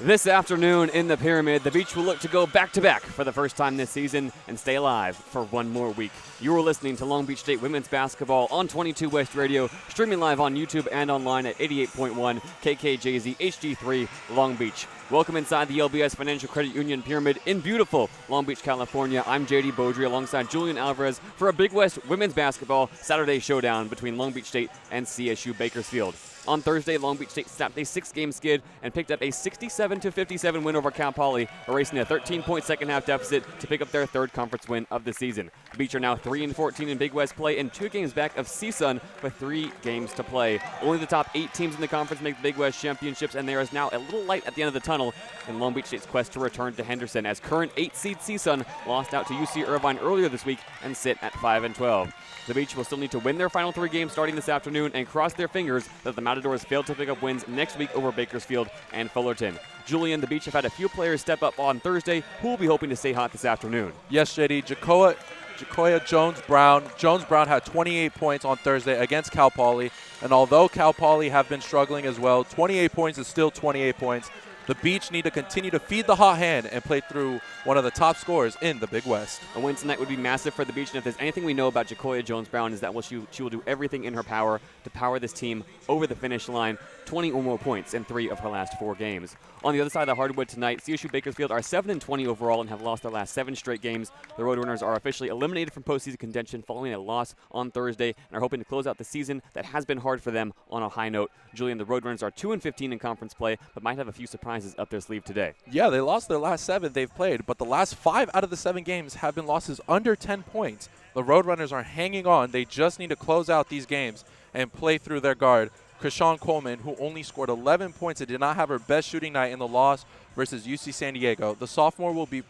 This afternoon in the Pyramid, the Beach will look to go back-to-back for the first time this season and stay alive for one more week. You are listening to Long Beach State Women's Basketball on 22 West Radio, streaming live on YouTube and online at 88.1 KKJZ HD3 Long Beach. Welcome inside the LBS Financial Credit Union Pyramid in beautiful Long Beach, California. I'm JayDe Beaudry alongside Julian Alvarez for a Big West Women's Basketball Saturday showdown between Long Beach State and CSU Bakersfield. On Thursday, Long Beach State snapped a 6-game skid and picked up a 67-57 win over Cal Poly, erasing a 13-point second-half deficit to pick up their third conference win of the season. The Beach are now 3-14 in Big West play and 2 games back of CSUN with 3 games to play. Only the top 8 teams in the conference make the Big West championships, and there is now a little light at the end of the tunnel in Long Beach State's quest to return to Henderson, as current 8-seed CSUN lost out to UC Irvine earlier this week and sit at 5-12. The Beach will still need to win their final 3 games starting this afternoon and cross their fingers that the Matadors failed to pick up wins next week over Bakersfield and Fullerton. Julian, the Beach have had a few players step up on Thursday who will be hoping to stay hot this afternoon. Yes, JayDe. Jacoya Jones-Brown. Jones-Brown had 28 points on Thursday against Cal Poly, and although Cal Poly have been struggling as well, 28 points is still 28 points. The Beach need to continue to feed the hot hand and play through one of the top scorers in the Big West. A win tonight would be massive for the Beach, and if there's anything we know about Jacoya Jones-Brown is that she will do everything in her power to power this team over the finish line, 20 or more points in 3 of her last 4 games. On the other side of the hardwood tonight, CSU Bakersfield are 7-20 overall and have lost their last 7 straight games. The Roadrunners are officially eliminated from postseason contention following a loss on Thursday and are hoping to close out the season that has been hard for them on a high note. Julian, the Roadrunners are 2-15 in conference play, but might have a few surprises up their sleeve today. Yeah, they lost their last 7 they've played, but the last 5 out of the 7 games have been losses under 10 points. The Roadrunners are hanging on. They just need to close out these games and play through their guard, Krishan Coleman, who only scored 11 points and did not have her best shooting night in the loss versus UC San Diego. The sophomore will be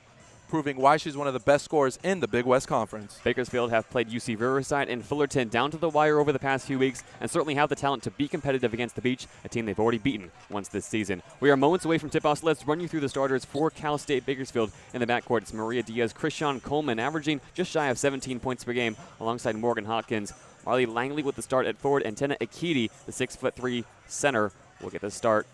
proving why she's one of the best scorers in the Big West Conference. Bakersfield have played UC Riverside and Fullerton down to the wire over the past few weeks and certainly have the talent to be competitive against the Beach, a team they've already beaten once this season. We are moments away from tip-off, so let's run you through the starters for Cal State Bakersfield. In the backcourt, it's Maria Diaz, Krishan Coleman, averaging just shy of 17 points per game alongside Morgan Hopkins. Marley Langley with the start at forward, and Tena Akiti, the 6'3" center, will get the start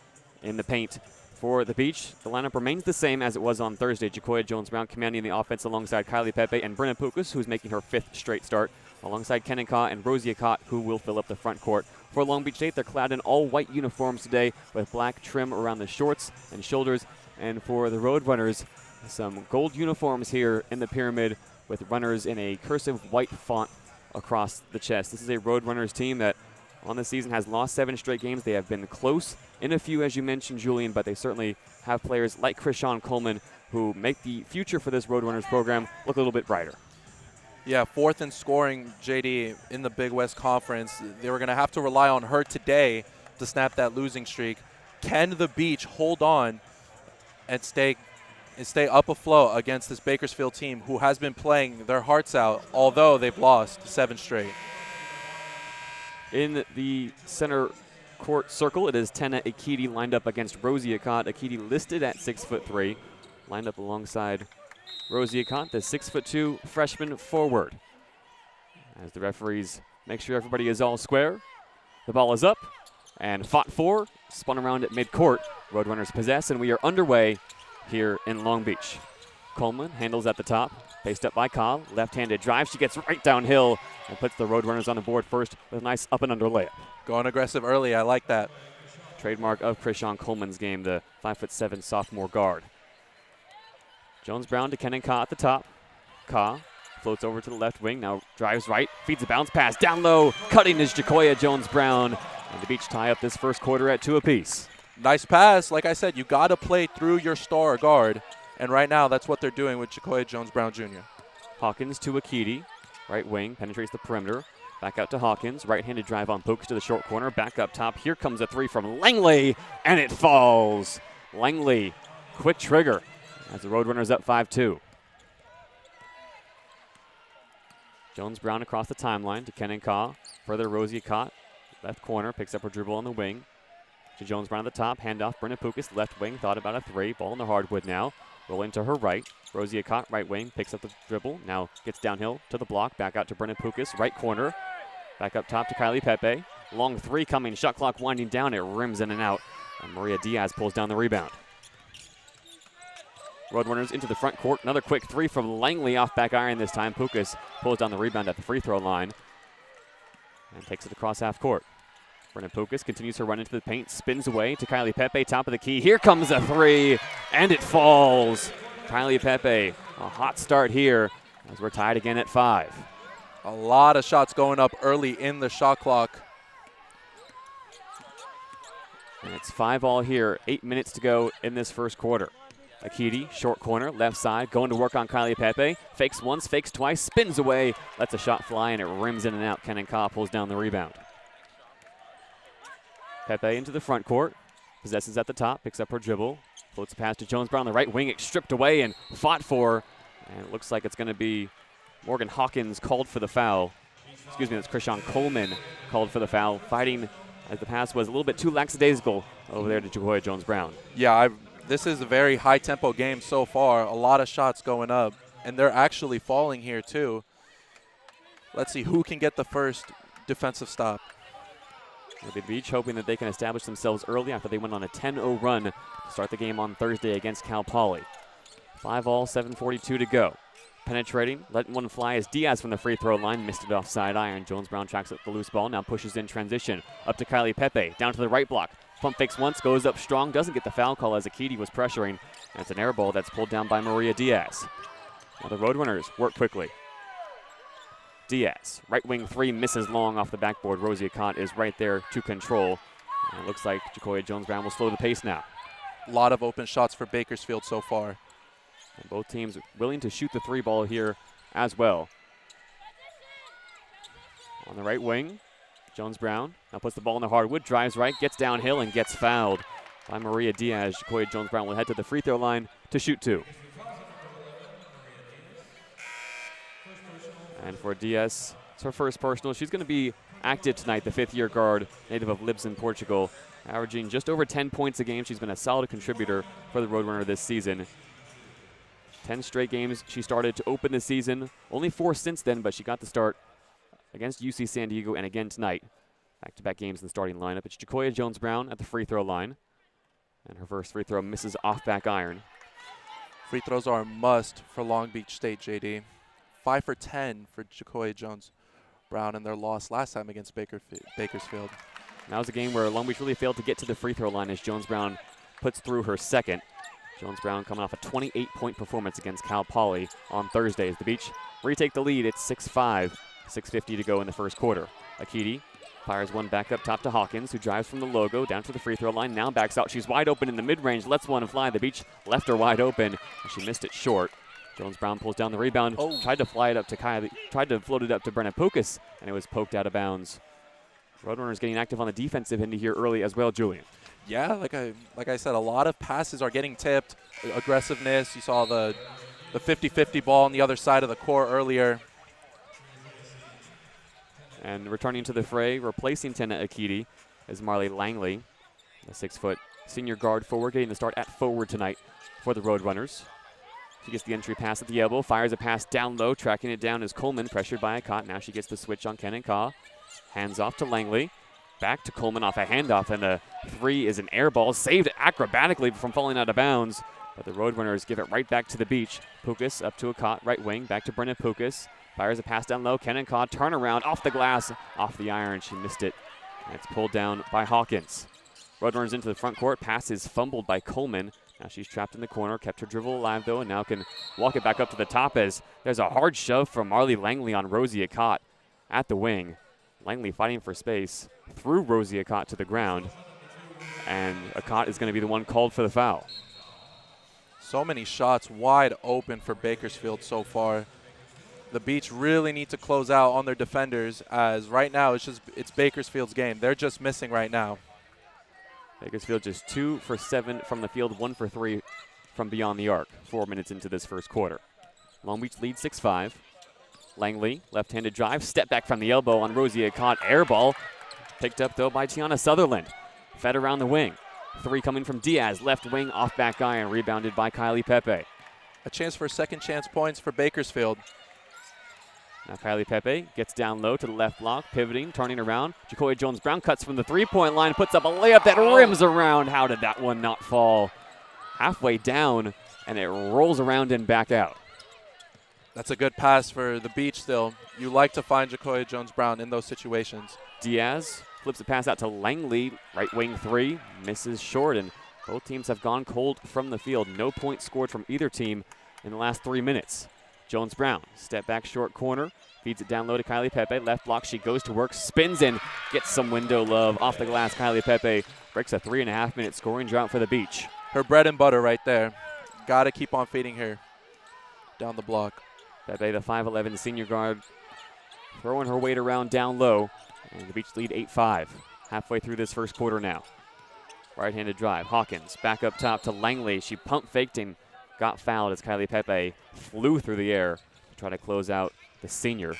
in the paint. For the Beach, the lineup remains the same as it was on Thursday. Jacoya Jones-Brown commanding the offense alongside Kylie Pepe and Brenna Pukas, who's making her 5th straight start, alongside Kenan Ka and Rosie Akot, who will fill up the front court. For Long Beach State, they're clad in all-white uniforms today with black trim around the shorts and shoulders. And for the Roadrunners, some gold uniforms here in the Pyramid with runners in a cursive white font across the chest. This is a Roadrunners team that on the season has lost 7 straight games. They have been close in a few, as you mentioned, Julian, but they certainly have players like Krishan Coleman who make the future for this Roadrunners program look a little bit brighter. Yeah, 4th in scoring, JayDe, in the Big West Conference. They were going to have to rely on her today to snap that losing streak. Can the Beach hold on and stay up afloat against this Bakersfield team who has been playing their hearts out, although they've lost 7 straight? In the center court circle, it is Tena Akiti lined up against Rosie Akot. Akiti listed at 6'3", lined up alongside Rosie Akot, the 6'2" freshman forward. As the referees make sure everybody is all square, the ball is up and fought for, spun around at midcourt. Roadrunners possess, and we are underway here in Long Beach. Coleman handles at the top, faced up by Ka, left-handed drive. She gets right downhill and puts the Roadrunners on the board first with a nice up and under layup. Going aggressive early, I like that. Trademark of Krishan Coleman's game, the 5'7" sophomore guard. Jones-Brown to Kenan Ka at the top. Ka floats over to the left wing, now drives right, feeds a bounce pass down low. Cutting is Jacoya Jones-Brown. And the Beach tie up this first quarter at 2 apiece. Nice pass. Like I said, you got to play through your star guard. And right now, that's what they're doing with Jacoya Jones-Brown Jr. Hawkins to Akiti. Right wing, penetrates the perimeter. Back out to Hawkins. Right-handed drive on Pokes to the short corner. Back up top. Here comes a 3 from Langley, and it falls. Langley, quick trigger as the Roadrunners up 5-2. Jones-Brown across the timeline to Kenan Ka. Further, Rosie Akot, left corner, picks up her dribble on the wing. To Jones-Brown at the top. Handoff, Brenna Pukas, left wing. Thought about a 3. Ball in the hardwood now. Rolling to her right. Rosie Akot, right wing, picks up the dribble. Now gets downhill to the block. Back out to Brenna Pukas, right corner. Back up top to Kylie Pepe. Long 3 coming. Shot clock winding down. It rims in and out. And Maria Diaz pulls down the rebound. Roadrunners into the front court. Another quick three from Langley off back iron this time. Pukas pulls down the rebound at the free throw line and takes it across half court. Brennan Pukas continues her run into the paint, spins away to Kylie Pepe, top of the key. Here comes a three, and it falls. Kylie Pepe, a hot start here as we're tied again at 5. A lot of shots going up early in the shot clock. And it's 5-all here, 8 minutes to go in this first quarter. Akiti, short corner, left side, going to work on Kylie Pepe. Fakes once, fakes twice, spins away, lets a shot fly, and it rims in and out. Kenan Ka pulls down the rebound. Pepe into the front court, possesses at the top, picks up her dribble, floats a pass to Jones Brown on the right wing. It's stripped away and fought for, and it looks like it's going to be Morgan Hawkins called for the foul. Excuse me, that's Krishan Coleman called for the foul, fighting as the pass was a little bit too lackadaisical over there to Jacoya Jones Brown. Yeah, this is a very high-tempo game so far. A lot of shots going up, and they're actually falling here too. Let's see who can get the first defensive stop. The Beach hoping that they can establish themselves early after they went on a 10-0 run to start the game on Thursday against Cal Poly. 5-all, 7:42 to go. Penetrating, letting one fly as Diaz from the free throw line missed it off side iron. Jones Brown tracks up the loose ball, now pushes in transition. Up to Kylie Pepe, down to the right block. Pump fakes once, goes up strong, doesn't get the foul call as Akiti was pressuring. And it's an air ball that's pulled down by Maria Diaz. Now the Roadrunners work quickly. Diaz, right wing three, misses long off the backboard. Rosie Akot is right there to control. And it looks like Jacoya Jones Brown will slow the pace now. A lot of open shots for Bakersfield so far. And both teams willing to shoot the three ball here as well. On the right wing, Jones Brown now puts the ball in the hardwood, drives right, gets downhill, and gets fouled by Maria Diaz. Jacoya Jones Brown will head to the free throw line to shoot two. And for Diaz, it's her first personal. She's going to be active tonight, the fifth-year guard, native of Lisbon, Portugal, averaging just over 10 points a game. She's been a solid contributor for the Roadrunner this season. 10 straight games she started to open the season. Only 4 since then, but she got the start against UC San Diego and again tonight. Back-to-back games in the starting lineup. It's Jacoya Jones Brown at the free throw line. And her first free throw misses off back iron. Free throws are a must for Long Beach State, JayDe. 5 for 10 for Jacoya Jones Brown in their loss last time against Bakersfield. That was a game where Long Beach really failed to get to the free throw line as Jones Brown puts through her second. Jones Brown coming off a 28-point performance against Cal Poly on Thursday as the Beach retake the lead. It's 6-5, 6:50 to go in the first quarter. Akiti fires one back up top to Hawkins, who drives from the logo down to the free throw line. Now backs out. She's wide open in the mid-range, lets one fly. The Beach left her wide open, and she missed it short. Jones Brown pulls down the rebound, tried to fly it up to Kylie, tried to float it up to Brenna Pukas, and it was poked out of bounds. Roadrunners getting active on the defensive end here early as well, Julian. Yeah, like I said, a lot of passes are getting tipped. Aggressiveness. You saw the 50-50 ball on the other side of the court earlier. And returning to the fray, replacing Tena Akiti, is Marley Langley, a 6-foot senior guard forward, getting the start at forward tonight for the Roadrunners. She gets the entry pass at the elbow, fires a pass down low, tracking it down is Coleman, pressured by Akot. Now she gets the switch on Kenan Ka. Hands off to Langley. Back to Coleman off a handoff, and the three is an air ball, saved acrobatically from falling out of bounds. But the Roadrunners give it right back to the Beach. Pukas up to Akot, right wing, back to Brennan Pukas. Fires a pass down low, Kenan Ka, turnaround, off the glass, off the iron. She missed it, and it's pulled down by Hawkins. Roadrunners into the front court, pass is fumbled by Coleman. Now she's trapped in the corner, kept her dribble alive though, and now can walk it back up to the top as there's a hard shove from Marley Langley on Rosie Akot at the wing. Langley fighting for space, threw Rosie Akot to the ground, and Akot is going to be the one called for the foul. So many shots wide open for Bakersfield so far. The Beach really need to close out on their defenders, as right now it's Bakersfield's game. They're just missing right now. Bakersfield just 2 for 7 from the field, 1 for 3 from beyond the arc, 4 minutes into this first quarter. Long Beach leads 6-5. Langley, left-handed drive, step back from the elbow on Rosie Akot, air ball. Picked up though by Tiana Sutherland. Fed around the wing. 3 coming from Diaz, left wing, off back iron, rebounded by Kylie Pepe. A chance for second chance points for Bakersfield. Now Kylie Pepe gets down low to the left block, pivoting, turning around. Jacoya Jones Brown cuts from the three-point line, puts up a layup that rims around. How did that one not fall? Halfway down, and it rolls around and back out. That's a good pass for the Beach still. You like to find Jacoya Jones-Brown in those situations. Diaz flips the pass out to Langley, right wing three, misses short, and both teams have gone cold from the field. No points scored from either team in the last 3 minutes. Jones-Brown, step back short corner, feeds it down low to Kylie Pepe. Left block, she goes to work, spins in, gets some window love off the glass. Kylie Pepe breaks a 3.5-minute scoring drought for the Beach. Her bread and butter right there. Got to keep on feeding her down the block. Pepe, the 5'11 senior guard, throwing her weight around down low, and the Beach lead 8-5. Halfway through this first quarter now. Right-handed drive, Hawkins back up top to Langley. She pump faked and got fouled as Kylie Pepe flew through the air to try to close out the senior.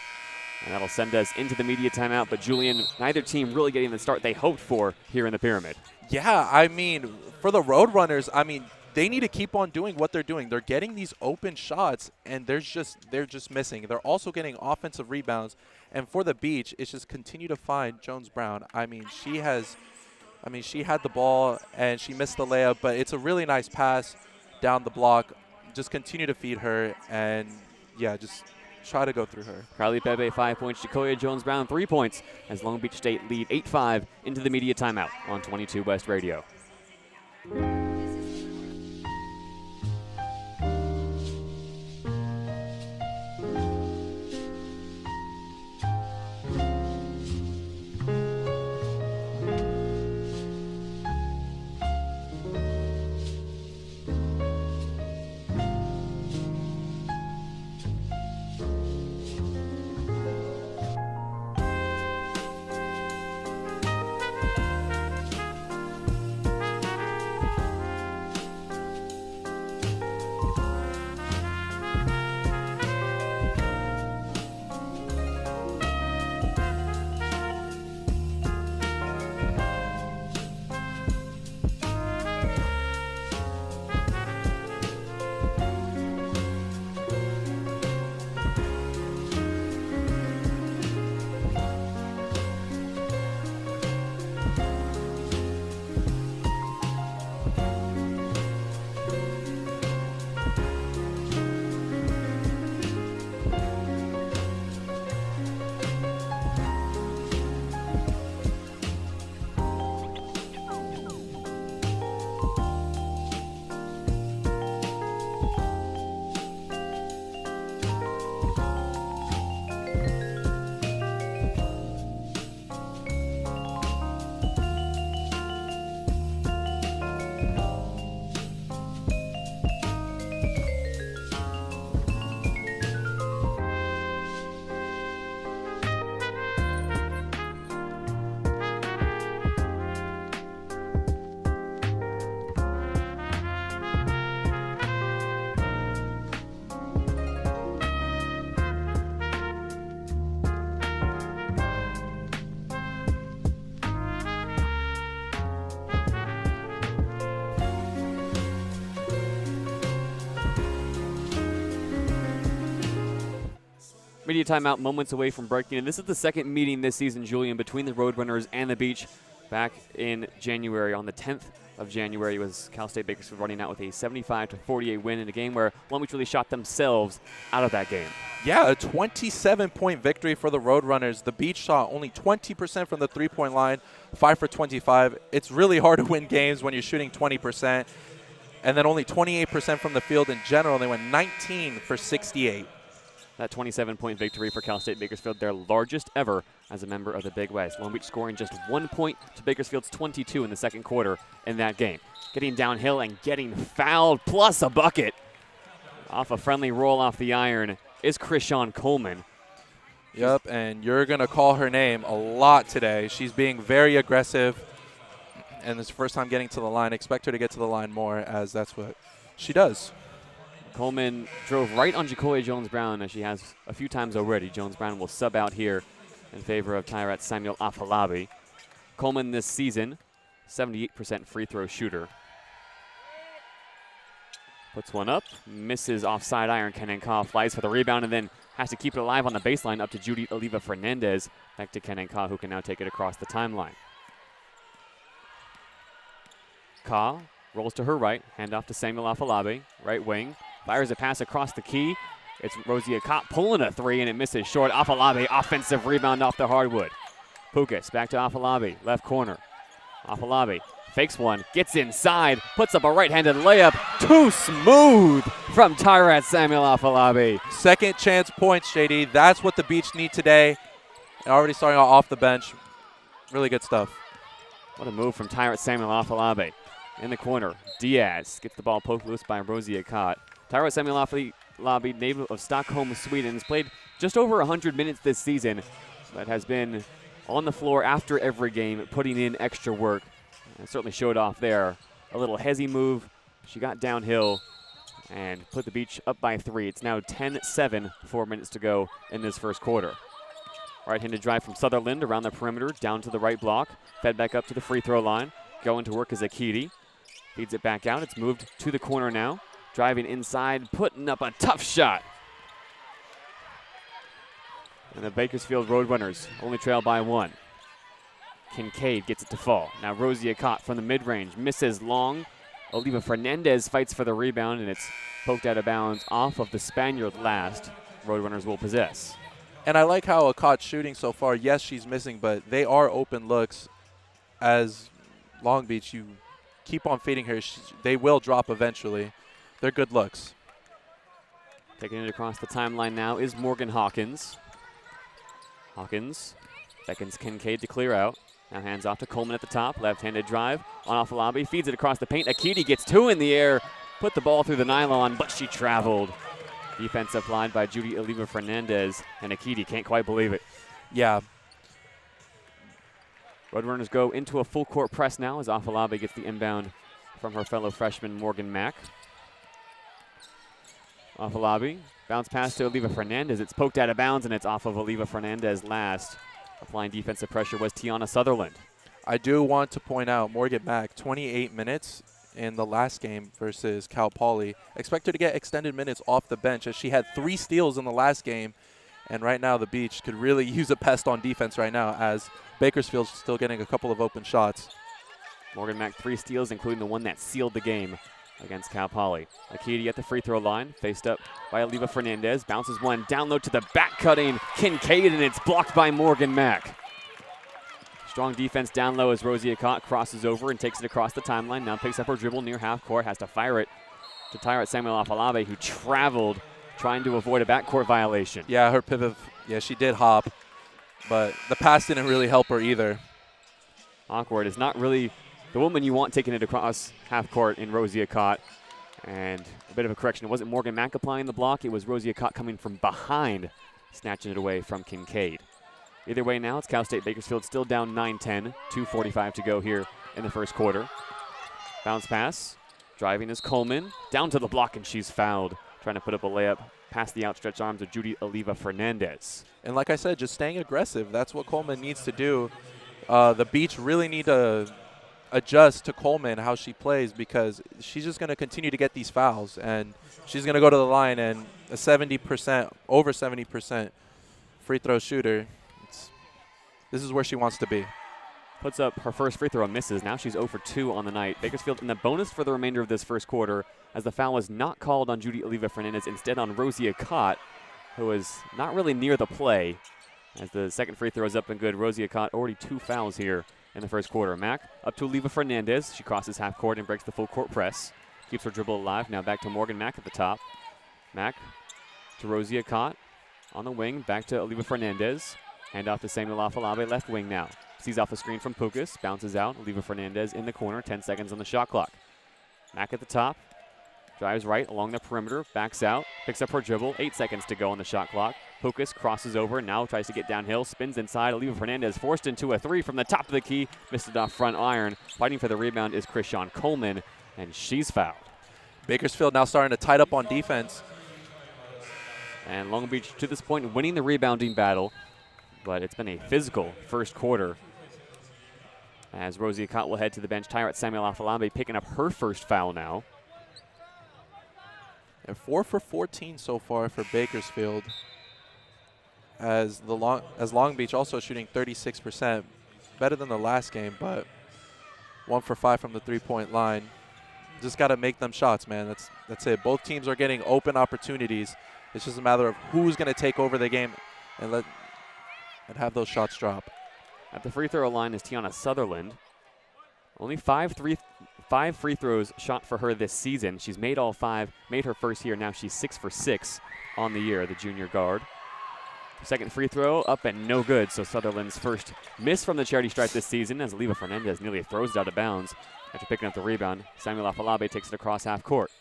And that'll send us into the media timeout, but Julian, neither team really getting the start they hoped for here in the Pyramid. Yeah, I mean, for the Roadrunners, I mean, they need to keep on doing what they're doing. They're getting these open shots, and they're just missing. They're also getting offensive rebounds. And for the Beach, it's just continue to find Jones-Brown. I mean, she had the ball, and she missed the layup, but it's a really nice pass down the block. Just continue to feed her, and, yeah, just try to go through her. Kylie Pepe, 5 points. Jacoya Jones-Brown, 3 points, as Long Beach State lead 8-5 into the media timeout on 22 West Radio. Media timeout, moments away from breaking. And this is the second meeting this season, Julian, between the Roadrunners and the Beach. Back in January, on the 10th of January, was Cal State Bakersfield running out with a 75-48 win in a game where Long Beach really shot themselves out of that game. Yeah, a 27-point victory for the Roadrunners. The Beach shot only 20% from the three-point line, 5 for 25. It's really hard to win games when you're shooting 20%. And then only 28% from the field in general. They went 19 for 68. That 27-point victory for Cal State Bakersfield, their largest ever as a member of the Big West. Long Beach scoring just 1 point to Bakersfield's 22 in the second quarter in that game. Getting downhill and getting fouled, plus a bucket. Off a friendly roll off the iron is Krishan Coleman. Yep, and you're going to call her name a lot today. She's being very aggressive, and it's the first time getting to the line. Expect her to get to the line more, as that's what she does. Coleman drove right on Jacoya Jones-Brown, as she has a few times already. Jones-Brown will sub out here in favor of Tyrat Samuel Afalabi. Coleman this season, 78% free throw shooter. Puts one up, misses offside iron. Kenenka flies for the rebound and then has to keep it alive on the baseline up to Judy Oliva Fernandez. Back to Kenenka, who can now take it across the timeline. Ka rolls to her right, hand off to Samuel Afalabi, right wing, fires a pass across the key. It's Rosie Akot pulling a three, and it misses short. Afalabi, offensive rebound off the hardwood. Pukas back to Afalabi, left corner. Afalabi fakes one, gets inside, puts up a right-handed layup. Too smooth from Tyrat Samuel Afalabi. Second chance points, JayDe. That's what the Beach need today. Already starting off the bench. Really good stuff. What a move from Tyrat Samuel Afalabi. In the corner, Diaz gets the ball poked loose by Rosie Akot. Tyrat Samuel Afalabi, native of Stockholm, Sweden, has played just over 100 minutes this season, but has been on the floor after every game, putting in extra work. And certainly showed off there. A little hezzy move. She got downhill and put the Beach up by 3. It's now 10-7, 4 minutes to go in this first quarter. Right-handed drive from Sutherland around the perimeter, down to the right block, fed back up to the free throw line. Going to work is Akiti. Feeds it back out. It's moved to the corner now. Driving inside, putting up a tough shot. And the Bakersfield Roadrunners only trail by 1. Kincaid gets it to fall. Now Rosie Akot from the mid-range, misses long. Oliva Fernandez fights for the rebound, and it's poked out of bounds off of the Spaniard last. Roadrunners will possess. And I like how Akot's shooting so far. Yes, she's missing, but they are open looks. As Long Beach, you keep on feeding her. They will drop eventually. They're good looks. Taking it across the timeline now is Morgan Hawkins. Hawkins beckons Kincaid to clear out. Now hands off to Coleman at the top. Left-handed drive on Afalabi. Feeds it across the paint. Akiti gets 2 in the air. Put the ball through the nylon, but she traveled. Defense applied by Judy Oliva Fernandez. And Akiti can't quite believe it. Yeah. Roadrunners go into a full court press now as Afalabi gets the inbound from her fellow freshman Morgan Mack. Afalabi, bounce pass to Oliva Fernandez. It's poked out of bounds, and it's off of Oliva Fernandez last. Applying defensive pressure was Tiana Sutherland. I do want to point out Morgan Mack, 28 minutes in the last game versus Cal Poly. Expect her to get extended minutes off the bench as she had 3 steals in the last game. And right now the Beach could really use a pest on defense right now as Bakersfield's still getting a couple of open shots. Morgan Mack 3 steals, including the one that sealed the game against Cal Poly. Akiti at the free throw line, faced up by Oliva Fernandez. Bounces one down low to the back cutting Kincaid, and it's blocked by Morgan Mack. Strong defense down low as Rosie Akot crosses over and takes it across the timeline. Now picks up her dribble near half court, has to fire it to Tyrat Samuel Afalabi, who traveled trying to avoid a backcourt violation. Yeah, her pivot, yeah, she did hop, but the pass didn't really help her either. Awkward. It's not really the woman you want taking it across half court in Rosie Akot. And a bit of a correction. It wasn't Morgan Mack applying the block. It was Rosie Akot coming from behind, snatching it away from Kincaid. Either way now, it's Cal State Bakersfield still down 9-10. 2:45 to go here in the first quarter. Bounce pass. Driving is Coleman. Down to the block, and she's fouled. Trying to put up a layup past the outstretched arms of Judy Oliva Fernandez. And like I said, just staying aggressive. That's what Coleman needs to do. The Beach really need to adjust to Coleman, how she plays, because she's just going to continue to get these fouls. And she's going to go to the line, and a 70%, over 70% free throw shooter, this is where she wants to be. Puts up her first free throw and misses. Now she's 0 for 2 on the night. Bakersfield in the bonus for the remainder of this first quarter as the foul was not called on Judy Oliva Fernandez, instead on Rosie Akot, who was not really near the play. As the second free throw is up and good, Rosie Akot already 2 fouls here in the first quarter. Mack up to Oliva Fernandez. She crosses half court and breaks the full court press. Keeps her dribble alive. Now back to Morgan Mack at the top. Mack to Rosie Akot on the wing. Back to Oliva Fernandez. Hand off to Samuel Afalabi, left wing now. Sees off a screen from Pukas, bounces out. Oliva Fernandez in the corner, 10 seconds on the shot clock. Mack at the top, drives right along the perimeter, backs out, picks up her dribble, 8 seconds to go on the shot clock. Pukas crosses over, now tries to get downhill, spins inside. Oliva Fernandez forced into a 3 from the top of the key, missed it off front iron. Fighting for the rebound is Krishan Coleman, and she's fouled. Bakersfield now starting to tight up on defense. And Long Beach, to this point, winning the rebounding battle. But it's been a physical first quarter as Rosie Akot will head to the bench. Tyrat Samuel Afalabi picking up her first foul now. And 4 for 14 so far for Bakersfield. As Long Beach also shooting 36%, better than the last game, but 1 for 5 from the 3-point line. just got to make them shots, man. That's it. Both teams are getting open opportunities. It's just a matter of who's going to take over the game and have those shots drop. At the free throw line is Tiana Sutherland. Only five free throws shot for her this season. She's made all 5, made her first here. Now she's 6 for 6 on the year, the junior guard. Second free throw up and no good, so Sutherland's first miss from the charity stripe this season as Oliva Fernandez nearly throws it out of bounds after picking up the rebound. Samuel Afalabi takes it across half court.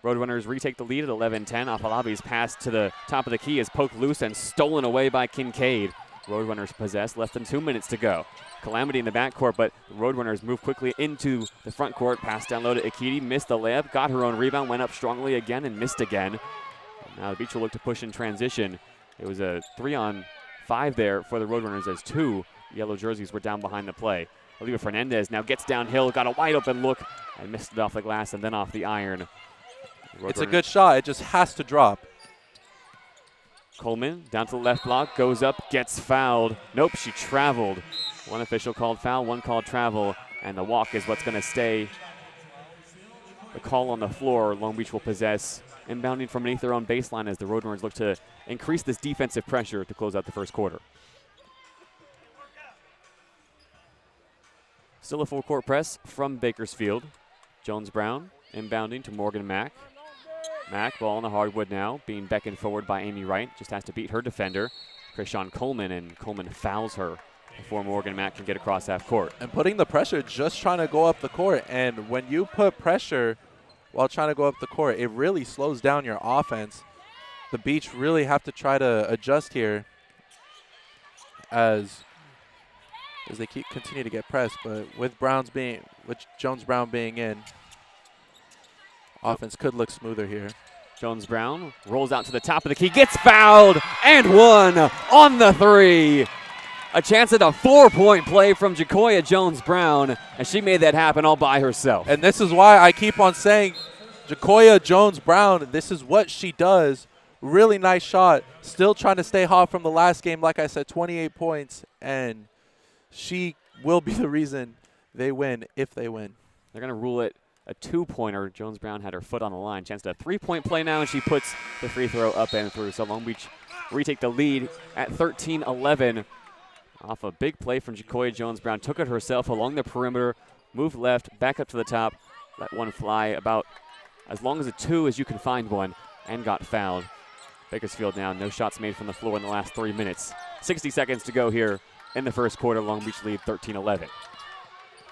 Roadrunners retake the lead at 11-10. Afalabi's pass to the top of the key is poked loose and stolen away by Kincaid. Roadrunners possess, less than 2 minutes to go. Calamity in the backcourt, but the Roadrunners move quickly into the front court. Pass down low to Ikiti, missed the layup, got her own rebound, went up strongly again and missed again. Now the Beach will look to push in transition. It was a 3-on-5 there for the Roadrunners as 2 yellow jerseys were down behind the play. Oliva Fernandez now gets downhill, got a wide open look and missed it off the glass and then off the iron. It's a good shot. It just has to drop. Coleman down to the left block, goes up, gets fouled. Nope, she traveled. One official called foul, one called travel, and the walk is what's going to stay. The call on the floor, Long Beach will possess. Inbounding from beneath their own baseline as the Roadrunners look to increase this defensive pressure to close out the first quarter. Still a full court press from Bakersfield. Jones-Brown inbounding to Morgan Mack. Mack, ball on the hardwood now, being beckoned forward by Amy Wright. Just has to beat her defender, Krishan Coleman, and Coleman fouls her before Morgan Mack can get across half court. And putting the pressure, just trying to go up the court. And when you put pressure while trying to go up the court, it really slows down your offense. The Beach really have to try to adjust here as they continue to get pressed. But with Jones-Brown being in, offense could look smoother here. Jones-Brown rolls out to the top of the key, gets fouled, and one on the 3. A chance at a 4-point play from Jacoya Jones-Brown, and she made that happen all by herself. And this is why I keep on saying Jacoya Jones-Brown, this is what she does. Really nice shot. Still trying to stay hot from the last game. Like I said, 28 points, and she will be the reason they win if they win. They're going to rule it a 2-pointer. Jones-Brown had her foot on the line. Chance at a 3-point play now, and she puts the free throw up and through. So Long Beach retake the lead at 13-11 off a big play from Jacoya Jones-Brown. Took it herself along the perimeter, moved left, back up to the top, let one fly about as long as a 2 as you can find one, and got fouled. Bakersfield now, no shots made from the floor in the last 3 minutes. 60 seconds to go here in the first quarter. Long Beach lead 13-11.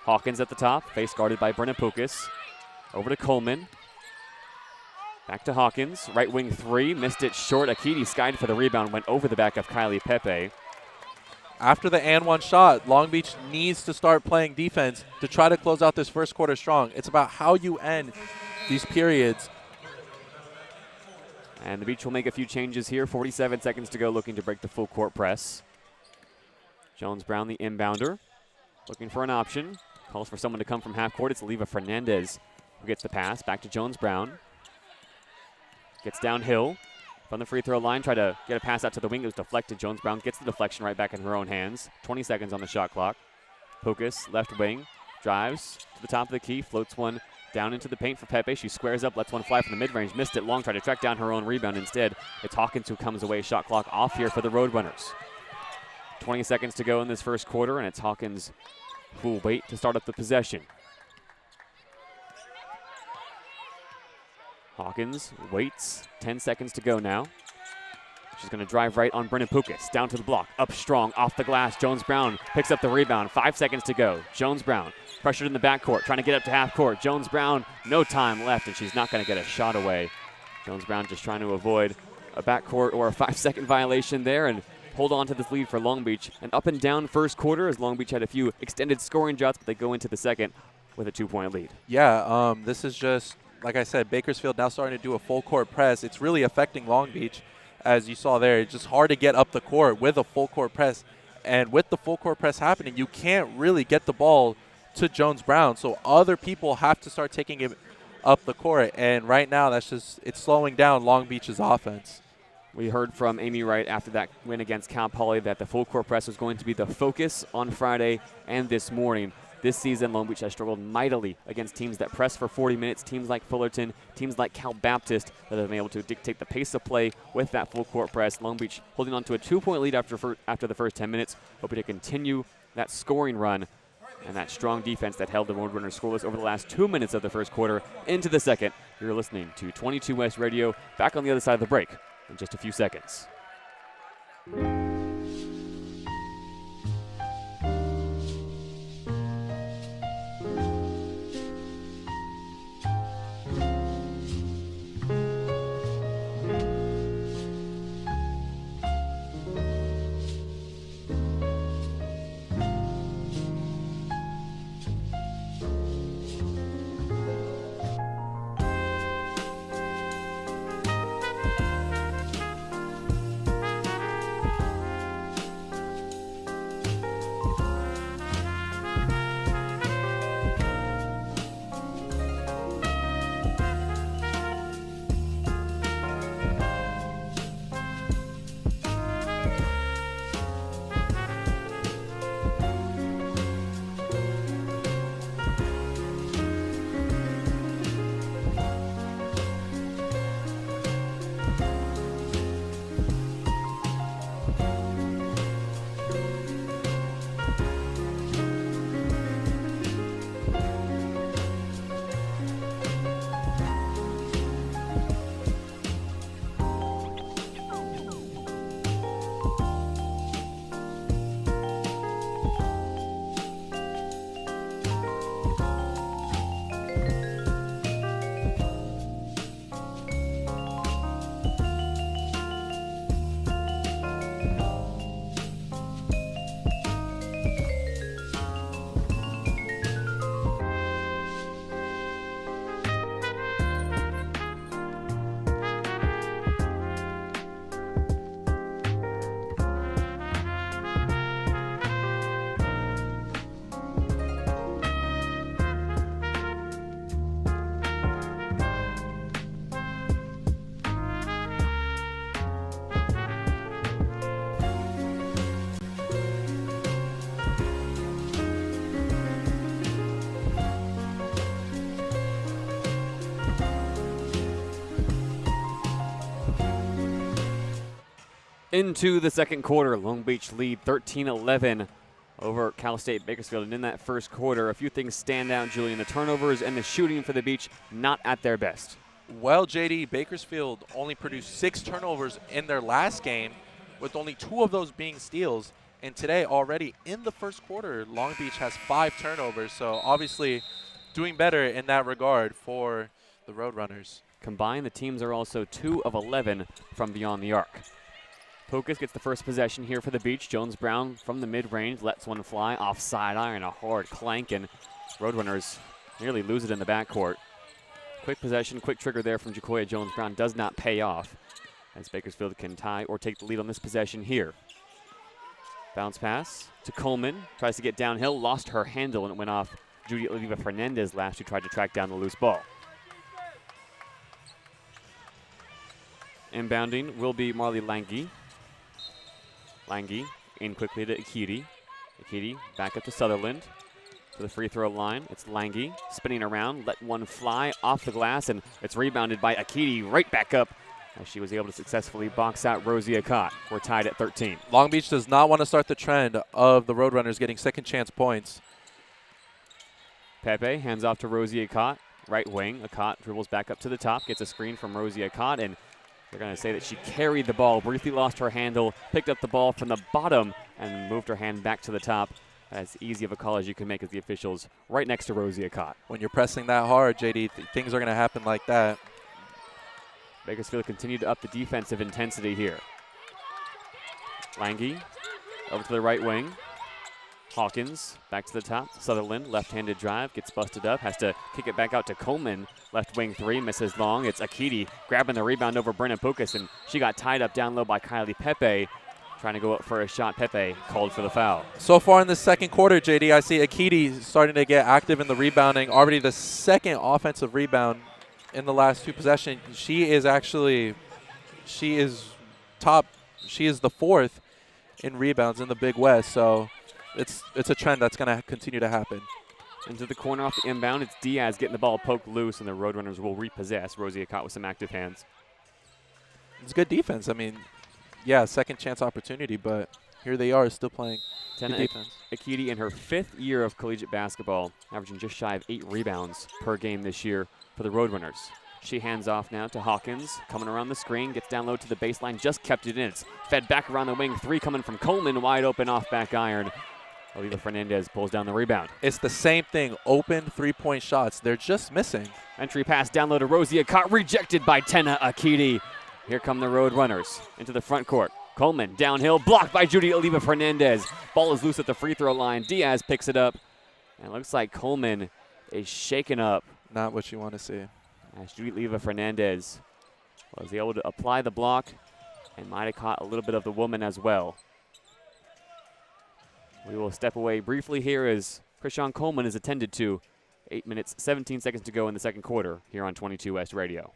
Hawkins at the top, face guarded by Brenna Pukas. Over to Coleman. Back to Hawkins, right wing 3, missed it short. Akiti skied for the rebound, went over the back of Kylie Pepe. After the and one shot, Long Beach needs to start playing defense to try to close out this first quarter strong. It's about how you end these periods. And the Beach will make a few changes here. 47 seconds to go, looking to break the full court press. Jones-Brown, the inbounder, looking for an option. Calls for someone to come from half court. It's Oliva Fernandez who gets the pass. Back to Jones-Brown. Gets downhill from the free throw line. Tried to get a pass out to the wing. It was deflected. Jones-Brown gets the deflection right back in her own hands. 20 seconds on the shot clock. Pukas, left wing, drives to the top of the key. Floats one down into the paint for Pepe. She squares up, lets one fly from the mid-range. Missed it long. Tried to track down her own rebound instead. It's Hawkins who comes away. Shot clock off here for the Roadrunners. 20 seconds to go in this first quarter, and it's Hawkins who will wait to start up the possession. Hawkins waits. 10 seconds to go now. She's going to drive right on Brennan Pukas. Down to the block. Up strong. Off the glass. Jones-Brown picks up the rebound. 5 seconds to go. Jones-Brown pressured in the backcourt. Trying to get up to half court. Jones-Brown, no time left, and she's not going to get a shot away. Jones-Brown just trying to avoid a backcourt or a 5-second violation there and hold on to this lead for Long Beach. An up and down first quarter as Long Beach had a few extended scoring droughts, but they go into the second with a 2-point lead. Yeah, this is just, like I said, Bakersfield now starting to do a full court press. It's really affecting Long Beach, as you saw there. It's just hard to get up the court with a full court press. And with the full court press happening, you can't really get the ball to Jones-Brown. So other people have to start taking it up the court. And right now, it's slowing down Long Beach's offense. We heard from Amy Wright after that win against Cal Poly that the full court press was going to be the focus on Friday and this morning. This season, Long Beach has struggled mightily against teams that press for 40 minutes, teams like Fullerton, teams like Cal Baptist that have been able to dictate the pace of play with that full court press. Long Beach holding on to a 2-point lead after the first 10 minutes, hoping to continue that scoring run and that strong defense that held the Roadrunners scoreless over the last 2 minutes of the first quarter into the second. You're listening to 22 West Radio, back on the other side of the break in just a few seconds. Into the second quarter, Long Beach lead 13-11 over Cal State Bakersfield. And in that first quarter, a few things stand out, Julian. The turnovers and the shooting for the Beach not at their best. Well, JayDe, Bakersfield only produced 6 turnovers in their last game, with only 2 of those being steals. And today, already in the first quarter, Long Beach has 5 turnovers. So obviously doing better in that regard for the Roadrunners. Combined, the teams are also 2 of 11 from beyond the arc. Pocus gets the first possession here for the Beach. Jones-Brown from the mid-range lets one fly off side iron, a hard clank, and Roadrunners nearly lose it in the backcourt. Quick possession, quick trigger there from Jacoya Jones-Brown does not pay off, as Bakersfield can tie or take the lead on this possession here. Bounce pass to Coleman, tries to get downhill, lost her handle, and it went off Judy Oliva Fernandez last, who tried to track down the loose ball. Inbounding will be Marley Lange. Lange in quickly to Akiti. Akiti back up to Sutherland to the free throw line. It's Lange spinning around, let one fly off the glass, and it's rebounded by Akiti right back up as she was able to successfully box out Rosie Akot. We're tied at 13. Long Beach does not want to start the trend of the Roadrunners getting second chance points. Pepe hands off to Rosie Akot, right wing. Akot dribbles back up to the top, gets a screen from Rosie Akot, and they're going to say that she carried the ball, briefly lost her handle, picked up the ball from the bottom, and moved her hand back to the top. As easy of a call as you can make as the officials right next to Rosie Akot. When you're pressing that hard, JayDe, things are going to happen like that. Bakersfield continued to up the defensive intensity here. Lange over to the right wing. Hawkins back to the top. Sutherland, left-handed drive, gets busted up, has to kick it back out to Coleman. Left wing 3, misses long. It's Akiti grabbing the rebound over Brenna Pukas, and she got tied up down low by Kylie Pepe. Trying to go up for a shot. Pepe called for the foul. So far in the second quarter, JayDe, I see Akiti starting to get active in the rebounding. Already the second offensive rebound in the last 2 possessions. She is top. She is the 4th in rebounds in the Big West. So it's a trend that's going to continue to happen. Into the corner off the inbound. It's Diaz getting the ball poked loose, and the Roadrunners will repossess. Rosie caught with some active hands. It's good defense. I mean, yeah, second chance opportunity, but here they are still playing good defense. Akiti in her 5th year of collegiate basketball, averaging just shy of 8 rebounds per game this year for the Roadrunners. She hands off now to Hawkins, coming around the screen, gets down low to the baseline, just kept it in. It's fed back around the wing, 3 coming from Coleman, wide open off back iron. Oliva Fernandez pulls down the rebound. It's the same thing, open three-point shots. They're just missing. Entry pass down low to Rosie, caught, rejected by Tenna Akiti. Here come the Roadrunners into the front court. Coleman downhill, blocked by Judy Oliva Fernandez. Ball is loose at the free throw line. Diaz picks it up. And it looks like Coleman is shaken up. Not what you want to see. As Judy Oliva Fernandez was able to apply the block and might have caught a little bit of the woman as well. We will step away briefly here as Krishan Coleman is attended to. 8 minutes, 17 seconds to go in the second quarter here on 22 West Radio.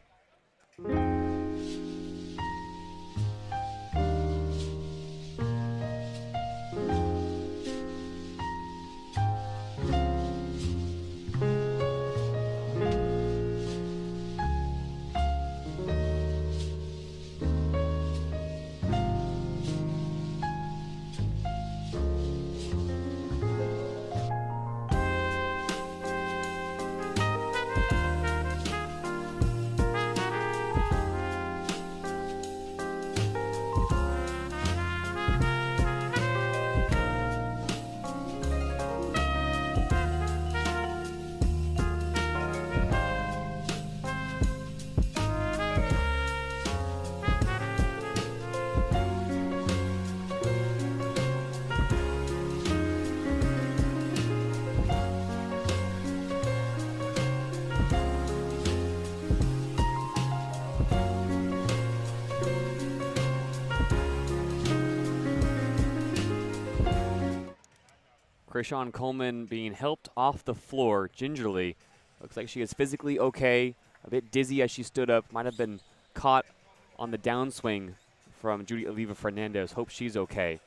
Krishan Coleman being helped off the floor gingerly. Looks like she is physically okay, a bit dizzy as she stood up. Might have been caught on the downswing from Judy Oliva Fernandez. Hope she's okay.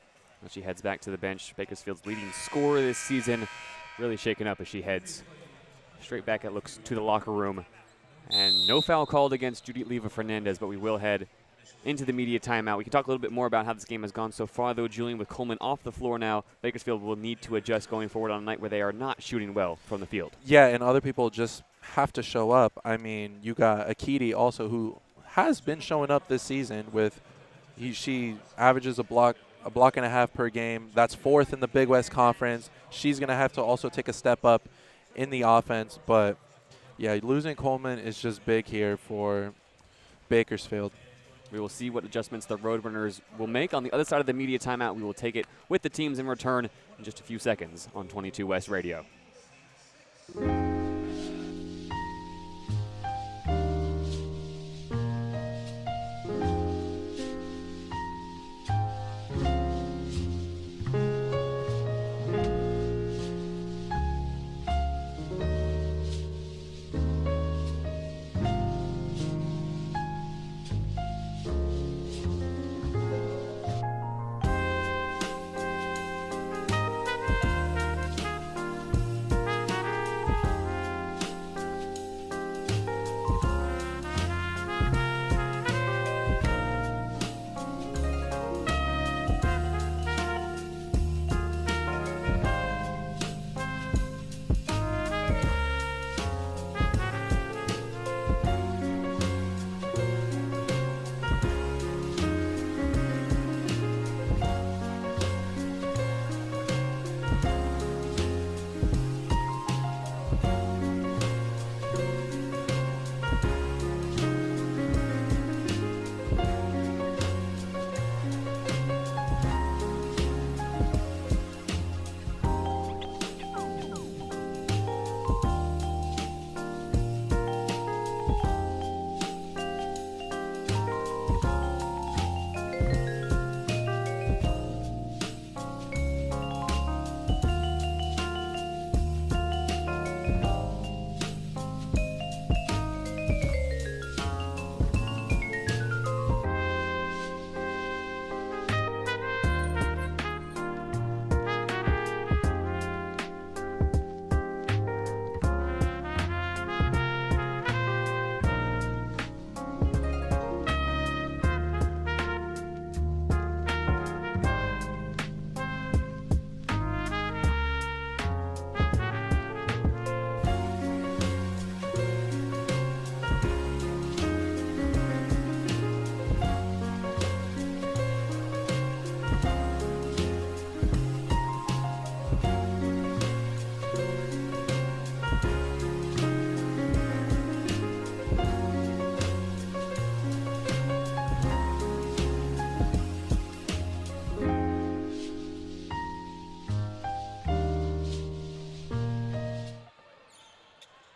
As she heads back to the bench, Bakersfield's leading scorer this season, really shaken up as she heads straight back, it looks, to the locker room. And no foul called against Judy Oliva Fernandez, but we will head into the media timeout. We can talk a little bit more about how this game has gone so far, though, Julian. With Coleman off the floor now, Bakersfield will need to adjust going forward on a night where they are not shooting well from the field. Yeah, and other people just have to show up. I mean, you got Akiti also, who has been showing up this season with she averages a block and a half per game. That's 4th in the Big West Conference. She's going to have to also take a step up in the offense. But, yeah, losing Coleman is just big here for Bakersfield. We will see what adjustments the Roadrunners will make. On the other side of the media timeout, we will take it with the teams in return in just a few seconds on 22 West Radio.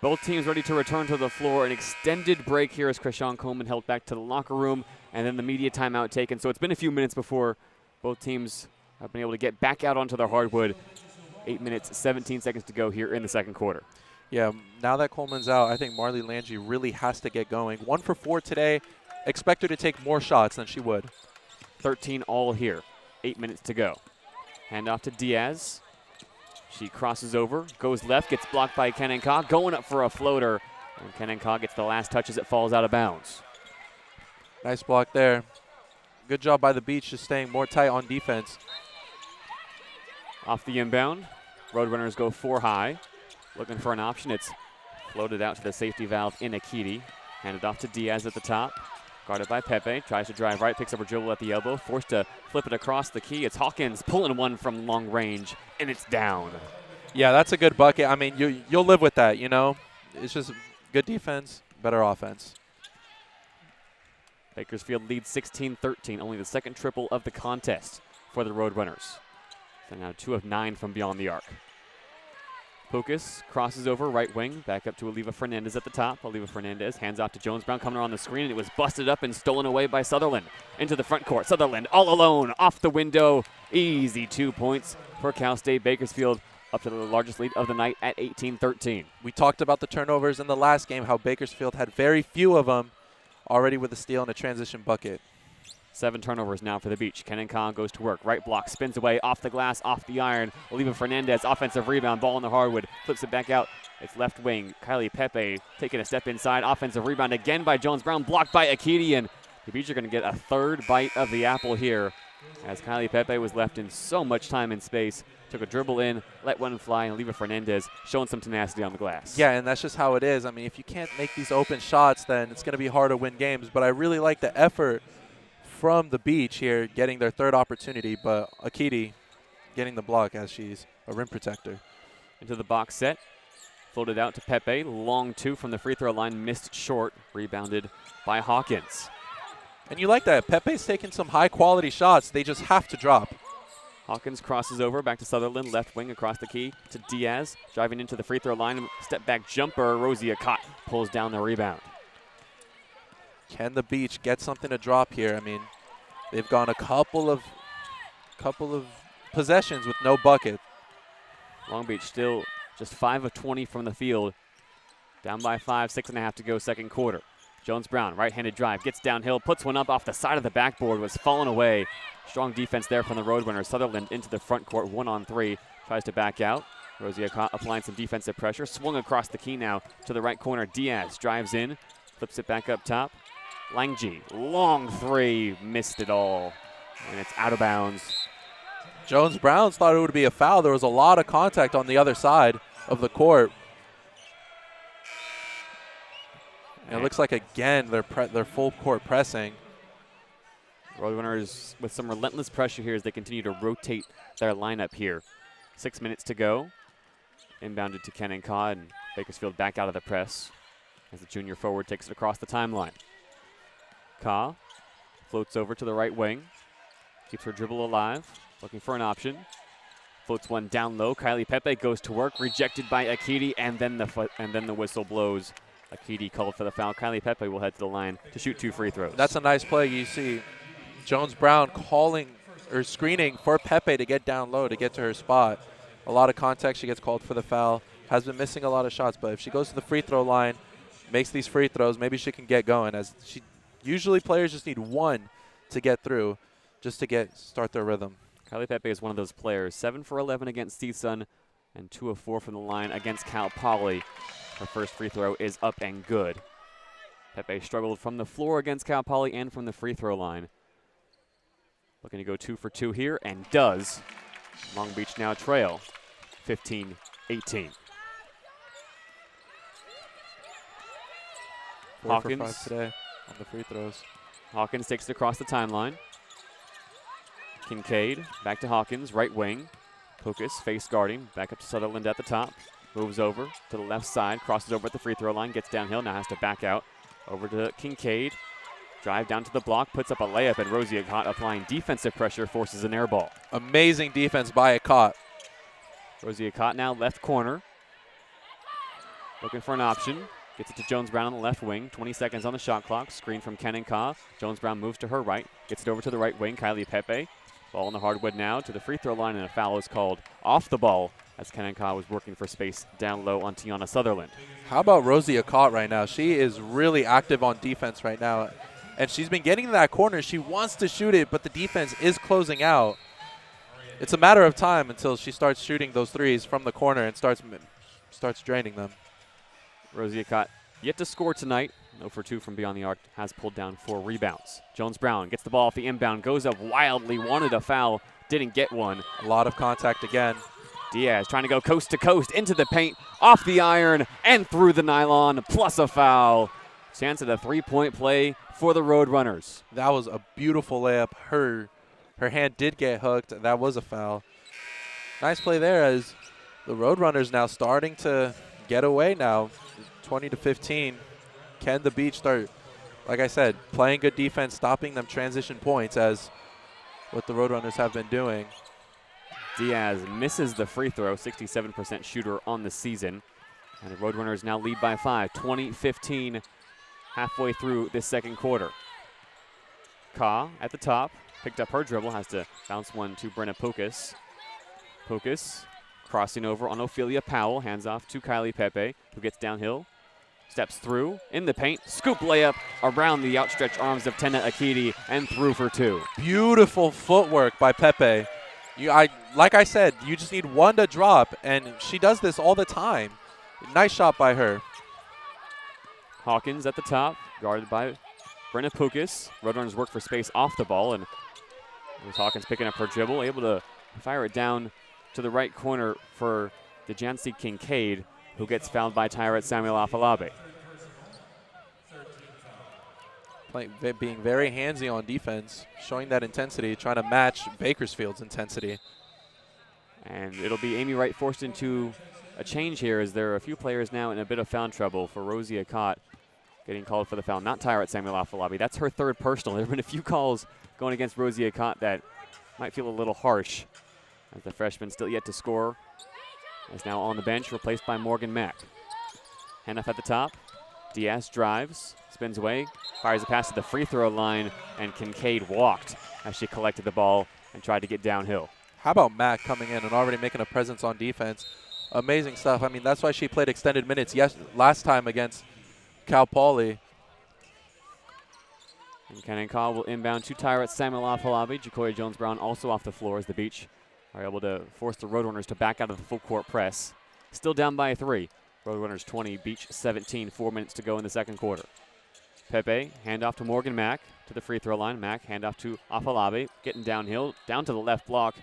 Both teams ready to return to the floor. An extended break here as Krishan Coleman held back to the locker room, and then the media timeout taken. So it's been a few minutes before both teams have been able to get back out onto their hardwood. 8 minutes, 17 seconds to go here in the second quarter. Yeah, now that Coleman's out, I think Marley Landry really has to get going. 1 for 4 today. Expect her to take more shots than she would. 13 all here. 8 minutes to go. Handoff to Diaz. She crosses over, goes left, gets blocked by Kenenka, going up for a floater. And Kenenka gets the last touch as it falls out of bounds. Nice block there. Good job by the Beach, just staying more tight on defense. Off the inbound, Roadrunners go 4 high. Looking for an option. It's floated out to the safety valve in Akiti. Handed off to Diaz at the top. Guarded by Pepe. Tries to drive right, picks up a dribble at the elbow. Forced to flip it across the key. It's Hawkins pulling one from long range, and it's down. Yeah, that's a good bucket. I mean, you'll live with that, you know. It's just good defense, better offense. Bakersfield leads 16-13, only the second triple of the contest for the Roadrunners. So now 2 of 9 from beyond the arc. Pukas crosses over right wing, back up to Oliva Fernandez at the top. Oliva Fernandez hands off to Jones Brown, coming around the screen, and it was busted up and stolen away by Sutherland. Into the front court, Sutherland all alone, off the window. Easy 2 points for Cal State Bakersfield, up to the largest lead of the night at 18-13. We talked about the turnovers in the last game, how Bakersfield had very few of them, already with a steal and a transition bucket. 7 turnovers now for the Beach. Kenan Khan goes to work. Right block, spins away, off the glass, off the iron. Oliva Fernandez, offensive rebound, ball in the hardwood. Flips it back out. It's left wing. Kylie Pepe taking a step inside. Offensive rebound again by Jones Brown, blocked by Akiti. And the Beach are going to get a 3rd bite of the apple here, as Kylie Pepe was left in so much time and space. Took a dribble in, let one fly, and Oliva Fernandez showing some tenacity on the glass. Yeah, and that's just how it is. I mean, if you can't make these open shots, then it's going to be hard to win games. But I really like the effort from the Beach here, getting their 3rd opportunity, but Akiti getting the block as she's a rim protector. Into the box set, floated out to Pepe, long 2 from the free throw line, missed short, rebounded by Hawkins. And you like that. Pepe's taking some high-quality shots. They just have to drop. Hawkins crosses over, back to Sutherland, left wing across the key to Diaz, driving into the free throw line, step back jumper, Rosie Akot pulls down the rebound. Can the Beach get something to drop here? I mean, they've gone a couple of possessions with no bucket. Long Beach still just 5 of 20 from the field. Down by 5, 6.5 to go second quarter. Jones Brown, right-handed drive, gets downhill, puts one up off the side of the backboard, was fallen away. Strong defense there from the Roadrunners. Sutherland into the front court, 1-on-3, tries to back out. Rosie applying some defensive pressure, swung across the key now to the right corner. Diaz drives in, flips it back up top. Langji, long 3, missed it all, and it's out of bounds. Jones Brown thought it would be a foul. There was a lot of contact on the other side of the court. And it looks like, again, they're full court pressing. Roadrunners with some relentless pressure here as they continue to rotate their lineup here. 6 minutes to go. Inbounded to Kenan Ka, and Bakersfield back out of the press as the junior forward takes it across the timeline. Ka floats over to the right wing, keeps her dribble alive, looking for an option. Floats one down low. Kylie Pepe goes to work, rejected by Akiti, and then the whistle blows. Akiti called for the foul. Kylie Pepe will head to the line to shoot 2 free throws. That's a nice play. You see Jones Brown calling or screening for Pepe to get down low to get to her spot. A lot of contact. She gets called for the foul. Has been missing a lot of shots, but if she goes to the free throw line, makes these free throws, maybe she can get going. As she usually players just need 1 to get through, just to start their rhythm. Kylie Pepe is one of those players. 7 for 11 against CSUN and 2 of 4 from the line against Cal Poly. Her first free throw is up and good. Pepe struggled from the floor against Cal Poly and from the free throw line. Looking to go 2 for 2 here, and does. Long Beach now trail 15-18. 4 for 5 today on the free throws. Hawkins takes it across the timeline. Kincaid back to Hawkins, right wing. Pukas face guarding, back up to Sutherland at the top. Moves over to the left side, crosses over at the free throw line, gets downhill, now has to back out. Over to Kincaid. Drive down to the block, puts up a layup, and Rosie Akot applying defensive pressure, forces an air ball. Amazing defense by Akot. Rosie Akot now left corner. Looking for an option. Gets it to Jones-Brown on the left wing. 20 seconds on the shot clock. Screen from Kenenka. Jones-Brown moves to her right. Gets it over to the right wing. Kylie Pepe. Ball on the hardwood now to the free throw line, and a foul is called off the ball as Kenenka was working for space down low on Tiana Sutherland. How about Rosie Akot right now? She is really active on defense right now, and she's been getting to that corner. She wants to shoot it, but the defense is closing out. It's a matter of time until she starts shooting those threes from the corner and starts draining them. Rosie Akot yet to score tonight. 0 for 2 from beyond the arc, has pulled down 4 rebounds. Jones-Brown gets the ball off the inbound, goes up wildly, wanted a foul, didn't get one. A lot of contact again. Diaz trying to go coast to coast into the paint, off the iron, and through the nylon, plus a foul. Chance at a three-point play for the Roadrunners. That was a beautiful layup. Her hand did get hooked. That was a foul. Nice play there as the Roadrunners now starting to get away now, 20-15. Can the Beach start, like I said, playing good defense, stopping them transition points as what the Roadrunners have been doing. Diaz misses the free throw, 67% shooter on the season. And the Roadrunners now lead by 5, 20-15, halfway through this second quarter. Ka at the top, picked up her dribble, has to bounce one to Brenna Pukas. Pukas crossing over on Ophelia Powell, hands off to Kylie Pepe, who gets downhill. Steps through, in the paint, scoop layup around the outstretched arms of Tena Akiti and through for 2. Beautiful footwork by Pepe. Like I said, you just need one to drop, and she does this all the time. Nice shot by her. Hawkins at the top, guarded by Brenna Pukas. Roadrunners work for space off the ball, and there's Hawkins picking up her dribble, able to fire it down to the right corner for DeJancy Kincaid, who gets fouled by Tyrant Samuel Afalabi. Being very handsy on defense, showing that intensity, trying to match Bakersfield's intensity. And it'll be Amy Wright forced into a change here as there are a few players now in a bit of foul trouble for Rosie Akot getting called for the foul. Not Tyrant Samuel Afalabi. That's her third personal. There have been a few calls going against Rosie Akot that might feel a little harsh as the freshman still yet to score is now on the bench, replaced by Morgan Mack. Handoff at the top. Diaz drives, spins away, fires a pass to the free throw line, and Kincaid walked as she collected the ball and tried to get downhill. How about Mack coming in and already making a presence on defense? Amazing stuff. I mean, that's why she played extended minutes last time against Cal Poly. And Kenenka will inbound to Tyrant Samuel Afalabi. Jacoya Jones-Brown also off the floor as the Beach are able to force the Roadrunners to back out of the full court press. Still down by 3. Roadrunners 20, Beach 17, 4 minutes to go in the second quarter. Pepe, handoff to Morgan Mack to the free throw line. Mack, handoff to Afalabi, getting downhill, down to the left block.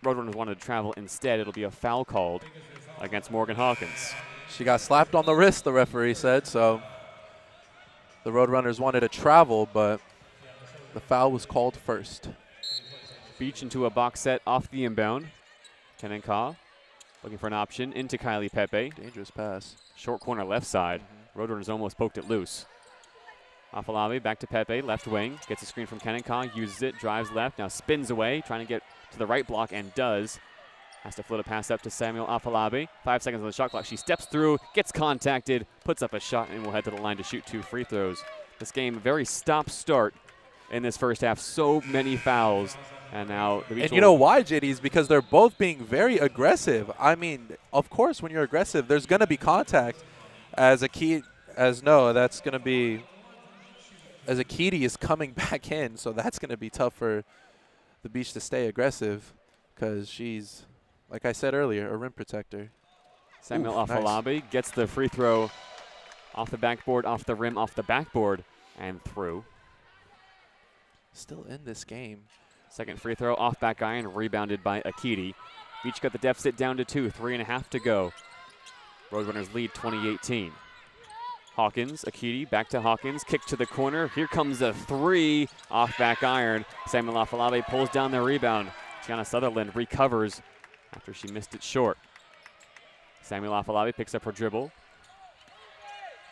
Roadrunners wanted to travel instead. It'll be a foul called against Morgan Hawkins. She got slapped on the wrist, the referee said, so the Roadrunners wanted to travel, but the foul was called first. Beach into a box set off the inbound. Kenenka looking for an option into Kylie Pepe. Dangerous pass. Short corner left side. Roadrunners almost poked it loose. Afalabi back to Pepe, left wing. Gets a screen from Kenenka, uses it, drives left, now spins away, trying to get to the right block and does. Has to float a pass up to Samuel Afalabi. 5 seconds on the shot clock. She steps through, gets contacted, puts up a shot, and will head to the line to shoot 2 free throws. This game, very stop-start in this first half. So many fouls. And now the Beach. And you know why, JayDe? Is because they're both being very aggressive. I mean, of course, when you're aggressive, there's going to be contact. As Akiti is coming back in, so that's going to be tough for the Beach to stay aggressive because she's, like I said earlier, a rim protector. Samuel Afalabi gets the free throw off the backboard, off the rim, off the backboard, and through. Still in this game. Second free throw off back iron, rebounded by Akiti. Beach got the deficit down to 2, 3.5 to go. Roadrunners lead 20-18. Hawkins, Akiti, back to Hawkins, kick to the corner. Here comes a 3 off back iron. Samuel Afalabi pulls down the rebound. Tiana Sutherland recovers after she missed it short. Samuel Afalabi picks up her dribble.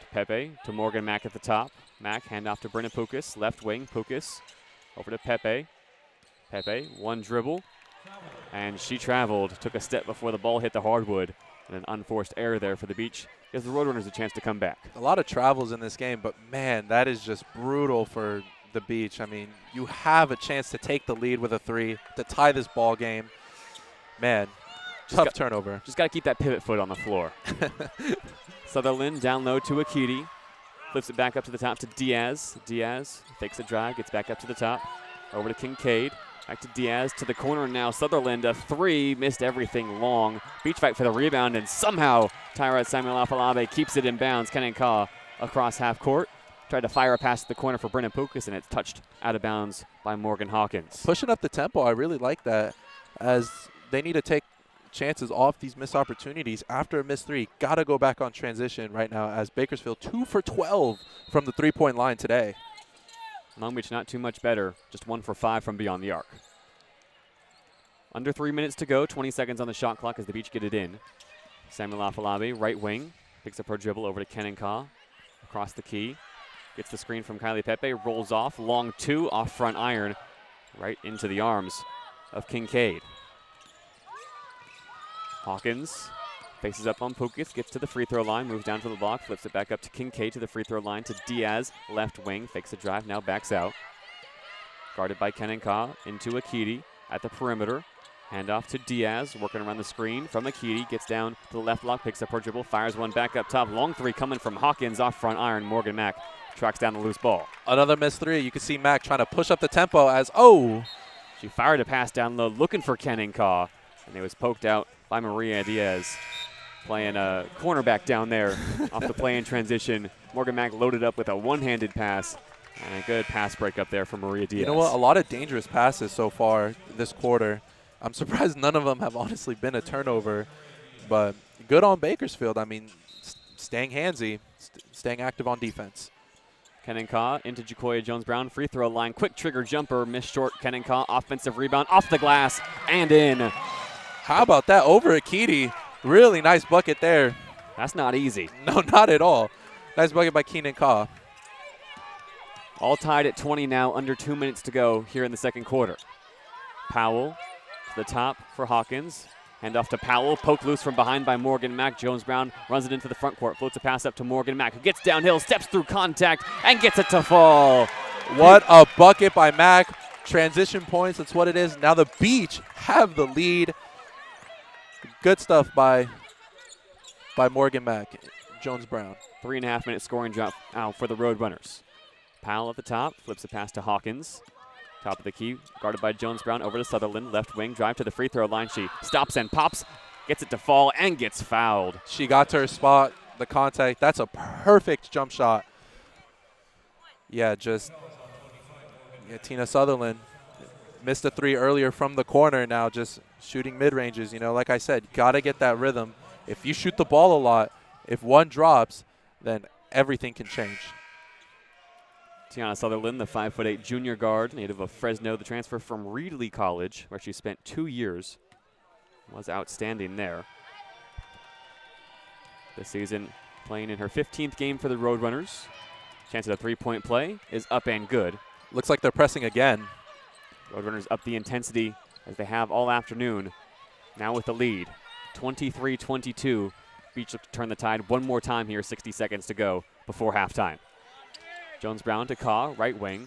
To Pepe, to Morgan Mack at the top. Mack, handoff to Brenna Pukas, left wing, Pukas. Over to Pepe. Pepe, one dribble, and she traveled, took a step before the ball hit the hardwood, And an unforced error there for the Beach gives the Roadrunners a chance to come back. A lot of travels in this game, but man, that is just brutal for the Beach. I mean, you have a chance to take the lead with a 3, to tie this ball game. Man, tough turnover. Just got to keep that pivot foot on the floor. Sutherland down low to Akiti. Flips it back up to the top to Diaz. Diaz fakes a drive, gets back up to the top. Over to Kincaid. Back to Diaz to the corner now. Sutherland, a 3, missed everything long. Beach fight for the rebound, and somehow Tyra Samuel Afalabe keeps it in bounds. Kenan Kaw across half court. Tried to fire a pass to the corner for Brennan Pukas, and it's touched out of bounds by Morgan Hawkins. Pushing up the tempo, I really like that, as they need to take chances off these missed opportunities. After a missed 3, got to go back on transition right now, as Bakersfield 2 for 12 from the 3-point line today. Long Beach not too much better, just 1 for 5 from beyond the arc. Under 3 minutes to go, 20 seconds on the shot clock as the Beach get it in. Samuel Afalabi, right wing, picks up her dribble over to Kenan Kaw, across the key. Gets the screen from Kylie Pepe, rolls off, long 2, off front iron, right into the arms of Kincaid. Hawkins faces up on Pukas, gets to the free throw line, moves down to the block, flips it back up to Kincaid to the free throw line to Diaz, left wing, fakes a drive, now backs out. Guarded by Kenan Kaw into Akiti at the perimeter. Handoff to Diaz, working around the screen from Akiti, gets down to the left block, picks up her dribble, fires one back up top. Long 3 coming from Hawkins off front iron. Morgan Mack tracks down the loose ball. Another missed 3. You can see Mack trying to push up the tempo as, She fired a pass down low, looking for Kenan Kaw, and it was poked out by Maria Diaz. Playing a cornerback down there off the play in transition. Morgan Mack loaded up with a one-handed pass, and a good pass break up there for Maria Diaz. You know what? A lot of dangerous passes so far this quarter. I'm surprised none of them have honestly been a turnover, but good on Bakersfield. I mean, staying handsy, staying active on defense. Kenan Kaw into Jacoya Jones-Brown, free throw line, quick trigger jumper, missed short. Kenan Kaw, offensive rebound, off the glass, and in. How about that over Akiti? Really nice bucket there. That's not easy. No, not at all. Nice bucket by Kenan Kaw. All tied at 20 now, under 2 minutes to go here in the second quarter. Powell to the top for Hawkins. Hand off to Powell, poked loose from behind by Morgan Mack. Jones-Brown runs it into the front court, floats a pass up to Morgan Mack, who gets downhill, steps through contact, and gets it to fall. What a bucket by Mack. Transition points, that's what it is. Now the Beach have the lead. Good stuff by Morgan Mack. Jones-Brown. 3.5 minute scoring drop out for the Roadrunners. Powell at the top, flips a pass to Hawkins. Top of the key, guarded by Jones-Brown, over to Sutherland. Left wing, drive to the free throw line. She stops and pops, gets it to fall, and gets fouled. She got to her spot, the contact. That's a perfect jump shot. Yeah, Tina Sutherland missed a 3 earlier from the corner, now just shooting mid-ranges. You know, like I said, got to get that rhythm. If you shoot the ball a lot, if one drops, then everything can change. Tiana Sutherland, the 5'8" junior guard, native of Fresno, the transfer from Reedley College, where she spent 2 years. Was outstanding there. This season, playing in her 15th game for the Roadrunners. Chance at a 3-point play is up and good. Looks like they're pressing again. Roadrunners up the intensity as they have all afternoon. Now with the lead, 23-22. Beach look to turn the tide one more time here, 60 seconds to go before halftime. Jones-Brown to Kaw, right wing.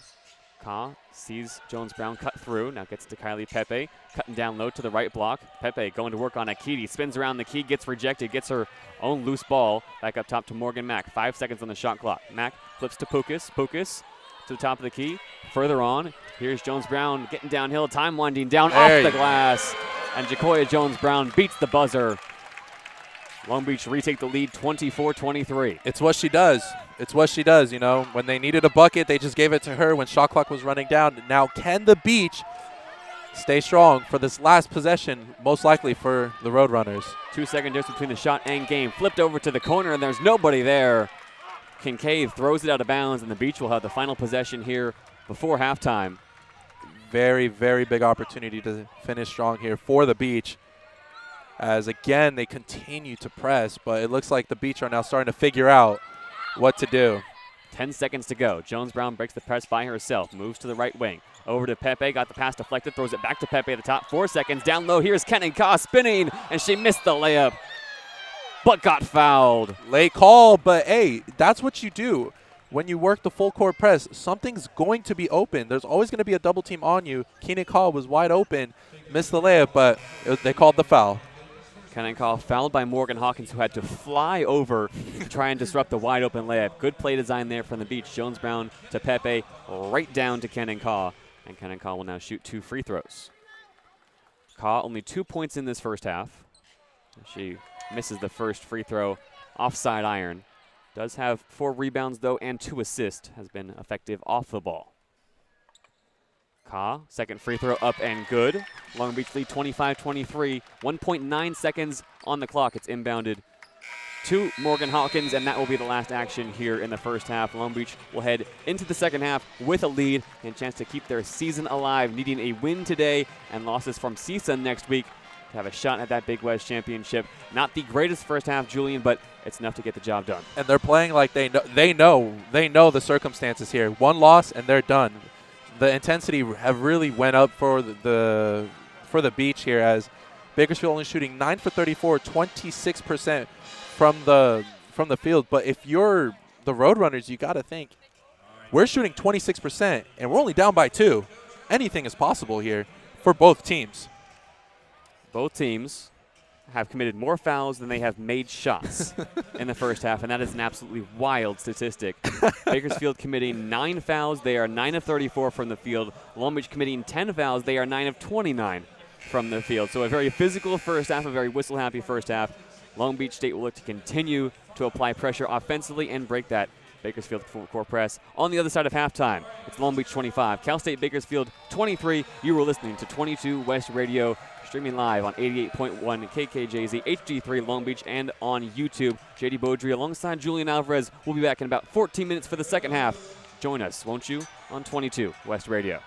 Kaw sees Jones-Brown cut through, now gets to Kylie Pepe, cutting down low to the right block. Pepe going to work on Akiti, spins around the key, gets rejected, gets her own loose ball back up top to Morgan Mack. 5 seconds on the shot clock. Mack flips to Pukas. Pukas to the top of the key. Further on, here's Jones-Brown getting downhill, time winding down off the glass. And Jacoya Jones-Brown beats the buzzer. Long Beach retake the lead 24-23. It's what she does. It's what she does, you know. When they needed a bucket, they just gave it to her when shot clock was running down. Now, can the Beach stay strong for this last possession, most likely for the Roadrunners? 2 second difference between the shot and game. Flipped over to the corner, and there's nobody there. Kincaid throws it out of bounds, and the Beach will have the final possession here before halftime. Very, very big opportunity to finish strong here for the Beach. As, again, they continue to press, but it looks like the Beach are now starting to figure out what to do. 10 seconds to go. Jones-Brown breaks the press by herself, moves to the right wing. Over to Pepe, got the pass deflected, throws it back to Pepe at the top. 4 seconds, down low. Here's Kenan Kaw spinning, and she missed the layup. but got fouled. Late call, but hey, that's what you do. When you work the full court press, something's going to be open. There's always going to be a double team on you. Keenan Call was wide open, missed the layup, but they called the foul. Keenan Call fouled by Morgan Hawkins, who had to fly over to try and disrupt the wide open layup. Good play design there from the Beach. Jones Brown to Pepe, right down to Keenan Call. And Keenan Call will now shoot 2 free throws. Call only 2 points in this first half. She misses the first free throw, offside iron. Does have 4 rebounds, though, and 2 assists. Has been effective off the ball. Ka, second free throw up and good. Long Beach lead 25-23. 1.9 seconds on the clock. It's inbounded to Morgan Hawkins, and that will be the last action here in the first half. Long Beach will head into the second half with a lead and a chance to keep their season alive, needing a win today and losses from CSU next week to have a shot at that Big West championship. Not the greatest first half, Julian, but it's enough to get the job done. And they're playing like they know the circumstances here. 1 loss and they're done. The intensity have really went up for the Beach here, as Bakersfield only shooting 9 for 34, 26% from the field. But if you're the Roadrunners, you got to think, we're shooting 26% and we're only down by 2. Anything is possible here for both teams. Both teams have committed more fouls than they have made shots in the first half, and that is an absolutely wild statistic. Bakersfield committing 9 fouls. They are 9 of 34 from the field. Long Beach committing 10 fouls. They are 9 of 29 from the field. So a very physical first half, a very whistle-happy first half. Long Beach State will look to continue to apply pressure offensively and break that Bakersfield full court press. On the other side of halftime, it's Long Beach 25, Cal State Bakersfield 23. You were listening to 22 West Radio, streaming live on 88.1 KKJZ, HD3 Long Beach, and on YouTube. JayDe Beaudry alongside Julian Alvarez. We'll be back in about 14 minutes for the second half. Join us, won't you, on 22 West Radio.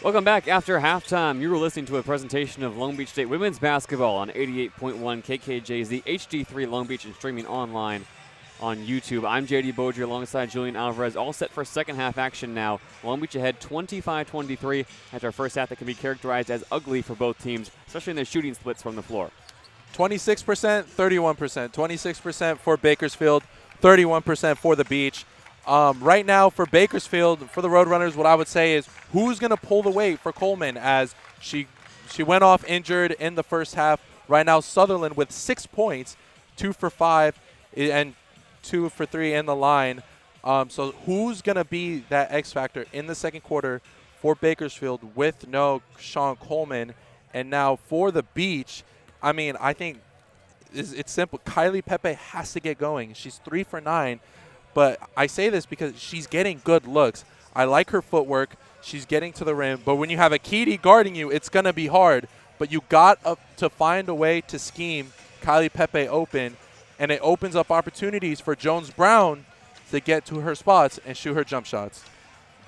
Welcome back after halftime. You were listening to a presentation of Long Beach State women's basketball on 88.1 KKJZ HD3 Long Beach and streaming online on YouTube. I'm JayDe Beaudry alongside Julian Alvarez, all set for second half action now. Long Beach ahead 25-23 after our first half that can be characterized as ugly for both teams, especially in their shooting splits from the floor. 26%, 31%. 26% for Bakersfield, 31% for the Beach. Right now for Bakersfield, for the Roadrunners, what I would say is who's going to pull the weight for Coleman as she went off injured in the first half. Right now Sutherland with 6 points, 2 for 5 and 2 for 3 in the line. So who's going to be that X factor in the second quarter for Bakersfield with no Sean Coleman? And now for the Beach, I mean, I think it's simple. Kylie Pepe has to get going. She's 3 for 9. But I say this because she's getting good looks. I like her footwork. She's getting to the rim. But when you have a Akiti guarding you, it's going to be hard. But you got to find a way to scheme Kylie Pepe open, and it opens up opportunities for Jones Brown to get to her spots and shoot her jump shots.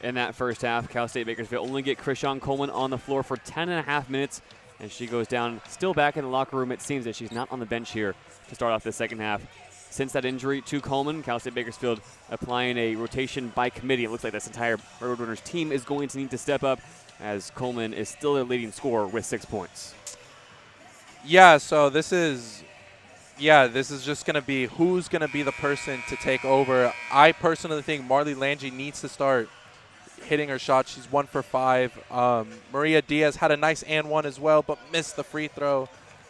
In that first half, Cal State Bakersfield only get Krishan Coleman on the floor for 10.5 minutes, and she goes down still back in the locker room. It seems that she's not on the bench here to start off the second half. Since that injury to Coleman, Cal State Bakersfield applying a rotation by committee. It looks like this entire Roadrunners team is going to need to step up as Coleman is still their leading scorer with 6 points. Yeah, so this is just going to be who's going to be the person to take over. I personally think Marley Lange needs to start hitting her shot. She's 1 for 5. Maria Diaz had a nice and one as well, but missed the free throw.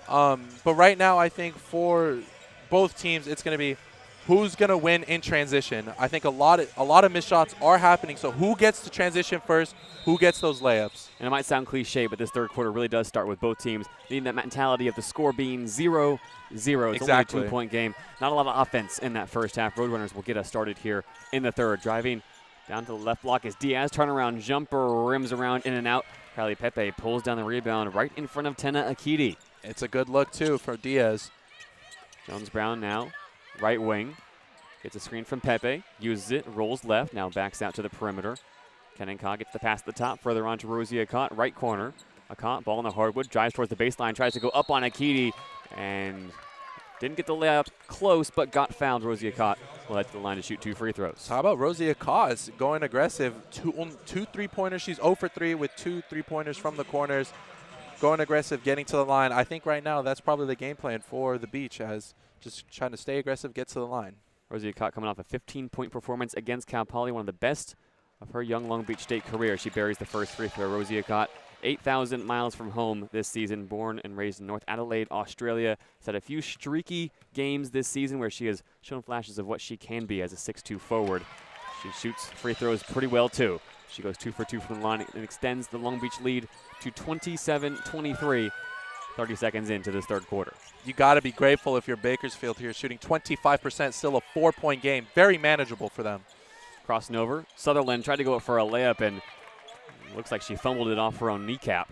But right now, I think for both teams, it's going to be who's going to win in transition. I think a lot of missed shots are happening. So who gets to transition first? Who gets those layups? And it might sound cliche, but this third quarter really does start with both teams needing that mentality of the score being 0-0. It's Exactly. only a 2-point game. Not a lot of offense in that first half. Roadrunners will get us started here in the third. Driving down to the left block is Diaz. Turnaround jumper, rims around, in and out. Kylie Pepe pulls down the rebound right in front of Tenna Akiti. It's a good look, too, for Diaz. Jones Brown now, right wing. Gets a screen from Pepe, uses it, rolls left, now backs out to the perimeter. Kennencott gets the pass at the top, further on to Rosie Akot, right corner. Akot, ball in the hardwood, drives towards the baseline, tries to go up on Akiti, and didn't get the layup close, but got fouled. Rosie Akot will head to the line to shoot 2 free throws. How about Rosie Akot going aggressive? Two three-pointers. She's 0 for 3 with 2 3-pointers from the corners. Going aggressive, getting to the line. I think right now that's probably the game plan for the Beach, as just trying to stay aggressive, get to the line. Rosie Akot coming off a 15-point performance against Cal Poly, one of the best of her young Long Beach State career. She buries the first free throw. Rosie Akot, 8,000 miles from home this season, born and raised in North Adelaide, Australia. Has had a few streaky games this season where she has shown flashes of what she can be as a 6'2 forward. She shoots free throws pretty well, too. She goes 2 for 2 from the line and extends the Long Beach lead to 27-23, 30 seconds into this third quarter. You got to be grateful if you're Bakersfield here, shooting 25%, still a 4-point game. Very manageable for them. Crossing over, Sutherland tried to go for a layup and looks like she fumbled it off her own kneecap.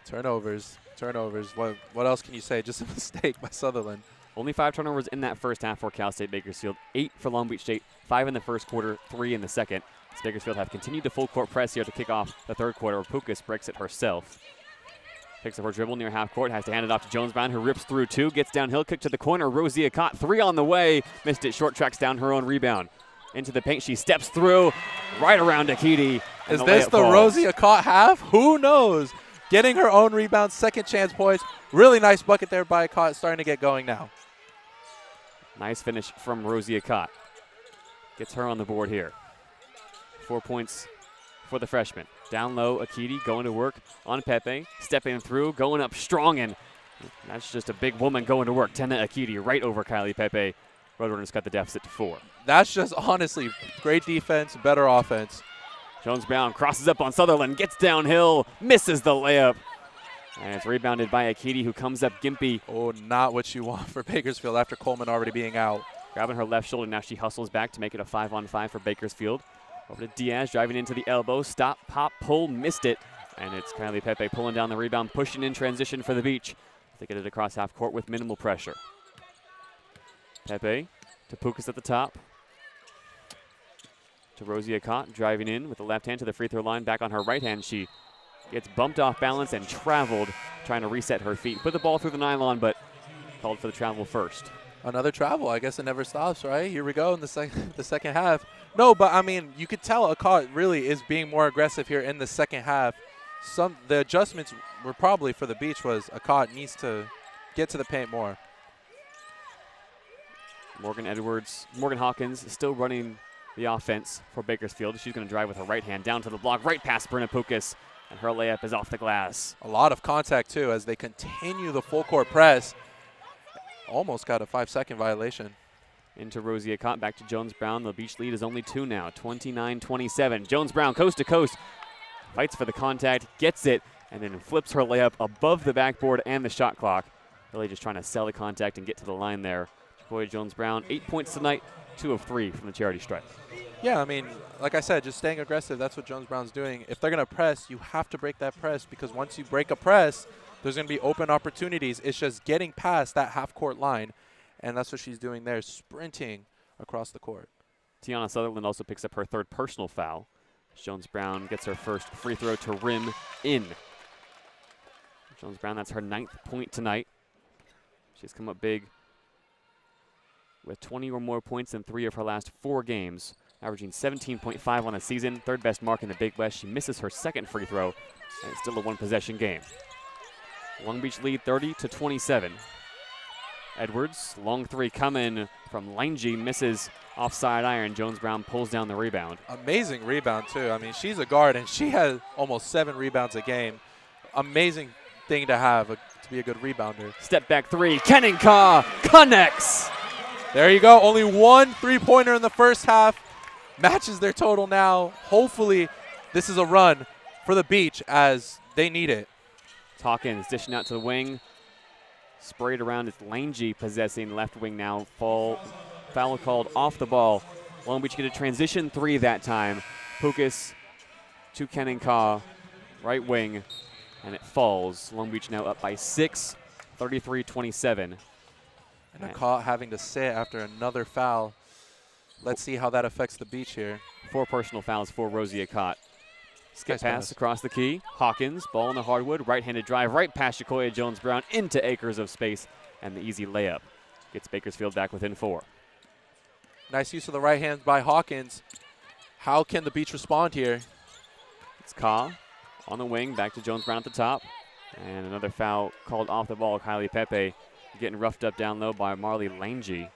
Turnovers. What else can you say? Just a mistake by Sutherland. Only 5 turnovers in that first half for Cal State Bakersfield. 8 for Long Beach State, 5 in the first quarter, 3 in the second. As Bakersfield have continued to full court press here to kick off the third quarter. Pukas breaks it herself. Picks up her dribble near half court, has to hand it off to Jones Brown, who rips through 2, gets downhill, kick to the corner. Rosie Akot, 3 on the way, missed it, short tracks down her own rebound. Into the paint, she steps through, right around Akiti. Is this the Rosie Akot half? Who knows? Getting her own rebound, second chance points. Really nice bucket there by Akot, starting to get going now. Nice finish from Rosie Akot. Gets her on the board here. 4 points for the freshman. Down low, Akiti going to work on Pepe. Stepping through, going up strong, and that's just a big woman going to work. Tenna Akiti right over Kylie Pepe. Roadrunners cut the deficit to 4. That's just honestly great defense, better offense. Jones Brown crosses up on Sutherland, gets downhill, misses the layup. And it's rebounded by Akiti, who comes up gimpy. Oh, not what you want for Bakersfield after Coleman already being out. Grabbing her left shoulder, now she hustles back to make it a 5-on-5 for Bakersfield. Over to Diaz, driving into the elbow. Stop, pop, pull, missed it. And it's Kylie Pepe pulling down the rebound, pushing in transition for the Beach. They get it across half court with minimal pressure. Pepe to Pukas at the top. To Rosie Akot, driving in with the left hand to the free throw line. Back on her right hand, she gets bumped off balance and traveled, trying to reset her feet. Put the ball through the nylon, but called for the travel first. Another travel. I guess it never stops, right? Here we go in the second half. No, but I mean, you could tell Akot really is being more aggressive here in the second half. The adjustments were probably for the Beach was Akot needs to get to the paint more. Morgan Hawkins still running the offense for Bakersfield. She's going to drive with her right hand down to the block, right past Brenna Pukas, and her layup is off the glass. A lot of contact, too, as they continue the full court press. Almost got a 5-second violation. Into Rosie Akot, back to Jones Brown. The Beach lead is only 2 now, 29-27. Jones Brown coast to coast, fights for the contact, gets it, and then flips her layup above the backboard and the shot clock. Really just trying to sell the contact and get to the line there. Jacoya Jones Brown, 8 points tonight, 2 of 3 from the charity stripe. Yeah, I mean, like I said, just staying aggressive, that's what Jones Brown's doing. If they're going to press, you have to break that press, because once you break a press, there's going to be open opportunities. It's just getting past that half-court line, and that's what she's doing there, sprinting across the court. Tiana Sutherland also picks up her 3rd personal foul. Jones Brown gets her first free throw to rim in. Jones Brown, that's her 9th point tonight. She's come up big with 20 or more points in 3 of her last 4 games, averaging 17.5 on the season, 3rd best mark in the Big West. She misses her 2nd free throw, and it's still a 1-possession game. Long Beach lead 30-27. Edwards, long 3 coming from Lange, misses offside iron. Jones Brown pulls down the rebound. Amazing rebound, too. I mean, she's a guard, and she has almost 7 rebounds a game. Amazing thing to have, to be a good rebounder. Step back 3, Kenninka connects. There you go. Only 1 3-pointer in the first half. Matches their total now. Hopefully, this is a run for the Beach as they need it. Hawkins dishing out to the wing. Sprayed around. It's Lange possessing left wing now. Foul called off the ball. Long Beach get a transition 3 that time. Pukas to Kenninka, right wing, and it falls. Long Beach now up by 6, 33-27. And Akot having to sit after another foul. Let's see how that affects the Beach here. 4 personal fouls for Rosie Akot. Skip pass across the key. Hawkins, ball in the hardwood. Right-handed drive right past Jacoya Jones Brown into acres of space. And the easy layup gets Bakersfield back within 4. Nice use of the right hand by Hawkins. How can the Beach respond here? It's Ka on the wing. Back to Jones Brown at the top. And another foul called off the ball. Kylie Pepe getting roughed up down low by Marley Lange.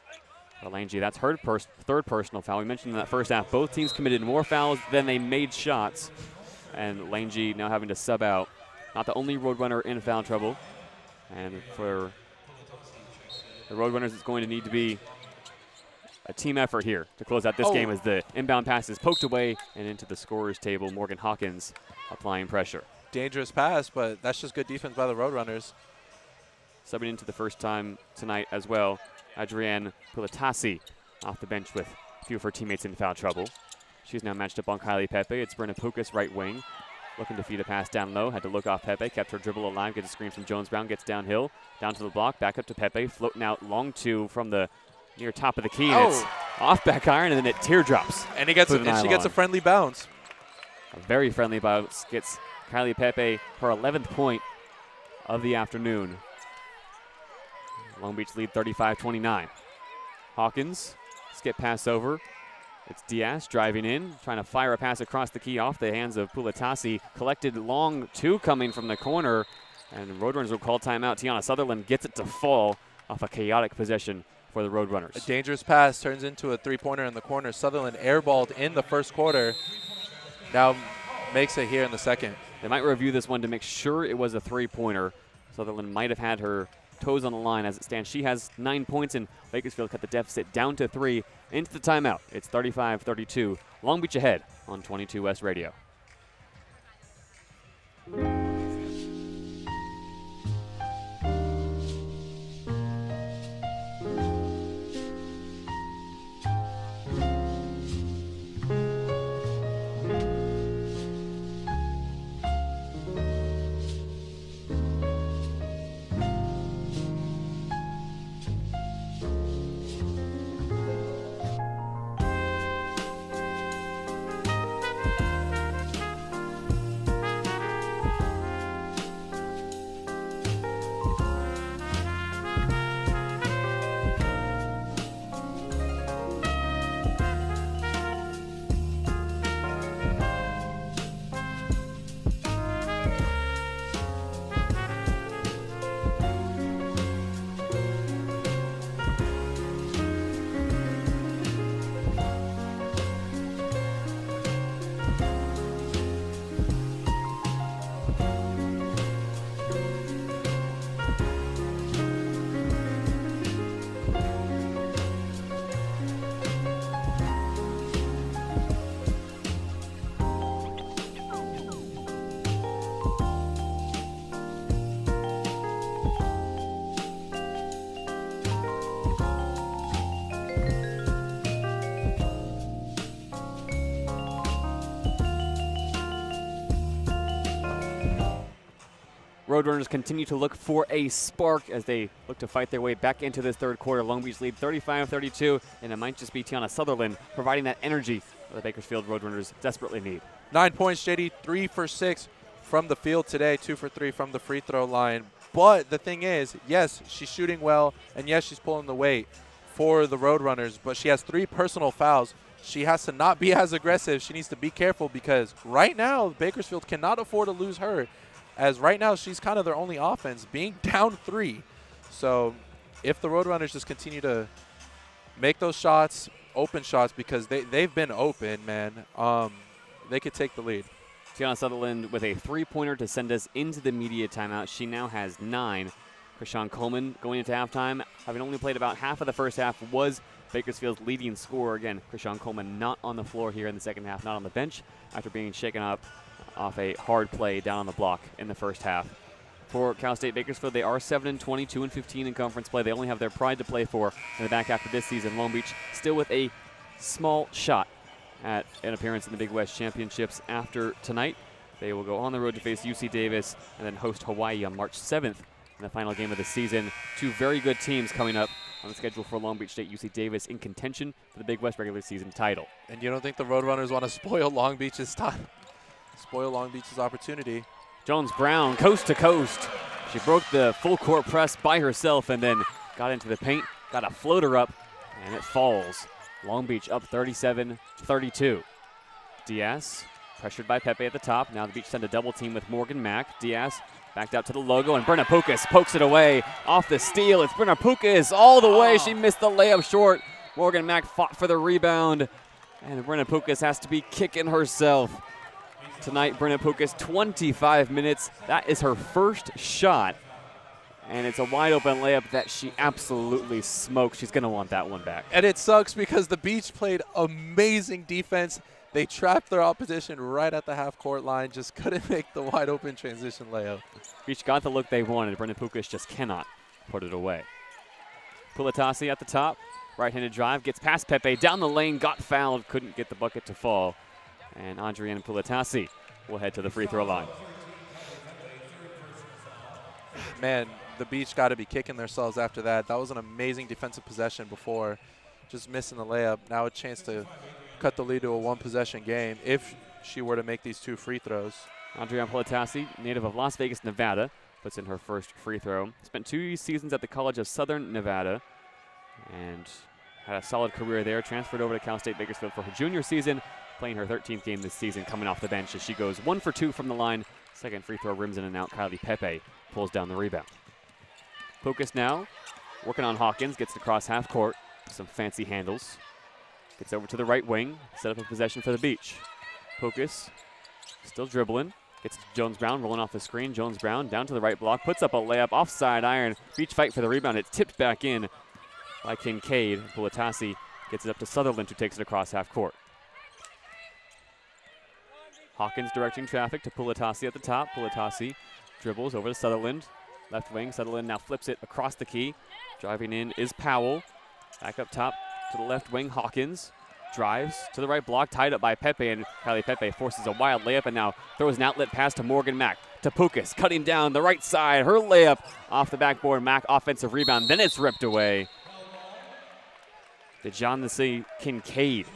Lange, that's her 3rd personal foul. We mentioned in that first half, both teams committed more fouls than they made shots. And Lange now having to sub out. Not the only Roadrunner in foul trouble. And for the Roadrunners, it's going to need to be a team effort here to close out this game as the inbound pass is poked away and into the scorer's table. Morgan Hawkins applying pressure. Dangerous pass, but that's just good defense by the Roadrunners. Subbing into the first time tonight as well, Adrienne Pulatasi off the bench with a few of her teammates in foul trouble. She's now matched up on Kylie Pepe. It's Brenna Pukas, right wing, looking to feed a pass down low. Had to look off Pepe, kept her dribble alive, gets a screen from Jones Brown, gets downhill, down to the block, back up to Pepe, floating out long 2 from the near top of the key. And it's off back iron, and then it teardrops. And she gets a friendly bounce. A very friendly bounce gets Kylie Pepe her 11th point of the afternoon. Long Beach lead 35-29. Hawkins, skip pass over. It's Diaz driving in, trying to fire a pass across the key off the hands of Pulatasi. Collected long 2 coming from the corner, and Roadrunners will call timeout. Tiana Sutherland gets it to fall off a chaotic possession for the Roadrunners. A dangerous pass turns into a 3-pointer in the corner. Sutherland airballed in the first quarter. Now makes it here in the second. They might review this one to make sure it was a 3-pointer. Sutherland might have had her toes on the line as it stands. She has 9 points, and Bakersfield cut the deficit down to 3 into the timeout. It's 35-32. Long Beach ahead on 22 West Radio. Roadrunners continue to look for a spark as they look to fight their way back into this third quarter. Long Beach lead 35-32, and it might just be Tiana Sutherland providing that energy that the Bakersfield Roadrunners desperately need. 9 points, JayDe, 3 for 6 from the field today, 2 for 3 from the free throw line. But the thing is, yes, she's shooting well, and yes, she's pulling the weight for the Roadrunners, but she has 3 personal fouls. She has to not be as aggressive. She needs to be careful because right now, Bakersfield cannot afford to lose her, as right now she's kind of their only offense, being down 3. So if the Roadrunners just continue to make those shots, open shots, because they've been open, man, they could take the lead. Tiana Sutherland with a 3-pointer to send us into the media timeout. She now has 9. Krishan Coleman going into halftime, having only played about half of the first half, was Bakersfield's leading scorer. Again, Krishan Coleman not on the floor here in the second half, not on the bench, after being shaken up off a hard play down on the block in the first half. For Cal State Bakersfield, they are 7-20, 2-15 in conference play. They only have their pride to play for in the back half of this season. Long Beach still with a small shot at an appearance in the Big West Championships after tonight. They will go on the road to face UC Davis and then host Hawaii on March 7th in the final game of the season. 2 very good teams coming up on the schedule for Long Beach State. UC Davis in contention for the Big West regular season title. And you don't think the Roadrunners want to spoil Long Beach's time? Spoil Long Beach's opportunity. Jones-Brown, coast to coast. She broke the full court press by herself and then got into the paint, got a floater up, and it falls. Long Beach up 37-32. Diaz pressured by Pepe at the top. Now the Beach send a double team with Morgan Mack. Diaz backed out to the logo, and Brenna Pukas pokes it away off the steal. It's Brenna Pukas all the way. She missed the layup short. Morgan Mack fought for the rebound, and Brenna Pukas has to be kicking herself. Tonight, Brenna Pukas, 25 minutes. That is her first shot, and it's a wide open layup that she absolutely smoked. She's going to want that one back. And it sucks because the Beach played amazing defense. They trapped their opposition right at the half-court line, just couldn't make the wide-open transition layup. Beach got the look they wanted. Brenna Pukas just cannot put it away. Pulatasi at the top. Right-handed drive, gets past Pepe, down the lane, got fouled, couldn't get the bucket to fall. And Adriana Pulatasi will head to the free throw line. Man, the Beach got to be kicking themselves after that. That was an amazing defensive possession before, just missing the layup. Now a chance to cut the lead to a 1-possession game if she were to make these 2 free throws. Adriana Pulatasi, native of Las Vegas, Nevada, puts in her first free throw. Spent 2 seasons at the College of Southern Nevada and had a solid career there. Transferred over to Cal State Bakersfield for her junior season, playing her 13th game this season, coming off the bench as she goes 1 for 2 from the line. Second free throw rims in and out. Kylie Pepe pulls down the rebound. Pukas now working on Hawkins, gets across half court, some fancy handles. Gets over to the right wing, set up a possession for the Beach. Pukas still dribbling, gets to Jones-Brown, rolling off the screen. Jones-Brown down to the right block, puts up a layup, offside iron. Beach fight for the rebound. It's tipped back in by Kincaid. Pulatasi gets it up to Sutherland, who takes it across half court. Hawkins directing traffic to Pulatasi at the top. Pulatasi dribbles over to Sutherland. Left wing, Sutherland now flips it across the key. Driving in is Powell. Back up top to the left wing, Hawkins. Drives to the right block, tied up by Pepe, and Kylie Pepe forces a wild layup and now throws an outlet pass to Morgan Mack. To Pukas, cutting down the right side. Her layup off the backboard. Mack offensive rebound, then it's ripped away. DeJohnson Kincaid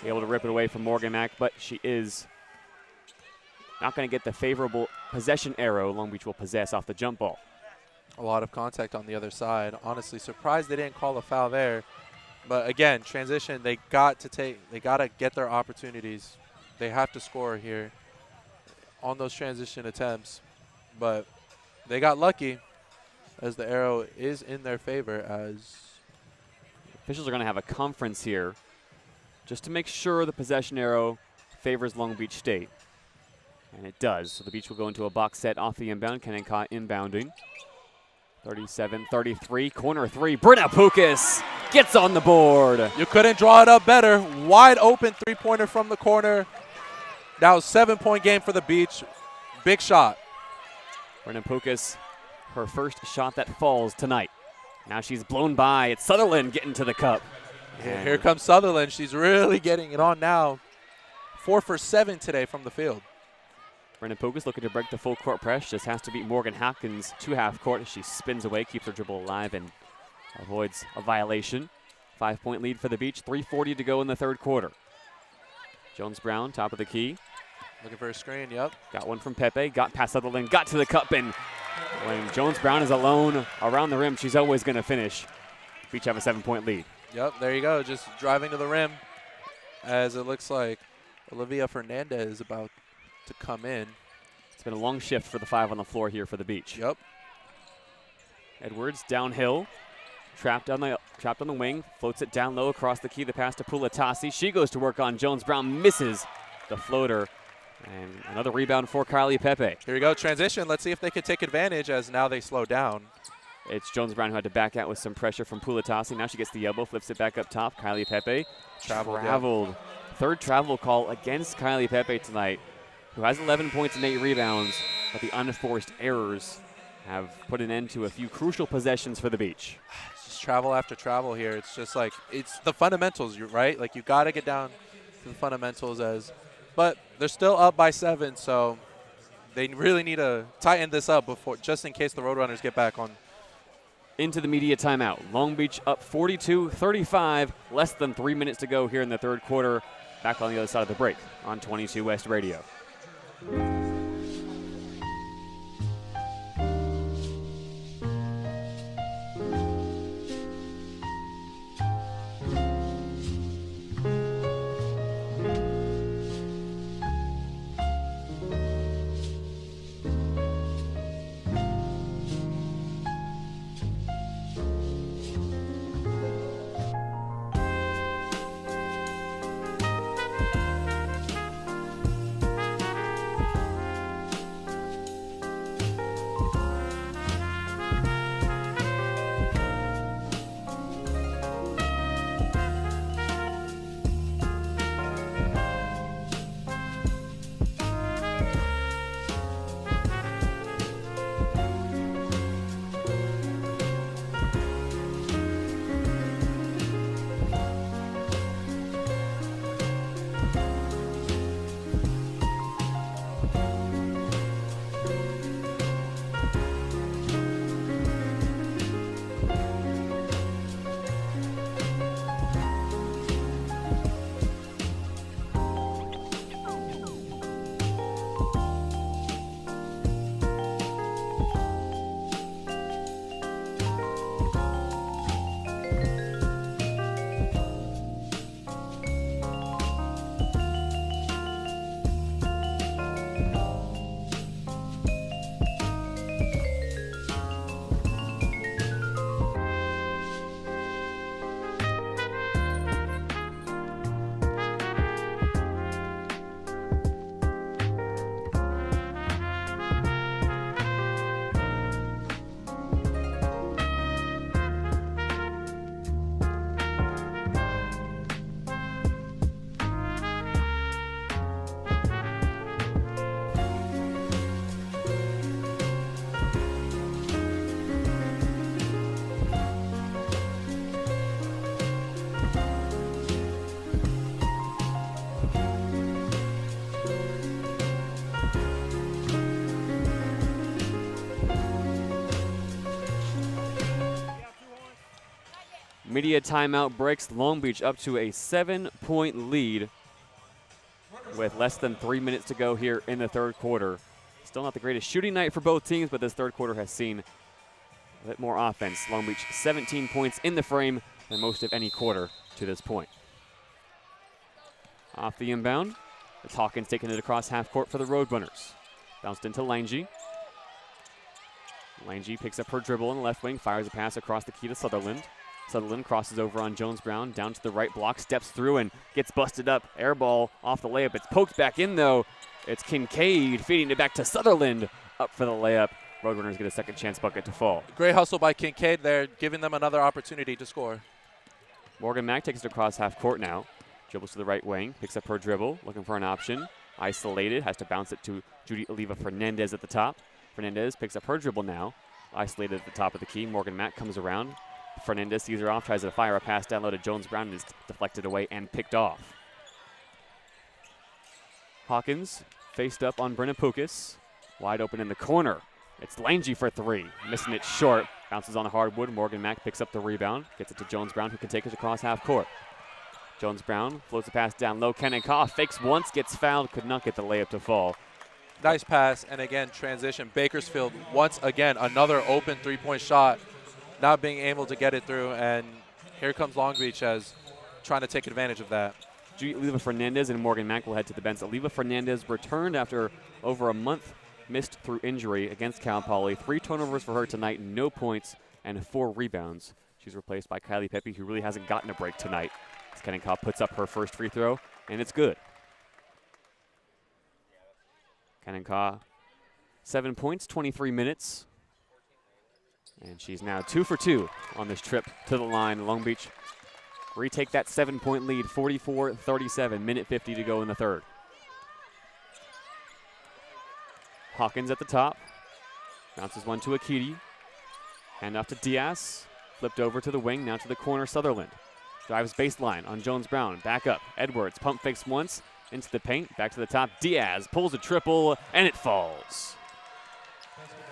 able to rip it away from Morgan Mack, but she is not going to get the favorable possession arrow Long Beach will possess off the jump ball. A lot of contact on the other side. Honestly, surprised they didn't call a foul there. But again, transition, they got to get their opportunities. They have to score here on those transition attempts. But they got lucky as the arrow is in their favor, as officials are going to have a conference here just to make sure the possession arrow favors Long Beach State. And it does. So the Beach will go into a box set off the inbound. Kennencott inbounding. 37-33, corner 3. Brenna Pukas gets on the board. You couldn't draw it up better. Wide open 3-pointer from the corner. Now 7-point game for the Beach. Big shot. Brenna Pukas, her first shot that falls tonight. Now she's blown by. It's Sutherland getting to the cup. Yeah, here comes Sutherland. She's really getting it on now. 4 for 7 today from the field. Brennan Pokus looking to break the full court press. Just has to beat Morgan Hopkins to half court as she spins away, keeps her dribble alive, and avoids a violation. 5-point lead for the Beach. 3:40 to go in the third quarter. Jones-Brown, top of the key. Looking for a screen, yep. Got one from Pepe, got past Sutherland, got to the cup, and when Jones-Brown is alone around the rim, she's always going to finish. Beach have a 7-point lead. Yep, there you go, just driving to the rim as it looks like Olivia Fernandez is about to come in. It's been a long shift for the 5 on the floor here for the Beach. Yep. Edwards downhill, trapped on the wing, floats it down low across the key, the pass to Pulatasi. She goes to work on Jones-Brown, misses the floater. And another rebound for Kylie Pepe. Here we go, transition. Let's see if they can take advantage as now they slow down. It's Jones-Brown who had to back out with some pressure from Pulatasi. Now she gets the elbow, flips it back up top. Kylie Pepe traveled. Third travel call against Kylie Pepe tonight, who has 11 points and 8 rebounds, but the unforced errors have put an end to a few crucial possessions for the Beach. It's just travel after travel here. It's just like, it's the fundamentals, right? Like, you got to get down to the fundamentals but they're still up by 7, so they really need to tighten this up before, just in case the Roadrunners get back on. Into the media timeout. Long Beach up 42-35, less than 3 minutes to go here in the third quarter. Back on the other side of the break on 22 West Radio. Media timeout breaks Long Beach up to a 7-point lead with less than 3 minutes to go here in the third quarter. Still not the greatest shooting night for both teams, but this third quarter has seen a bit more offense. Long Beach 17 points in the frame than most of any quarter to this point. Off the inbound, it's Hawkins taking it across half court for the Roadrunners. Bounced into Lange. Lange picks up her dribble on the left wing, fires a pass across the key to Sutherland. Sutherland crosses over on Jones-Brown, down to the right block, steps through and gets busted up. Air ball off the layup. It's poked back in, though. It's Kincaid feeding it back to Sutherland. Up for the layup. Roadrunners get a second chance bucket to fall. Great hustle by Kincaid there, giving them another opportunity to score. Morgan Mack takes it across half court now. Dribbles to the right wing, picks up her dribble, looking for an option. Isolated, has to bounce it to Judy Oliva Fernandez at the top. Fernandez picks up her dribble now. Isolated at the top of the key. Morgan Mack comes around. Fernandez sees her off, tries to fire a pass down low to Jones-Brown, and is deflected away and picked off. Hawkins faced up on Brenna Pukas. Wide open in the corner. It's Lange for three. Missing it short. Bounces on the hardwood. Morgan Mack picks up the rebound. Gets it to Jones Brown, who can take it across half court. Jones Brown floats the pass down low. Kenenkaw fakes once, gets fouled. Could not get the layup to fall. Nice pass, and again, transition. Bakersfield, once again, another open three-point shot. Not being able to get it through, and here comes Long Beach as trying to take advantage of that. Oliva Fernandez and Morgan Mack will head to the bench. Oliva Fernandez returned after over a month missed through injury against Cal Poly. 3 turnovers for her tonight, no points, and 4 rebounds. She's replaced by Kylie Pepe, who really hasn't gotten a break tonight. As Kenenkaw puts up her first free throw, and it's good. Kenenkaw, 7 points, 23 minutes. And she's now 2 for 2 on this trip to the line. Long Beach retake that 7-point lead, 44-37, minute 50 to go in the third. Hawkins at the top. Bounces one to Akiti. Hand off to Diaz. Flipped over to the wing, now to the corner, Sutherland. Drives baseline on Jones Brown. Back up. Edwards pump fakes once. Into the paint. Back to the top. Diaz pulls a triple, and it falls.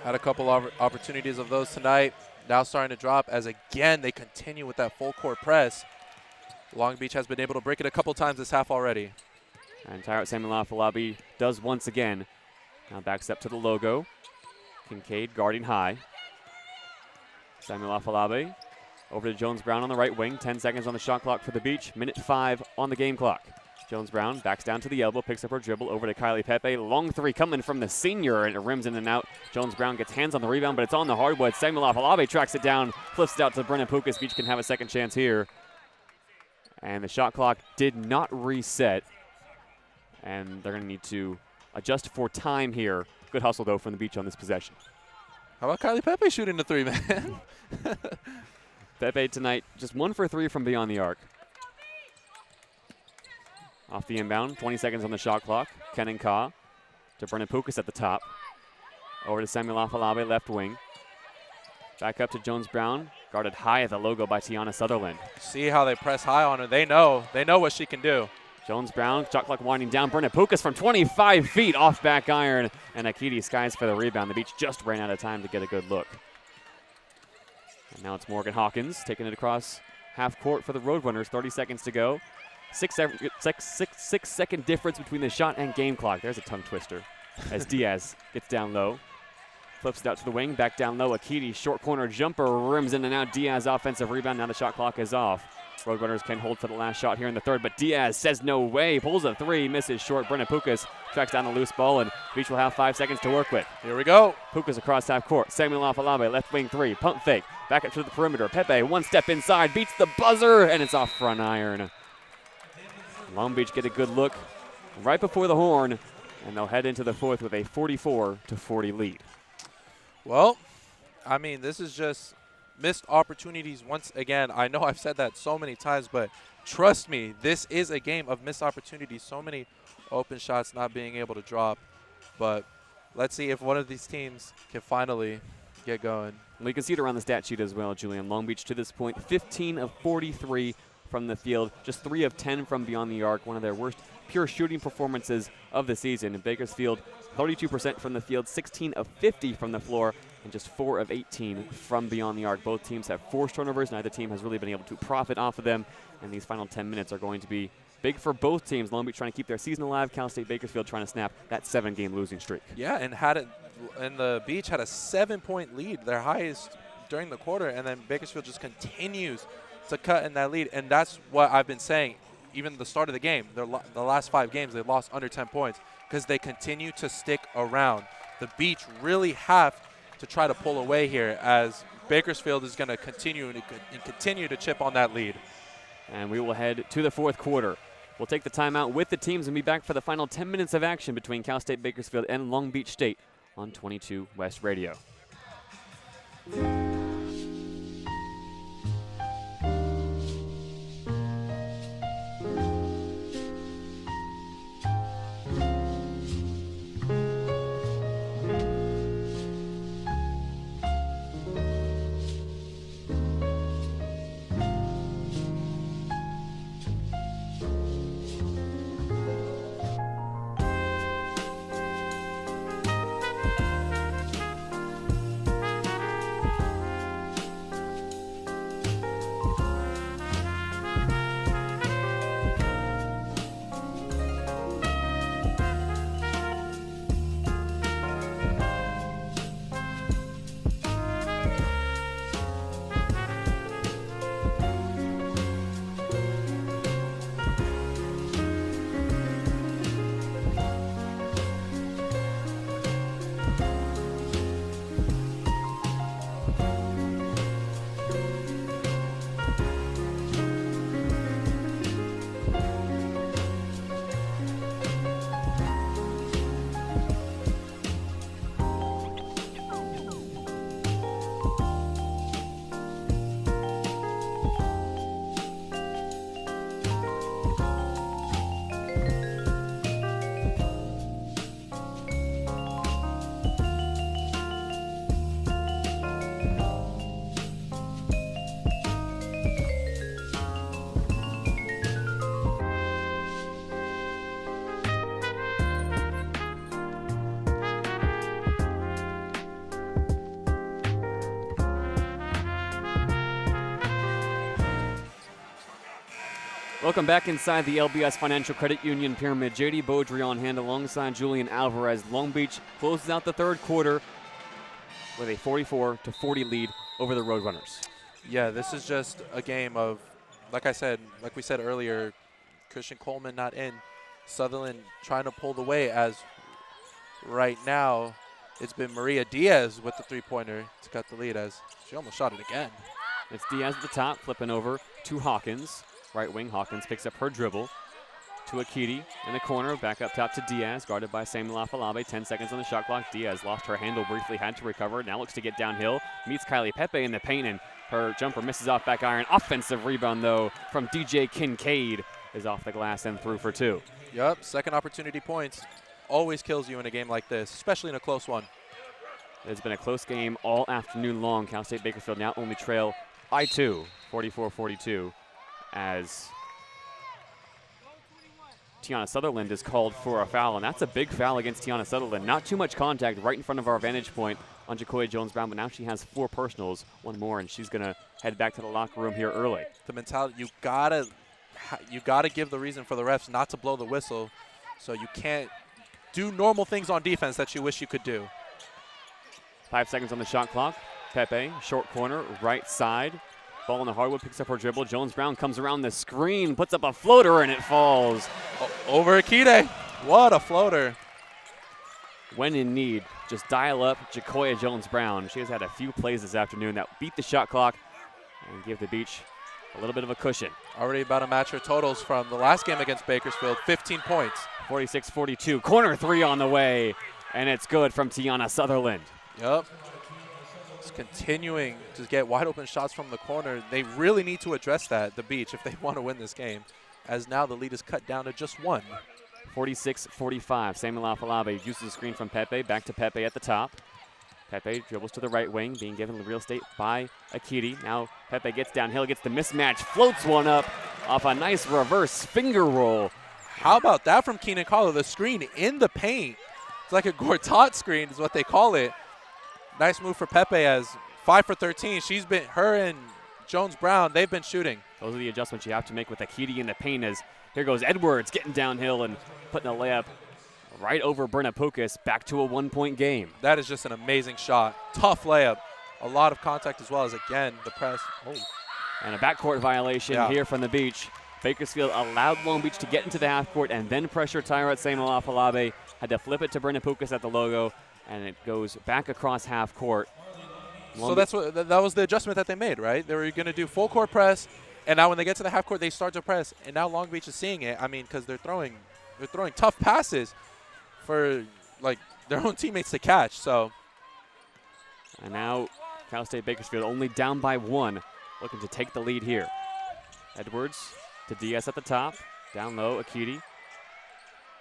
Had a couple of opportunities of those tonight. Now starting to drop as, again, they continue with that full court press. Long Beach has been able to break it a couple times this half already. And Tyrant Samuel Afalabi does once again. Now backs up to the logo. Kincaid guarding high. Samuel Afalabi over to Jones Brown on the right wing. 10 seconds on the shot clock for the Beach. Minute 5 on the game clock. Jones Brown backs down to the elbow, picks up her dribble over to Kylie Pepe. Long three coming from the senior, and it rims in and out. Jones Brown gets hands on the rebound, but it's on the hardwood. Samuel Afalabi tracks it down, flips it out to Brennan Pukas. Beach can have a second chance here. And the shot clock did not reset. And they're going to need to adjust for time here. Good hustle, though, from the Beach on this possession. How about Kylie Pepe shooting the three, man? Pepe tonight just 1 for 3 from beyond the arc. Off the inbound, 20 seconds on the shot clock. Kenenkaw to Brennan Pukas at the top. Over to Samuel Afalabi, left wing. Back up to Jones Brown, guarded high at the logo by Tiana Sutherland. See how they press high on her. They know what she can do. Jones Brown, shot clock winding down. Brennan Pukas from 25 feet off back iron. And Akiti skies for the rebound. The Beach just ran out of time to get a good look. And now it's Morgan Hawkins taking it across half court for the Roadrunners. 30 seconds to go. 6-second difference between the shot and game clock. There's a tongue twister as Diaz gets down low. Flips it out to the wing, back down low. Akiti, short corner jumper, rims in and out. Diaz offensive rebound. Now the shot clock is off. Roadrunners can hold for the last shot here in the third, but Diaz says no way. Pulls a three, misses short. Brennan Pukas tracks down the loose ball, and Beach will have 5 seconds to work with. Here we go. Pukas across half court. Samuel Afalabi, left wing three. Pump fake. Back up to the perimeter. Pepe, one step inside. Beats the buzzer, and it's off front iron. Long Beach get a good look right before the horn, and they'll head into the fourth with a 44-40 lead. Well, I mean, this is just missed opportunities once again. I know I've said that so many times, but trust me, this is a game of missed opportunities. So many open shots not being able to drop. But let's see if one of these teams can finally get going. Well, you can see it around the stat sheet as well, Julian. Long Beach to this point, 15 of 43 from the field, just 3 of 10 from beyond the arc, one of their worst pure shooting performances of the season. In Bakersfield, 32% from the field, 16 of 50 from the floor, and just 4 of 18 from beyond the arc. Both teams have forced turnovers. Neither team has really been able to profit off of them, and these final 10 minutes are going to be big for both teams. Long Beach trying to keep their season alive, Cal State Bakersfield trying to snap that 7-game losing streak. Yeah, and the Beach had a 7-point lead, their highest during the quarter, and then Bakersfield just continues to cut in that lead, and that's what I've been saying. Even the start of the game, the last 5 games, they lost under 10 points because they continue to stick around. The Beach really have to try to pull away here as Bakersfield is going to continue to chip on that lead. And we will head to the fourth quarter. We'll take the timeout with the teams and be back for the final 10 minutes of action between Cal State Bakersfield and Long Beach State on 22 West Radio. Welcome back inside the LBS Financial Credit Union Pyramid. JayDe Beaudry on hand alongside Julian Alvarez. Long Beach closes out the third quarter with a 44-40 lead over the Roadrunners. Yeah, this is just a game of, like we said earlier, Christian Coleman not in. Sutherland trying to pull the weight, as right now it's been Maria Diaz with the three-pointer to cut the lead, as she almost shot it again. It's Diaz at the top, flipping over to Hawkins. Right wing, Hawkins picks up her dribble to Akiti in the corner, back up top to Diaz, guarded by Samuel Afalabe. 10 seconds on the shot clock. Diaz lost her handle briefly, had to recover. Now looks to get downhill, meets Kylie Pepe in the paint, and her jumper misses off back iron. Offensive rebound, though, from DJ Kincaid is off the glass and through for two. Yep, second opportunity points always kills you in a game like this, especially in a close one. It's been a close game all afternoon long. Cal State Bakersfield now only trail by 2, 44-42, as Tiana Sutherland is called for a foul, and that's a big foul against Tiana Sutherland. Not too much contact right in front of our vantage point on Jacoya Jones-Brown, but now she has 4 personals, one more, and she's going to head back to the locker room here early. The mentality, you gotta give the reason for the refs not to blow the whistle, so you can't do normal things on defense that you wish you could do. 5 seconds on the shot clock. Pepe, short corner, right side. Ball in the hardwood, picks up her dribble. Jones-Brown comes around the screen, puts up a floater, and it falls. Over Akite. What a floater. When in need, just dial up Jacoya Jones-Brown. She has had a few plays this afternoon that beat the shot clock and give the Beach a little bit of a cushion. Already about to match her totals from the last game against Bakersfield, 15 points. 46-42, corner three on the way, and it's good from Tiana Sutherland. Yep. Just continuing to get wide open shots from the corner. They really need to address that, the Beach, if they want to win this game, as now the lead is cut down to just 1. 46-45, Samuel Afalabe uses the screen from Pepe, back to Pepe at the top. Pepe dribbles to the right wing, being given the real estate by Akiti. Now Pepe gets downhill, gets the mismatch, floats one up off a nice reverse finger roll. How about that from Keenan Collar? The screen in the paint. It's like a Gortat screen is what they call it. Nice move for Pepe, as 5 for 13. Her and Jones-Brown, they've been shooting. Those are the adjustments you have to make with Akiti in the paint, as here goes Edwards getting downhill and putting a layup right over Brenna Pukas, back to a 1-point game. That is just an amazing shot. Tough layup. A lot of contact, as well as, again, the press. Oh. And a backcourt violation here from the Beach. Bakersfield allowed Long Beach to get into the half court and then pressure Tyra Samuel Afalabe. Had to flip it to Brenna Pukas at the logo, and it goes back across half court. So that was the adjustment that they made, right? They were going to do full court press, and now when they get to the half court, they start to press. And now Long Beach is seeing it. I mean, because they're throwing tough passes for like their own teammates to catch. So, and now Cal State Bakersfield only down by 1, looking to take the lead here. Edwards to Diaz at the top, down low. Akiti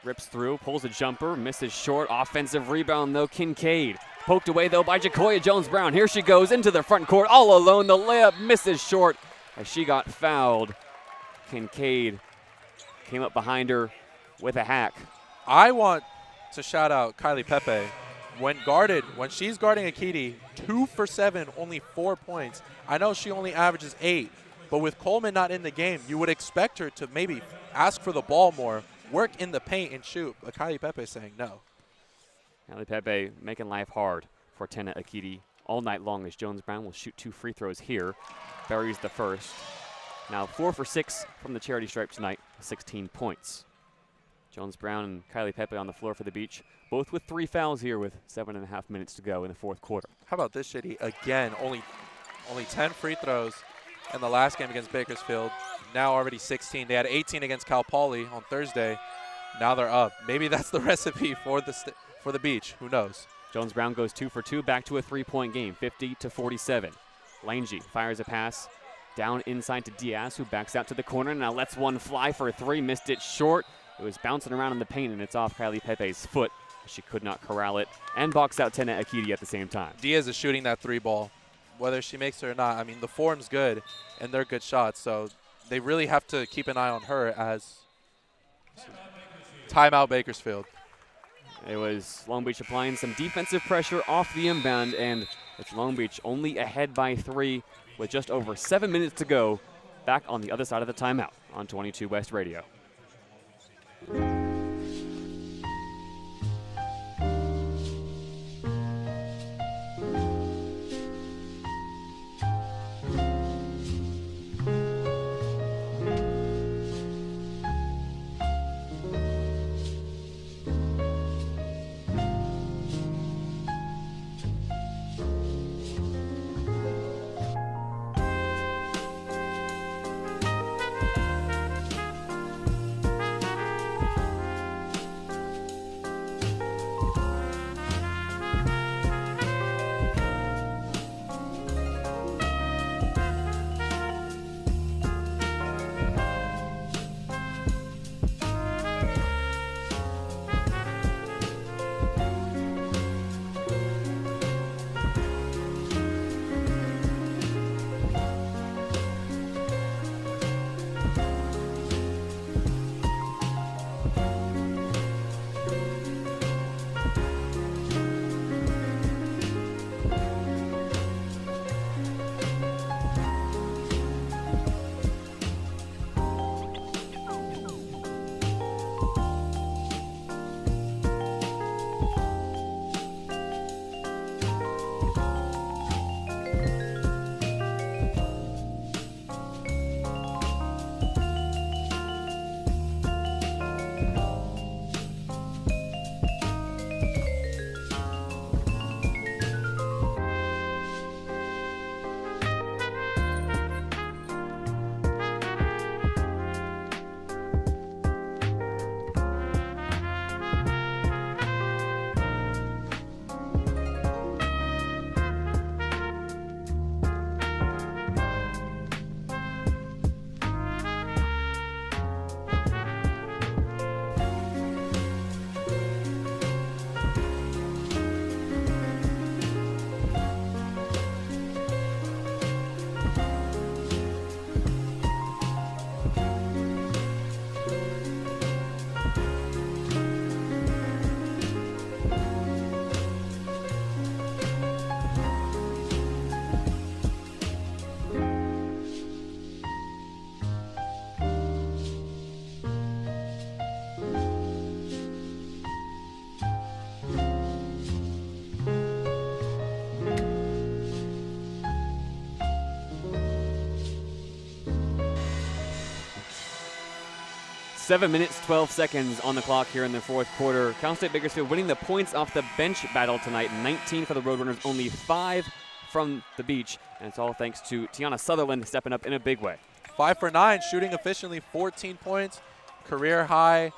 rips through, pulls a jumper, misses short. Offensive rebound though. Kincaid poked away though by Jacoya Jones-Brown. Here she goes into the front court all alone. The layup misses short as she got fouled. Kincaid came up behind her with a hack. I want to shout out Kylie Pepe. When she's guarding Akiti, 2 for 7, only 4 points. I know she only averages 8, but with Coleman not in the game, you would expect her to maybe ask for the ball more, work in the paint and shoot. But Kylie Pepe is saying no. Kylie Pepe making life hard for Tena Akiti all night long, as Jones-Brown will shoot 2 free throws here. Buries the first. Now 4 for 6 from the charity stripe tonight, 16 points. Jones-Brown and Kylie Pepe on the floor for the Beach, both with 3 fouls here with 7.5 minutes to go in the fourth quarter. How about this, JayDe? Again, only 10 free throws in the last game against Bakersfield. Now already 16. They had 18 against Cal Poly on Thursday. Now they're up. Maybe that's the recipe for the Beach. Who knows? Jones-Brown goes 2 for 2, back to a 3-point game, 50-47. Lange fires a pass down inside to Diaz, who backs out to the corner. Now lets one fly for a 3, missed it short. It was bouncing around in the paint, and it's off Kylie Pepe's foot. She could not corral it and box out Tena Akiti at the same time. Diaz is shooting that 3 ball, whether she makes it or not. I mean, the form's good, and they're good shots, so they really have to keep an eye on her as timeout Bakersfield. It was Long Beach applying some defensive pressure off the inbound, and it's Long Beach only ahead by 3 with just over 7 minutes to go back on the other side of the timeout on 22 West Radio. Seven minutes, 12 seconds on the clock here in the fourth quarter. Cal State Bakersfield winning the points off the bench battle tonight. 19 for the Roadrunners, only 5 from the beach. And it's all thanks to Tiana Sutherland stepping up in a big way. 5 for 9, shooting efficiently, 14 points, career high.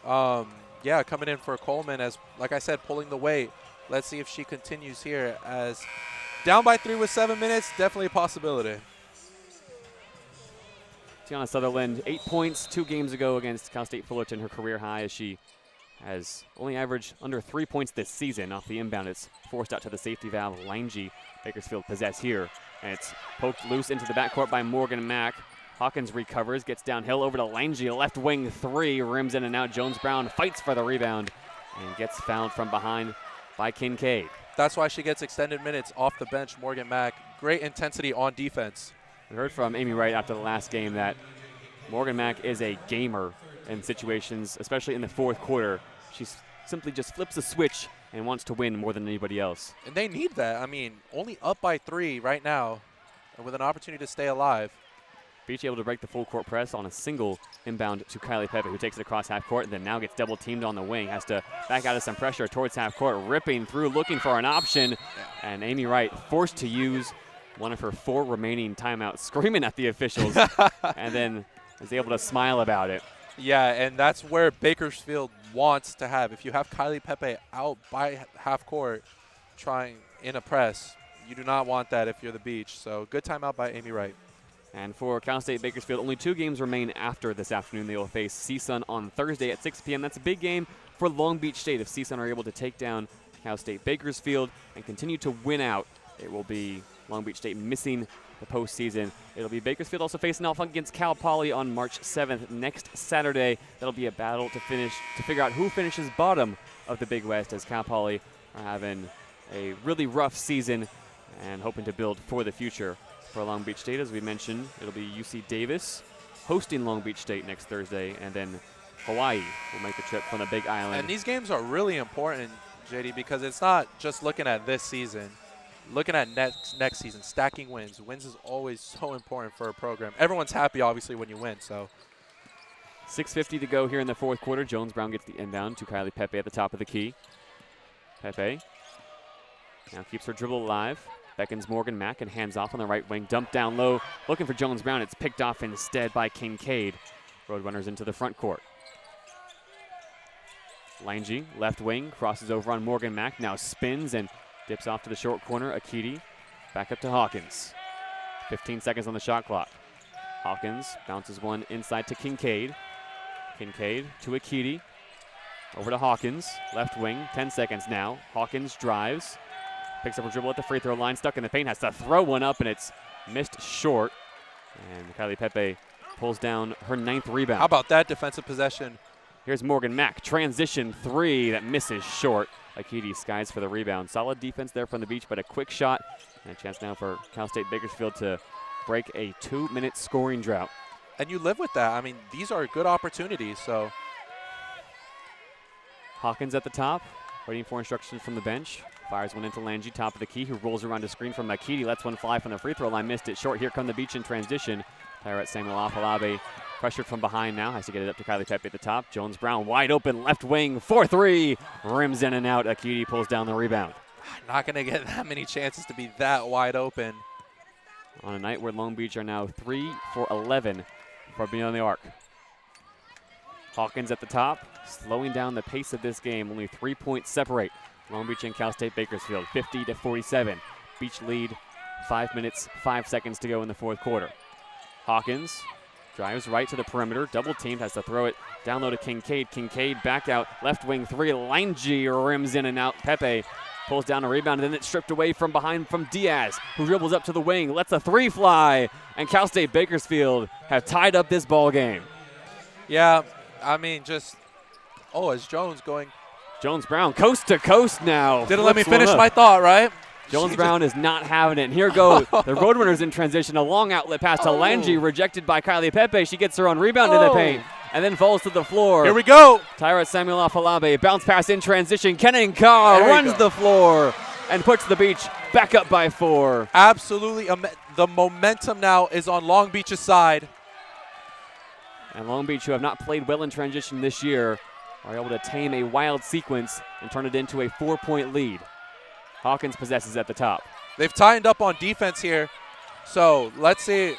Coming in for Coleman as, like I said, pulling the weight. Let's see if she continues here as down by 3 with 7 minutes, definitely a possibility. Tiana Sutherland, 8 points 2 games ago against Cal State Fullerton, her career high, as she has only averaged under 3 points this season off the inbound. It's forced out to the safety valve. Lange, Bakersfield possess here. And it's poked loose into the backcourt by Morgan Mack. Hawkins recovers, gets downhill over to Lange, left wing 3, rims in and out. Jones Brown fights for the rebound and gets fouled from behind by Kincaid. That's why she gets extended minutes off the bench, Morgan Mack. Great intensity on defense. We heard from Amy Wright after the last game that Morgan Mack is a gamer in situations, especially in the fourth quarter. She simply just flips a switch and wants to win more than anybody else. And they need that. I mean, only up by 3 right now and with an opportunity to stay alive. Beach able to break the full court press on a single inbound to Kylie Pepe, who takes it across half court and then now gets double teamed on the wing. Has to back out of some pressure towards half court, ripping through, looking for an option. And Amy Wright forced to use one of her 4 remaining timeouts, screaming at the officials, and then is able to smile about it. Yeah, and that's where Bakersfield wants to have. If you have Kylie Pepe out by half court trying in a press, you do not want that if you're the Beach. So good timeout by Amy Wright. And for Cal State Bakersfield, only 2 games remain after this afternoon. They will face CSUN on Thursday at 6 p.m. That's a big game for Long Beach State. If CSUN are able to take down Cal State Bakersfield and continue to win out, it will be Long Beach State missing the postseason. It'll be Bakersfield also facing off against Cal Poly on March 7th next Saturday. That'll be a battle to figure out who finishes bottom of the Big West, as Cal Poly are having a really rough season and hoping to build for the future. for Long Beach State. As we mentioned, it'll be UC Davis hosting Long Beach State next Thursday, and then Hawaii will make the trip from the Big Island. And these games are really important, JayDe, because it's not just looking at this season. Looking at next season, stacking wins. Wins is always so important for a program. Everyone's happy, obviously, when you win. So 6:50 to go here in the fourth quarter. Jones Brown gets the inbound to Kylie Pepe at the top of the key. Pepe now keeps her dribble alive. Beckons Morgan Mack and hands off on the right wing. Dump down low. Looking for Jones Brown. It's picked off instead by Kincaid. Roadrunners into the front court. Lange, left wing, crosses over on Morgan Mack. Now spins and dips off to the short corner. Akiti back up to Hawkins. 15 seconds on the shot clock. Hawkins bounces one inside to Kincaid. Kincaid to Akiti. Over to Hawkins, left wing, 10 seconds now. Hawkins drives, picks up a dribble at the free throw line, stuck in the paint, has to throw one up, and it's missed short. And Kylie Pepe pulls down her 9th rebound. how about that defensive possession? Here's Morgan Mack, transition three that misses short. Akiti skies for the rebound. Solid defense there from the beach, but a quick shot. And a chance now for Cal State Bakersfield to break a 2-minute scoring drought. And you live with that. I mean, these are good opportunities. So Hawkins at the top, waiting for instructions from the bench. Fires one into Lange, top of the key, who rolls around a screen from Akiti, lets one fly from the free throw line, missed it short. Here come the beach in transition. Tyrett Samuel Afalabe pressured from behind now, has to get it up to Kylie Pepe at the top. Jones Brown wide open, left wing, 4-3, rims in and out. Akiti pulls down the rebound. not going to get that many chances to be that wide open. On a night where Long Beach are now 3 for 11 from beyond the arc. Hawkins at the top, slowing down the pace of this game. Only 3 points separate Long Beach and Cal State Bakersfield, 50-47. Beach lead, 5 minutes, 5 seconds to go in the fourth quarter. Hawkins drives right to the perimeter, double teamed, has to throw it down low to Kincaid. Kincaid back out, left wing three, Lange rims in and out. Pepe pulls down a rebound, and then it's stripped away from behind from Diaz, who dribbles up to the wing, lets a three fly, and Cal State Bakersfield have tied up this ball game. Yeah, I mean, just, as Jones going. Jones Brown, coast to coast now. Didn't let me finish my thought, right? Jones Brown is not having it. And here go the Roadrunners in transition. A long outlet pass to Lange, rejected by Kylie Pepe. She gets her own rebound in the paint and then falls to the floor. Here we go. Tyrett Samuel Afalabe, bounce pass in transition. Kenan Carr runs the floor and puts the Beach back up by 4. Absolutely. The momentum now is on Long Beach's side. And Long Beach, who have not played well in transition this year, are able to tame a wild sequence and turn it into a 4-point lead. Hawkins possesses at the top. They've tightened up on defense here. So let's see.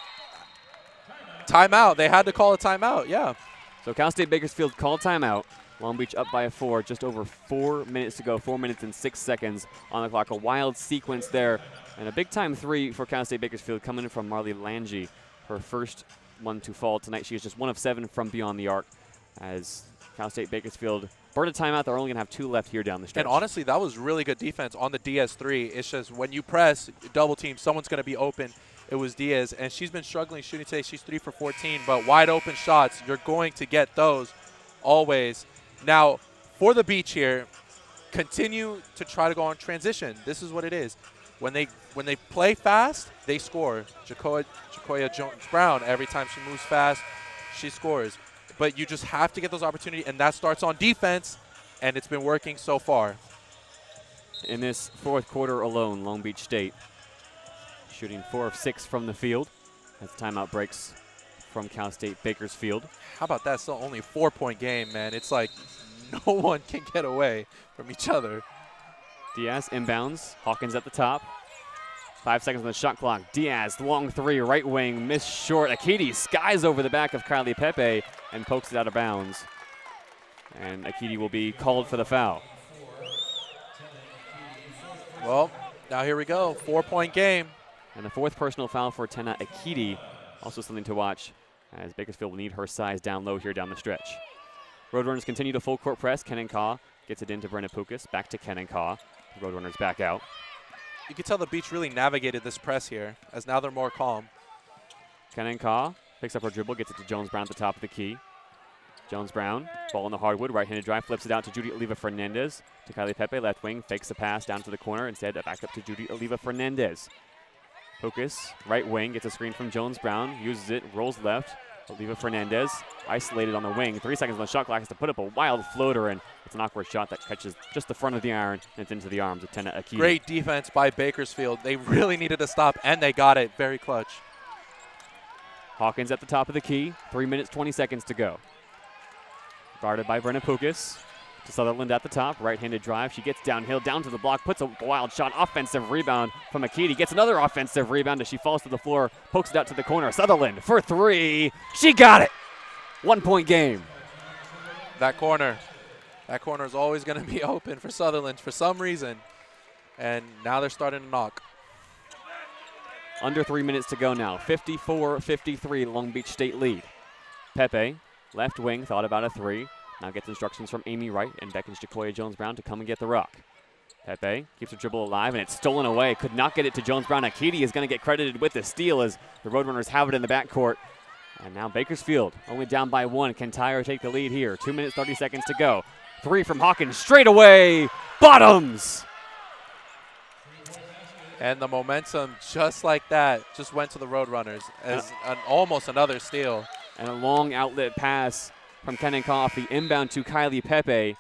Timeout. They had to call a timeout, yeah. So Cal State Bakersfield called timeout. Long Beach up by 4, just over 4 minutes to go, 4 minutes and 6 seconds on the clock. A wild sequence there, and a big-time three for Cal State Bakersfield coming in from Marley Lange, her first one to fall tonight. She is just 1 of 7 from beyond the arc as Cal State Bakersfield burned a timeout. They're only going to have 2 left here down the stretch. And honestly, that was really good defense on the DS3. It's just when you press, double team, someone's going to be open. It was Diaz, and she's been struggling shooting today. She's 3 for 14, but wide open shots, you're going to get those always. Now, for the Beach here, continue to try to go on transition. This is what it is. When they play fast, they score. Jacoya Jones-Brown, every time she moves fast, she scores. But you just have to get those opportunities, and that starts on defense, and it's been working so far. In this fourth quarter alone, Long Beach State shooting 4 of 6 from the field as timeout breaks from Cal State Bakersfield. How about that? Still only a 4-point game, man. It's like no one can get away from each other. Diaz inbounds. Hawkins at the top. 5 seconds on the shot clock. Diaz, long three, right wing, missed short. Akiti skies over the back of Kylie Pepe and pokes it out of bounds. And Akiti will be called for the foul. Well, now here we go. 4-point game. And the 4th personal foul for Tena Akiti. Also something to watch as Bakersfield will need her size down low here down the stretch. Roadrunners continue to full court press. Kenan Kaw gets it into Brenna Pukas. Back to Kenan Kaw. Roadrunners back out. You can tell the Beach really navigated this press here, as now they're more calm. Kenan Kaw picks up her dribble, gets it to Jones Brown at the top of the key. Jones Brown, ball in the hardwood, right-handed drive, flips it out to Judy Oliva Fernandez. To Kylie Pepe, left wing, fakes the pass down to the corner. Instead, back up to Judy Oliva Fernandez. Pukas, right wing, gets a screen from Jones-Brown, uses it, rolls left. Oliva Fernandez, isolated on the wing. 3 seconds on the shot clock, has to put up a wild floater, and it's an awkward shot that catches just the front of the iron, and it's into the arms of Tena Akita. Great defense by Bakersfield. They really needed to stop, and they got it. Very clutch. Hawkins at the top of the key. 3 minutes, 20 seconds to go. Guarded by Brenna Pukas. To Sutherland at the top. Right-handed drive. She gets downhill, down to the block, puts a wild shot. Offensive rebound from Akiti. Gets another offensive rebound as she falls to the floor. Pokes it out to the corner. Sutherland for 3. She got it! 1 point game. That corner is always going to be open for Sutherland for some reason. And now they're starting to knock. Under 3 minutes to go now. 54-53, Long Beach State lead. Pepe, left wing, thought about a 3. Now gets instructions from Amy Wright and beckons Jacoya Jones-Brown to come and get the rock. Pepe keeps her dribble alive, and it's stolen away. Could not get it to Jones-Brown. Akiti is going to get credited with the steal as the Roadrunners have it in the backcourt. And now Bakersfield only down by 1. Can tie or take the lead here. 2 minutes, 30 seconds to go. 3 from Hawkins, straight away. Bottoms! And the momentum, just like that, just went to the Roadrunners as almost another steal. And a long outlet pass from Kenan off the inbound to Kylie Pepe.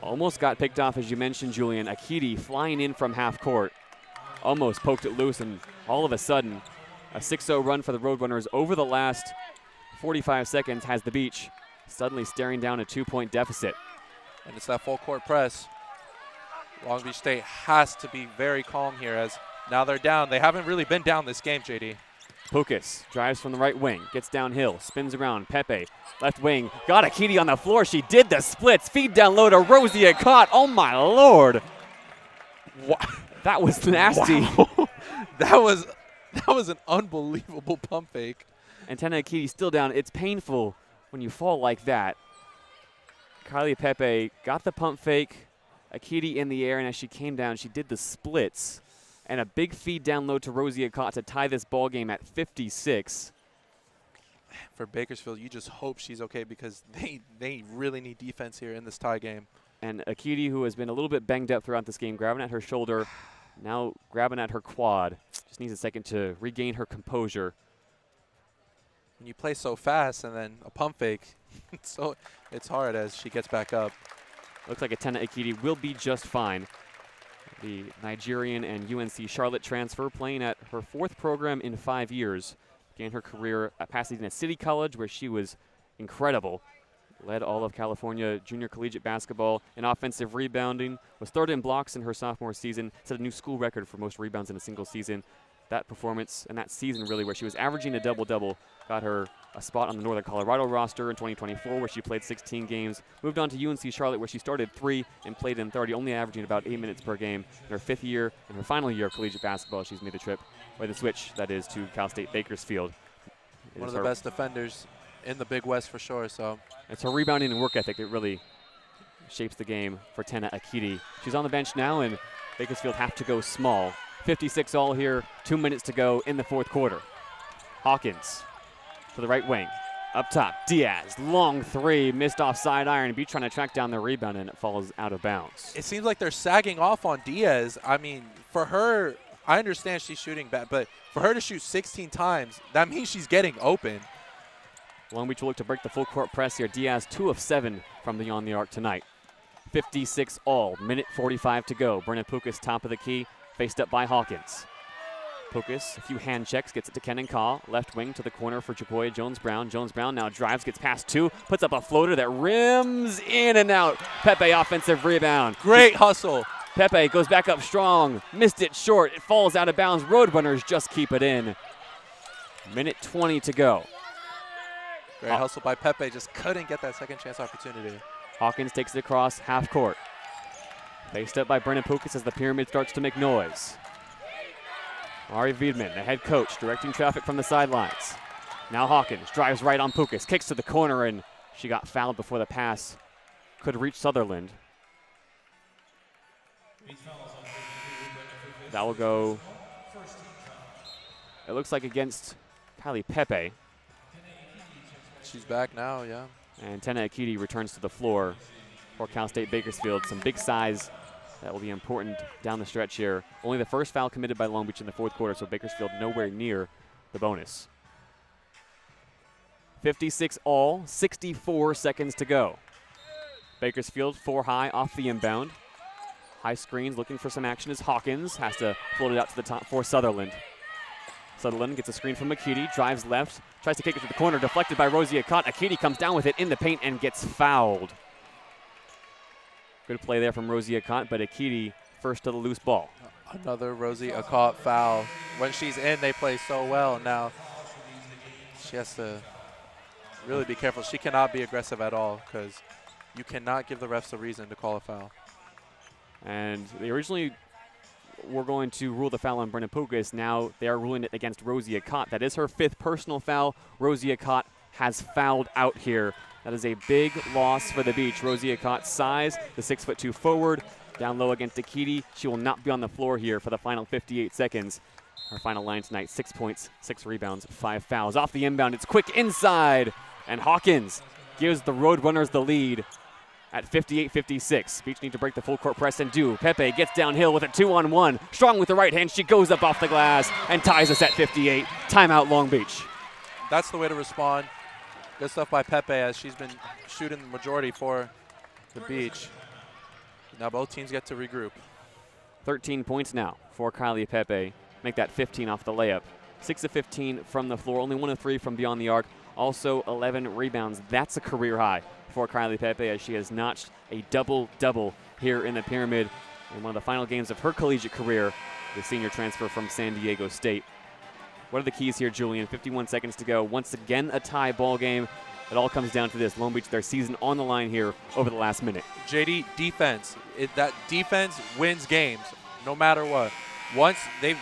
Almost got picked off, as you mentioned, Julian. Akiti flying in from half court. Almost poked it loose, and all of a sudden, a 6-0 run for the Roadrunners over the last 45 seconds has the Beach suddenly staring down a 2-point deficit. And it's that full court press. Long Beach State has to be very calm here as now they're down. They haven't really been down this game, JayDe. Pukas drives from the right wing, gets downhill, spins around. Pepe, left wing, got Akiti on the floor. She did the splits. Feed down low to Rosie caught. Oh my Lord! What? That was nasty. Wow. that was an unbelievable pump fake. And Tena Akiti still down. It's painful when you fall like that. Kylie Pepe got the pump fake. Akiti in the air, and as she came down, she did the splits. And a big feed down low to Rosie Akot to tie this ball game at 56. For Bakersfield, you just hope she's okay because they really need defense here in this tie game. And Akiti, who has been a little bit banged up throughout this game, grabbing at her shoulder, now grabbing at her quad. Just needs a second to regain her composure. When you play so fast and then a pump fake, so it's hard as she gets back up. Looks like Atena Akiti will be just fine. The Nigerian and UNC Charlotte transfer, playing at her 4th program in 5 years. Began her career at Pasadena City College, where she was incredible. Led all of California junior collegiate basketball in offensive rebounding. Was 3rd in blocks in her sophomore season. Set a new school record for most rebounds in a single season. That performance and that season, really, where she was averaging a double-double, got her a spot on the Northern Colorado roster in 2024, where she played 16 games. Moved on to UNC Charlotte, where she started 3 and played in 30, only averaging about 8 minutes per game. In her 5th year and her final year of collegiate basketball, she's made the trip, or the switch, that is, to Cal State Bakersfield. One of the best defenders in the Big West for sure. So it's her rebounding and work ethic that really shapes the game for Tena Akiti. She's on the bench now, and Bakersfield have to go small. 56 all here, 2 minutes to go in the 4th quarter. Hawkins to the right wing. Up top, Diaz, long 3, missed off side iron. Beach trying to track down the rebound, and it falls out of bounds. It seems like they're sagging off on Diaz. I mean, for her, I understand she's shooting bad, but for her to shoot 16 times, that means she's getting open. Long Beach will look to break the full court press here. Diaz 2 of 7 from beyond the arc tonight. 56 all, minute 45 to go. Brenna Pukas top of the key, faced up by Hawkins. Pukas, a few hand checks, gets it to Kenan Kaw. Left wing to the corner for Jacoya Jones-Brown. Jones-Brown now drives, gets past 2, puts up a floater that rims in and out. Pepe offensive rebound. Great hustle. Pepe goes back up strong, missed it short. It falls out of bounds. Roadrunners just keep it in. Minute 20 to go. Great hustle by Pepe, just couldn't get that second chance opportunity. Hawkins takes it across half court. Faced up by Brennan Pukas as the pyramid starts to make noise. Ari Wiedman, the head coach, directing traffic from the sidelines. Now Hawkins drives right on Pukas, kicks to the corner, and she got fouled before the pass could reach Sutherland. That will go, it looks like, against Kylie Pepe. She's back now, yeah. And Tena Akiti returns to the floor for Cal State Bakersfield. Some big size That will be important down the stretch here. Only the first foul committed by Long Beach in the fourth quarter, so Bakersfield nowhere near the bonus. 56 all, 64 seconds to go. Bakersfield 4 high off the inbound. High screens looking for some action as Hawkins has to float it out to the top for Sutherland. Sutherland gets a screen from Akiti, drives left, tries to kick it to the corner, deflected by Rosie Akot. Akiti comes down with it in the paint and gets fouled. Good play there from Rosie Akot, but Akiti first to the loose ball. Another Rosie Akot foul. When she's in, they play so well. Now she has to really be careful. She cannot be aggressive at all because you cannot give the refs a reason to call a foul. And they originally were going to rule the foul on Brenna Pugas. Now they are ruling it against Rosie Akot. That is her 5th personal foul. Rosie Akot has fouled out here. That is a big loss for the Beach. Rosie Akot's size, the 6'2" forward, down low against Akiti. She will not be on the floor here for the final 58 seconds. Her final line tonight, 6 points, 6 rebounds, 5 fouls. Off the inbound, it's quick inside, and Hawkins gives the Roadrunners the lead at 58-56. Beach need to break the full court press and do. Pepe gets downhill with a 2-on-1. Strong with the right hand, she goes up off the glass and ties us at 58. Timeout Long Beach. That's the way to respond. Good stuff by Pepe as she's been shooting the majority for the Beach. Now both teams get to regroup. 13 points now for Kylie Pepe. Make that 15 off the layup. 6 of 15 from the floor, only 1 of 3 from beyond the arc. Also 11 rebounds. That's a career high for Kylie Pepe as she has notched a double-double here in the Pyramid in one of the final games of her collegiate career, the senior transfer from San Diego State. What are the keys here, Julian? 51 seconds to go. Once again, a tie ball game. It all comes down to this. Long Beach, their season on the line here over the last minute. JayDe, defense. That defense wins games no matter what. The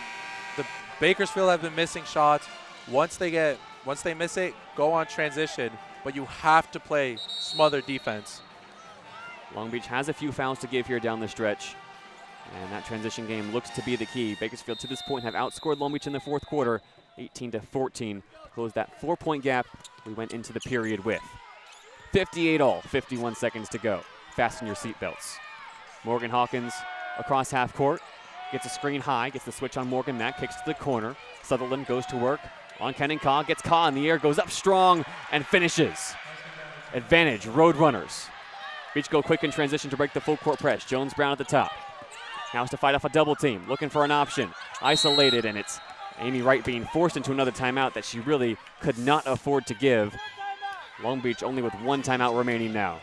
Bakersfield have been missing shots. Once they miss it, go on transition. But you have to play smothered defense. Long Beach has a few fouls to give here down the stretch. And that transition game looks to be the key. Bakersfield to this point have outscored Long Beach in the fourth quarter, 18-14. To close that 4-point gap we went into the period with. 58 all, 51 seconds to go. Fasten your seatbelts. Morgan Hawkins across half court. Gets a screen high, gets the switch on Morgan Mack, kicks to the corner. Sutherland goes to work on Kenan Kaw, gets Kaw in the air, goes up strong, and finishes. Advantage, Roadrunners. Beach go quick in transition to break the full court press. Jones Brown at the top. Now has to fight off a double team, looking for an option. Isolated, and it's Amy Wright being forced into another timeout that she really could not afford to give. Long Beach only with 1 timeout remaining now.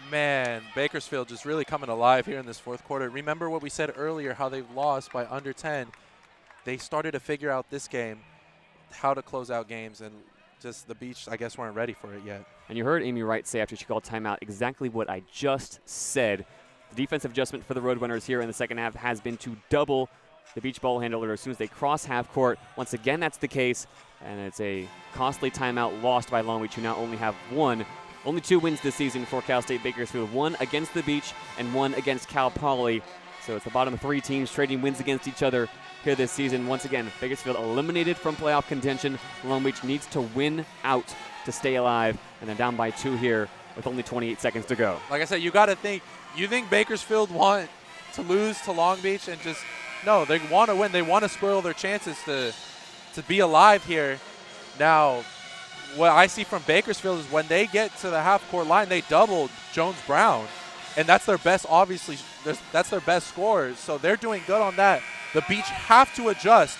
Man, Bakersfield just really coming alive here in this fourth quarter. Remember what we said earlier, how they've lost by under 10. They started to figure out this game, how to close out games, and just the Beach, I guess, weren't ready for it yet. And you heard Amy Wright say after she called timeout exactly what I just said. The defensive adjustment for the Roadrunners here in the second half has been to double the Beach ball handler as soon as they cross half court. Once again, that's the case, and it's a costly timeout lost by Long Beach, who now only have only 2 wins this season for Cal State Bakersfield. 1 against the Beach and 1 against Cal Poly. So it's the bottom 3 teams trading wins against each other here this season. Once again, Bakersfield eliminated from playoff contention. Long Beach needs to win out to stay alive, and they're down by 2 here with only 28 seconds to go. Like I said, you got to think. You think Bakersfield want to lose to Long Beach and just no, they want to win. They want to spoil their chances to be alive here. Now, what I see from Bakersfield is when they get to the half-court line, they double Jones Brown, and that's their best. Obviously, that's their best scorer. So they're doing good on that. The Beach have to adjust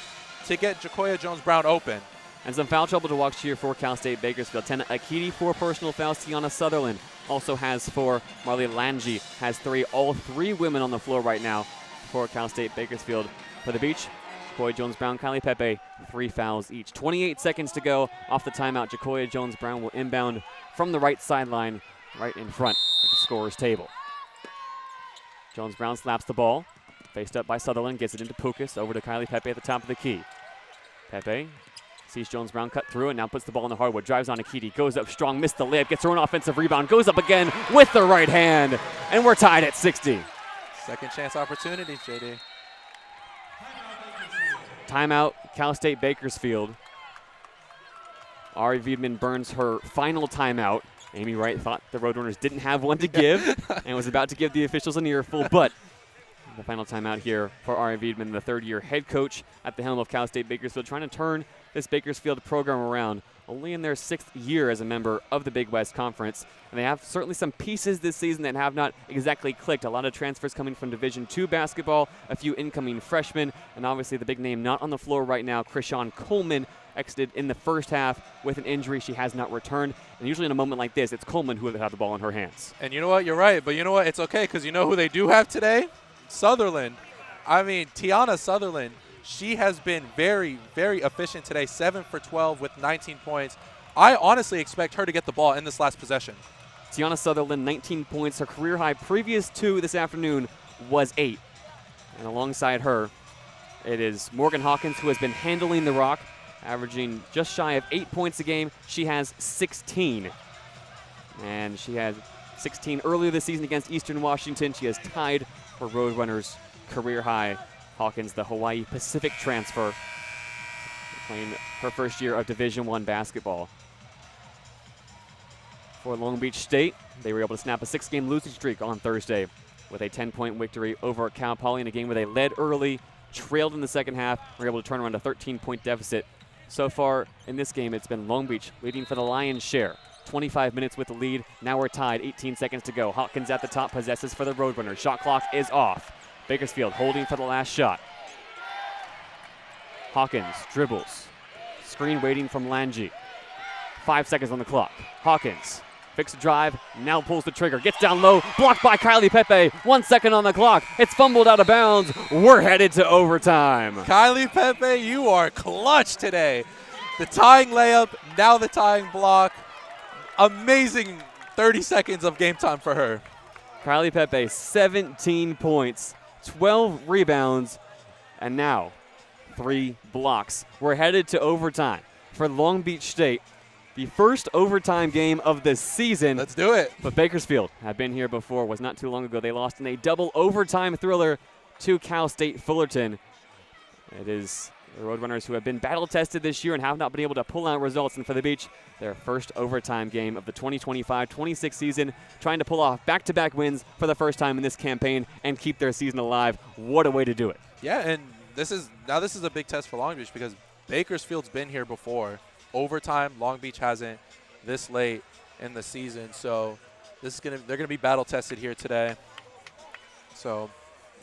to get Jacoya Jones Brown open. And some foul trouble to watch here for Cal State Bakersfield. Tena Akiti, 4 personal fouls. Tiana Sutherland also has 4. Marley Lange has 3. All 3 women on the floor right now for Cal State Bakersfield. For the Beach, Jacoya Jones Brown, Kylie Pepe, 3 fouls each. 28 seconds to go off the timeout. Jacoya Jones Brown will inbound from the right sideline, right in front of the scorer's table. Jones Brown slaps the ball. Faced up by Sutherland, gets it into Pukas, over to Kylie Pepe at the top of the key. Pepe sees Jones Brown cut through and now puts the ball in the hardwood. Drives on Akiti, goes up strong, missed the layup, gets her own offensive rebound, goes up again with the right hand, and we're tied at 60. Second chance opportunities, JayDe. Timeout, Cal State Bakersfield. Ari Wiedemann burns her final timeout. Amy Wright thought the Roadrunners didn't have one to give and was about to give the officials an earful, but The final time out here for Ari Wiedemann, the third-year head coach at the helm of Cal State Bakersfield, trying to turn this Bakersfield program around. Only in their 6th year as a member of the Big West Conference. And they have certainly some pieces this season that have not exactly clicked. A lot of transfers coming from Division II basketball, a few incoming freshmen, and obviously the big name not on the floor right now, Krishan Coleman, exited in the first half with an injury. She has not returned. And usually in a moment like this, it's Coleman who would have the ball in her hands. And you know what? You're right. But you know what? It's okay because you know who they do have today? Sutherland. I mean, Tiana Sutherland. She has been very, very efficient today, 7 for 12 with 19 points. I honestly expect her to get the ball in this last possession. Tiana Sutherland, 19 points. Her career high previous to this afternoon was 8. And alongside her, it is Morgan Hawkins, who has been handling the rock, averaging just shy of 8 points a game. She has 16. And she had 16 earlier this season against Eastern Washington. She has tied her Roadrunners' career high. Hawkins, the Hawaii Pacific transfer, playing her first year of Division I basketball. For Long Beach State, they were able to snap a 6-game losing streak on Thursday with a 10-point victory over Cal Poly in a game where they led early, trailed in the second half, were able to turn around a 13-point deficit. So far in this game, it's been Long Beach leading for the lion's share. 25 minutes with the lead. Now we're tied, 18 seconds to go. Hawkins at the top, possesses for the Roadrunners. Shot clock is off. Bakersfield holding for the last shot. Hawkins dribbles. Screen waiting from Lange. 5 seconds on the clock. Hawkins, fixed drive, now pulls the trigger. Gets down low, blocked by Kylie Pepe. 1 second on the clock. It's fumbled out of bounds. We're headed to overtime. Kylie Pepe, you are clutch today. The tying layup, now the tying block. Amazing 30 seconds of game time for her. Kylie Pepe, 17 points, 12 rebounds, and now 3 blocks. We're headed to overtime for Long Beach State. The first overtime game of the season. Let's do it. But Bakersfield had been here before. Was not too long ago. They lost in a double overtime thriller to Cal State Fullerton. It is the Roadrunners who have been battle-tested this year and have not been able to pull out results. And for the Beach, their first overtime game of the 2025-26 season, trying to pull off back-to-back wins for the first time in this campaign and keep their season alive. What a way to do it. Yeah, and this is a big test for Long Beach because Bakersfield's been here before. Overtime, Long Beach hasn't this late in the season. So they're gonna be battle-tested here today. So.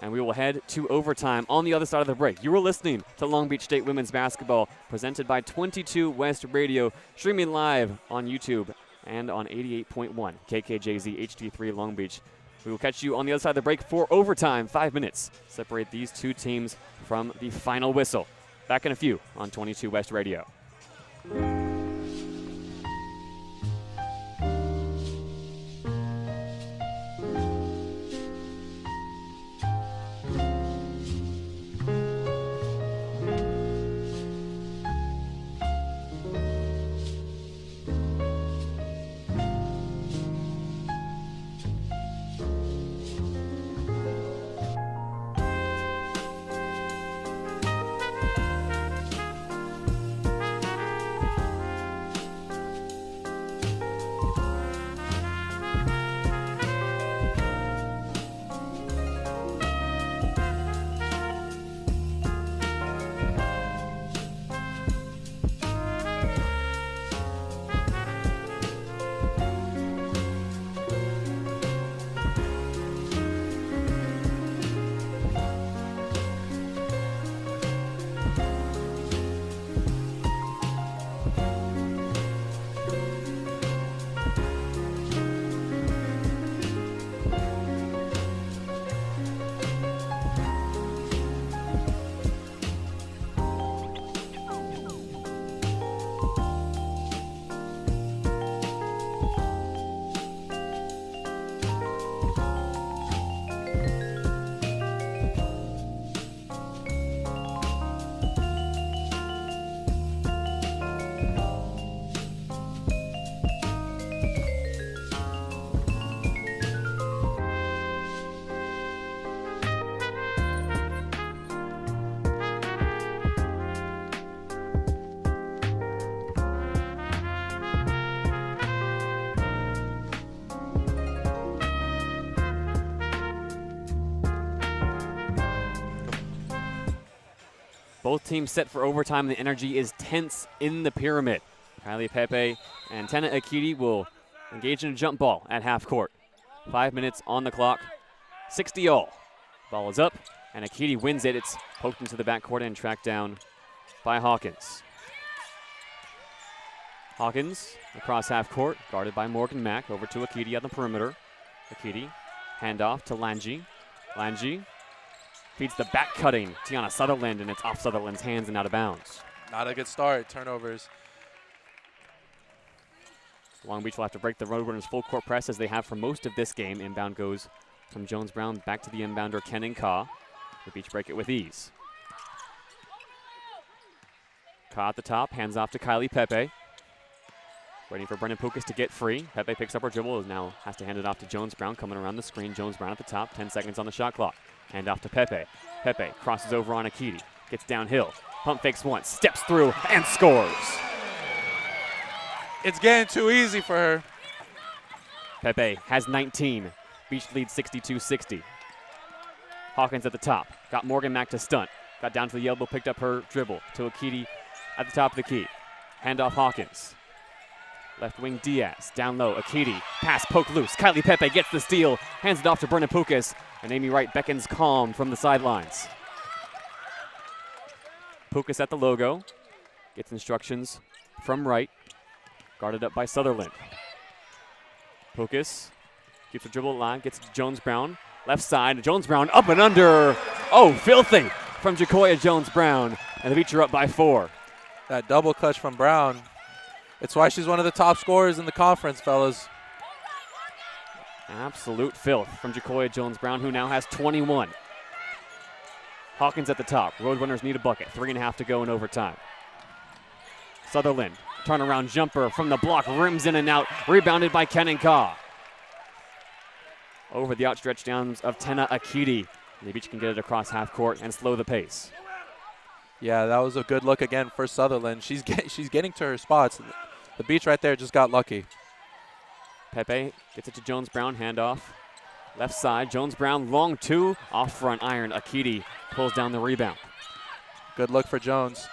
And we will head to overtime on the other side of the break. You are listening to Long Beach State Women's Basketball, presented by 22 West Radio, streaming live on YouTube and on 88.1 KKJZ HD3 Long Beach. We will catch you on the other side of the break for overtime. 5 minutes separate these two teams from the final whistle. Back in a few on 22 West Radio. Both teams set for overtime. The energy is tense in the pyramid. Kylie Pepe and Tena Akiti will engage in a jump ball at half court. 5 minutes on the clock. 60 all. Ball is up, and Akiti wins it. It's poked into the backcourt and tracked down by Hawkins. Hawkins across half court, guarded by Morgan Mack. Over to Akiti on the perimeter. Akiti, handoff to Langi. Langi feeds the back cutting Tiana Sutherland, and it's off Sutherland's hands and out of bounds. Not a good start. Turnovers. Long Beach will have to break the Roadrunners' full court press as they have for most of this game. Inbound goes from Jones Brown back to the inbounder Kenan Ka. The Beach break it with ease. Ka at the top, hands off to Kylie Pepe. Waiting for Brennan Pukas to get free. Pepe picks up her dribble, now has to hand it off to Jones Brown, coming around the screen. Jones Brown at the top, 10 seconds on the shot clock. Hand off to Pepe. Pepe crosses over on Akiti, gets downhill. Pump fakes once, steps through, and scores. It's getting too easy for her. Pepe has 19. Beach leads 62-60. Hawkins at the top. Got Morgan Mack to stunt. Got down to the elbow, picked up her dribble to Akiti at the top of the key. Hand off Hawkins. Left wing Diaz, down low, Akiti, pass, poke loose. Kylie Pepe gets the steal, hands it off to Brennan Pukas, and Amy Wright beckons calm from the sidelines. Pukas at the logo, gets instructions from Wright, guarded up by Sutherland. Pukas keeps the dribble alive, gets to Jones Brown, left side, Jones Brown up and under. Oh, filthy from Jacoya Jones Brown, and the Beach are up by 4. That double clutch from Brown. It's why she's one of the top scorers in the conference, fellas. Absolute filth from Jacoya Jones Brown, who now has 21. Hawkins at the top. Roadrunners need a bucket. 3.5 to go in overtime. Sutherland, turnaround jumper from the block, rims in and out, rebounded by Kenan Ka. Over the outstretched arms of Tena Akiti. The Beach can get it across half court and slow the pace. Yeah, that was a good look again for Sutherland. She's getting to her spots. The Beach right there just got lucky. Pepe gets it to Jones Brown, handoff. Left side, Jones Brown, long two, off front iron. Akiti pulls down the rebound. Good look for Jones.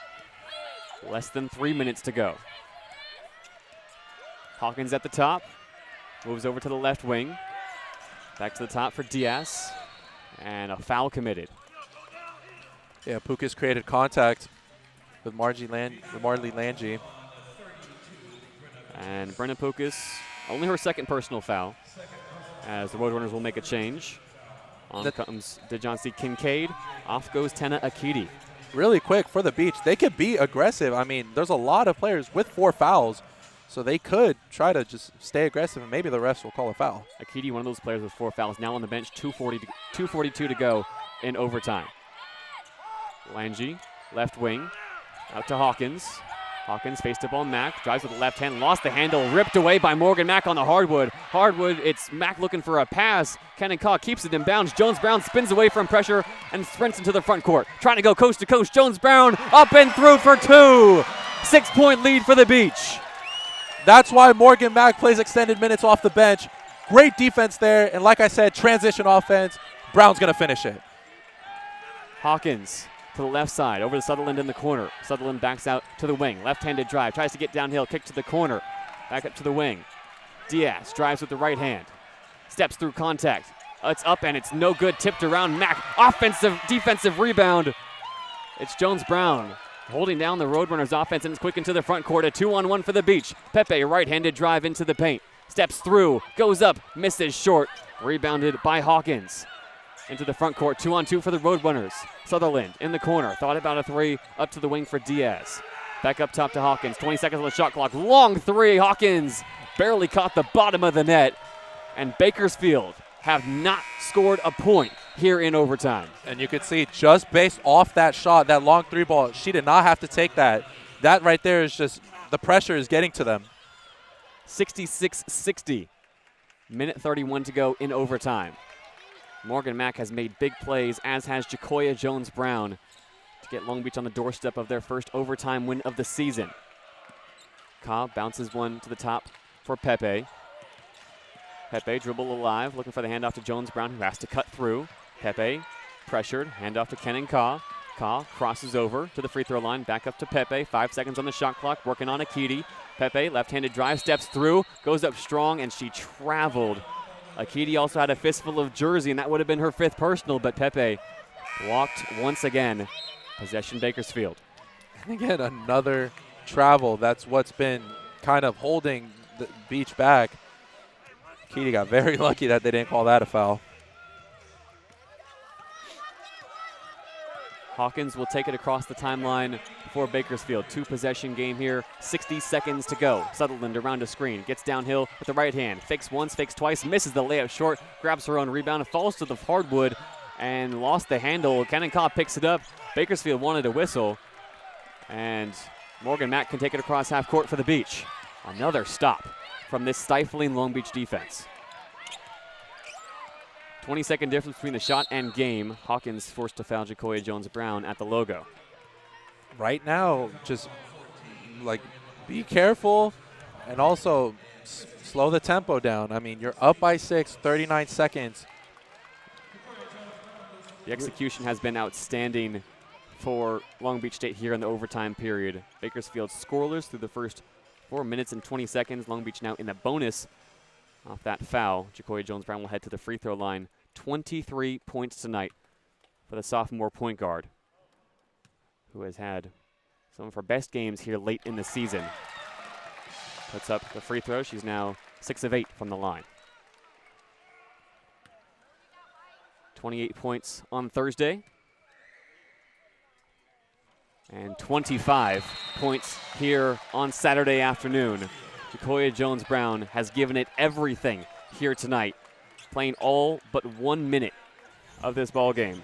Less than 3 minutes to go. Hawkins at the top, moves over to the left wing. Back to the top for Diaz, and a foul committed. Yeah, Pukas created contact with Marley Langi. And Brennan Pukas, only her second personal foul, as the Roadrunners will make a change. On comes DeJounte Kincaid. Off goes Tena Akiti. Really quick for the Beach. They could be aggressive. I mean, there's a lot of players with 4 fouls, so they could try to just stay aggressive, and maybe the refs will call a foul. Akiti, one of those players with 4 fouls, now on the bench, 2:42 to go in overtime. Langi, left wing, out to Hawkins. Hawkins faced up on Mack, drives with the left hand, lost the handle, ripped away by Morgan Mack on the hardwood. Hardwood, it's Mack looking for a pass. Kenan Ka keeps it in bounds. Jones Brown spins away from pressure and sprints into the front court. Trying to go coast to coast. Jones Brown up and through for 2. 6-point lead for the Beach. That's why Morgan Mack plays extended minutes off the bench. Great defense there, and like I said, transition offense. Brown's going to finish it. Hawkins to the left side, over to Sutherland in the corner. Sutherland backs out to the wing. Left-handed drive, tries to get downhill, kick to the corner. Back up to the wing. Diaz drives with the right hand. Steps through contact. It's up and it's no good, tipped around Mack. Offensive, defensive rebound. It's Jones Brown holding down the Roadrunners offense, and it's quick into the front court. A 2-on-1 for the Beach. Pepe, right-handed drive into the paint. Steps through, goes up, misses short. Rebounded by Hawkins. Into the front court, 2-on-2 for the Roadrunners. Sutherland in the corner, thought about a 3, up to the wing for Diaz. Back up top to Hawkins, 20 seconds on the shot clock. Long 3, Hawkins barely caught the bottom of the net. And Bakersfield have not scored a point here in overtime. And you can see just based off that shot, that long 3 ball, she did not have to take that. That right there is just, the pressure is getting to them. 66-60. Minute 31 to go in overtime. Morgan Mack has made big plays, as has Jacoya Jones Brown, to get Long Beach on the doorstep of their first overtime win of the season. Cobb bounces one to the top for Pepe. Pepe dribble alive, looking for the handoff to Jones Brown, who has to cut through. Pepe pressured, handoff to Kenan Ka. Ka crosses over to the free throw line, back up to Pepe. 5 seconds on the shot clock, working on Akiti. Pepe, left-handed drive, steps through, goes up strong, and she traveled. Akiti also had a fistful of jersey, and that would have been her 5th personal, but Pepe walked once again. Possession Bakersfield. And again, another travel. That's what's been kind of holding the Beach back. Akiti got very lucky that they didn't call that a foul. Hawkins will take it across the timeline for Bakersfield. 2-possession game here, 60 seconds to go. Sutherland around a screen, gets downhill with the right hand. Fakes once, fakes twice, misses the layup short, grabs her own rebound, falls to the hardwood, and lost the handle. Cannon Cobb picks it up. Bakersfield wanted a whistle, and Morgan Mack can take it across half court for the Beach. Another stop from this stifling Long Beach defense. 20-second difference between the shot and game. Hawkins forced to foul Jacoya Jones-Brown at the logo. Right now, just like be careful and also slow the tempo down. I mean, you're up by 6, 39 seconds. The execution has been outstanding for Long Beach State here in the overtime period. Bakersfield scoreless through the first 4 minutes and 20 seconds. Long Beach now in the bonus off that foul. Jacoya Jones-Brown will head to the free throw line. 23 points tonight for the sophomore point guard, who has had some of her best games here late in the season. Puts up the free throw. She's now 6 of 8 from the line. 28 points on Thursday. And 25 points here on Saturday afternoon. Jacoya Jones-Brown has given it everything here tonight, playing all but 1 minute of this ball game.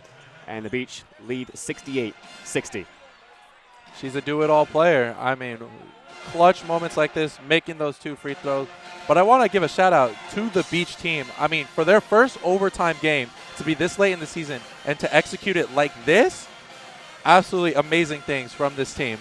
And the Beach lead 68-60. She's a do-it-all player. I mean, clutch moments like this, making those 2 free throws. But I want to give a shout-out to the Beach team. I mean, for their first overtime game to be this late in the season and to execute it like this, absolutely amazing things from this team.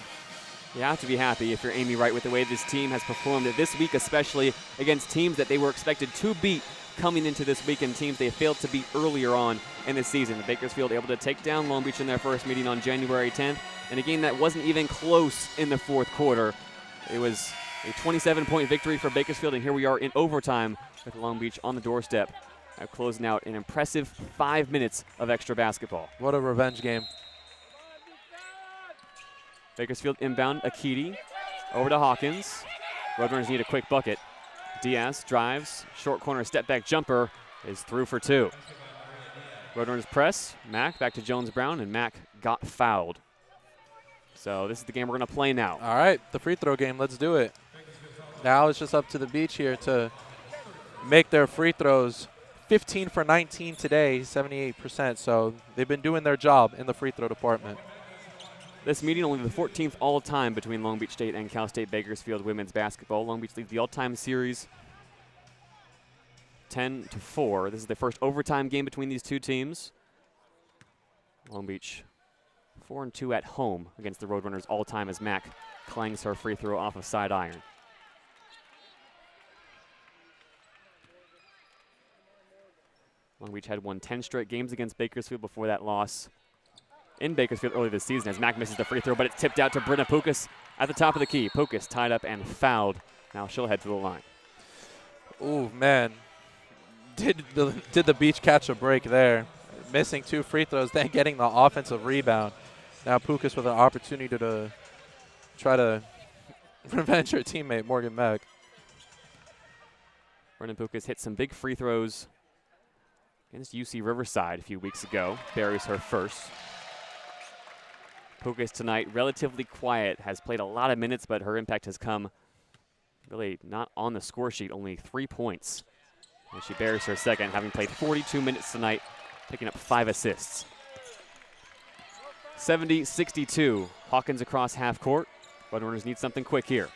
You have to be happy if you're Amy Wright with the way this team has performed this week, especially against teams that they were expected to beat coming into this week and teams they failed to beat earlier on in the season. Bakersfield able to take down Long Beach in their first meeting on January 10th in a game that wasn't even close in the 4th quarter. It was a 27-point victory for Bakersfield, and here we are in overtime with Long Beach on the doorstep, closing out an impressive 5 minutes of extra basketball. What a revenge game. Bakersfield inbound, Akiti over to Hawkins. Roadrunners need a quick bucket. Diaz drives, short corner step back jumper is through for 2. Roadrunners press, Mack back to Jones-Brown, and Mack got fouled. So this is the game we're going to play now. All right, the free throw game, let's do it. Now it's just up to the Beach here to make their free throws. 15 for 19 today, 78%. So they've been doing their job in the free throw department. This meeting only the 14th all-time between Long Beach State and Cal State Bakersfield women's basketball. Long Beach leads the all-time series 10-4. This is the first overtime game between these two teams. Long Beach 4-2 at home against the Roadrunners all-time as Mack clangs her free throw off of side iron. Long Beach had won 10 straight games against Bakersfield before that loss in Bakersfield early this season as Mack misses the free throw, but it's tipped out to Brenna Pukas at the top of the key. Pukas tied up and fouled. Now she'll head to the line. Ooh, man. Did the Beach catch a break there? Missing 2 free throws, then getting the offensive rebound. Now Pukas with an opportunity to try to revenge her teammate, Morgan Mack. Brenna Pukas hit some big free throws against UC Riverside a few weeks ago. Buries her first. Pukas tonight, relatively quiet, has played a lot of minutes, but her impact has come really not on the score sheet, only 3 points. And she buries her second, having played 42 minutes tonight, picking up 5 assists. 70-62, Hawkins across half court. Roadrunners need something quick here.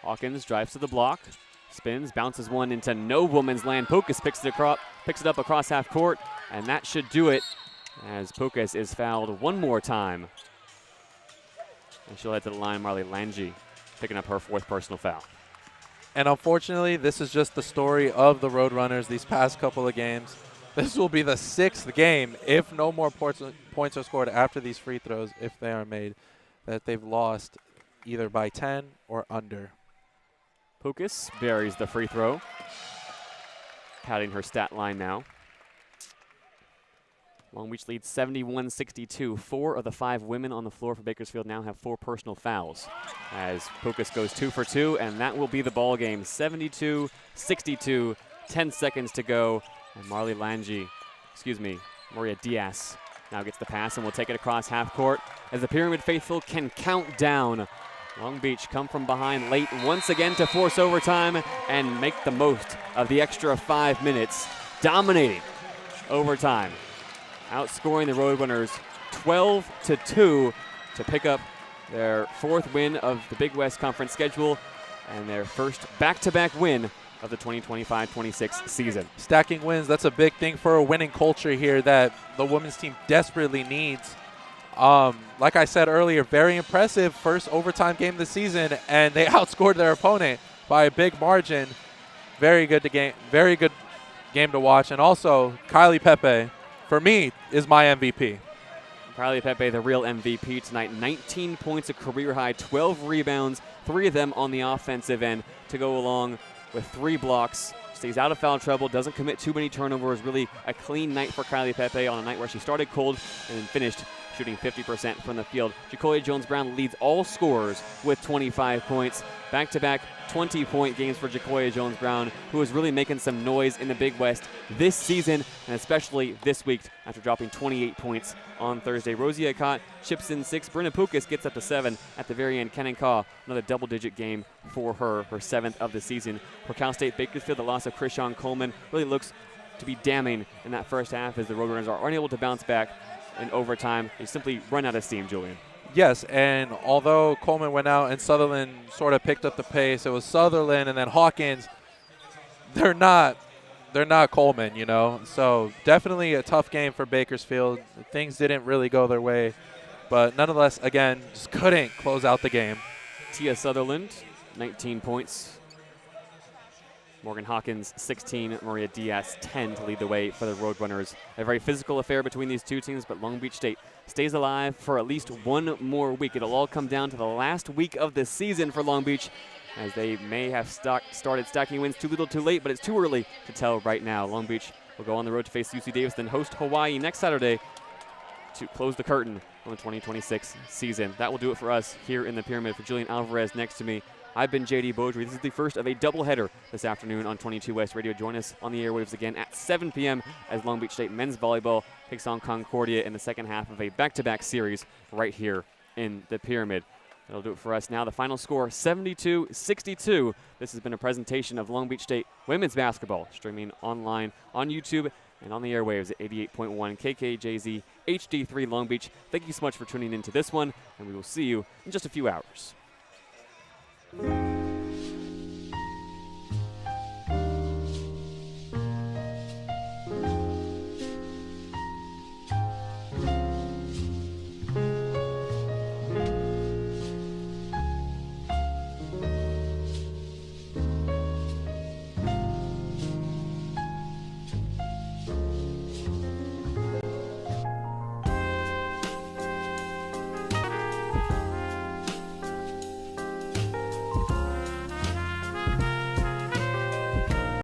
Hawkins drives to the block, spins, bounces one into no woman's land. Pukas picks it up across half court, and that should do it as Pukas is fouled one more time. And she'll head to the line. Marley Lange picking up her 4th personal foul. And unfortunately, this is just the story of the Roadrunners these past couple of games. This will be the 6th game, if no more points are scored after these free throws, if they are made, that they've lost either by 10 or under. Pukas buries the free throw. Padding her stat line now. Long Beach leads 71-62. 4 of the 5 women on the floor for Bakersfield now have 4 personal fouls as Pukas goes 2 for 2, and that will be the ball game. 72-62, 10 seconds to go. And Maria Diaz now gets the pass and will take it across half court as the Pyramid faithful can count down. Long Beach come from behind late once again to force overtime and make the most of the extra 5 minutes, dominating overtime, outscoring the Roadrunners 12-2 to pick up their 4th win of the Big West Conference schedule and their first back-to-back win of the 2025-26 season. Stacking wins, that's a big thing for a winning culture here that the women's team desperately needs. Like I said earlier, very impressive first overtime game of the season, and they outscored their opponent by a big margin. Very good game to watch. And also, Kylie Pepe, for me, is my MVP. Kylie Pepe, the real MVP tonight. 19 points, a career high, 12 rebounds, 3 of them on the offensive end to go along with 3 blocks. Stays out of foul trouble, doesn't commit too many turnovers. Really a clean night for Kylie Pepe on a night where she started cold and then finished shooting 50% from the field. Jacoya Jones-Brown leads all scorers with 25 points. Back-to-back 20-point games for Jacoya Jones-Brown, who is really making some noise in the Big West this season, and especially this week after dropping 28 points on Thursday. Rosie Akot chips in 6. Brynna Pukas gets up to 7 at the very end. Kenan Kaw, another double-digit game for her 7th of the season. For Cal State Bakersfield, the loss of Krishan Coleman really looks to be damning in that first half as the Roadrunners are unable to bounce back in overtime. They simply run out of steam, Julian. Yes, and although Coleman went out and Sutherland sort of picked up the pace, it was Sutherland and then Hawkins. They're not Coleman, you know. So definitely a tough game for Bakersfield. Things didn't really go their way, but nonetheless, again, just couldn't close out the game. Tia Sutherland, 19 points. Morgan Hawkins, 16. Maria Diaz, 10 to lead the way for the Roadrunners. A very physical affair between these two teams, but Long Beach State stays alive for at least one more week. It'll all come down to the last week of the season for Long Beach, as they may have started stacking wins too little too late, but it's too early to tell right now. Long Beach will go on the road to face UC Davis, then host Hawaii next Saturday to close the curtain on the 2026 season. That will do it for us here in the Pyramid. For Julian Alvarez next to me, I've been JayDe Beaudry. This is the first of a doubleheader this afternoon on 22 West Radio. Join us on the airwaves again at 7 p.m. as Long Beach State men's volleyball takes on Concordia in the second half of a back-to-back series right here in the Pyramid. That'll do it for us now. The final score, 72-62. This has been a presentation of Long Beach State women's basketball, streaming online on YouTube and on the airwaves at 88.1 KKJZ HD3 Long Beach. Thank you so much for tuning in to this one, and we will see you in just a few hours.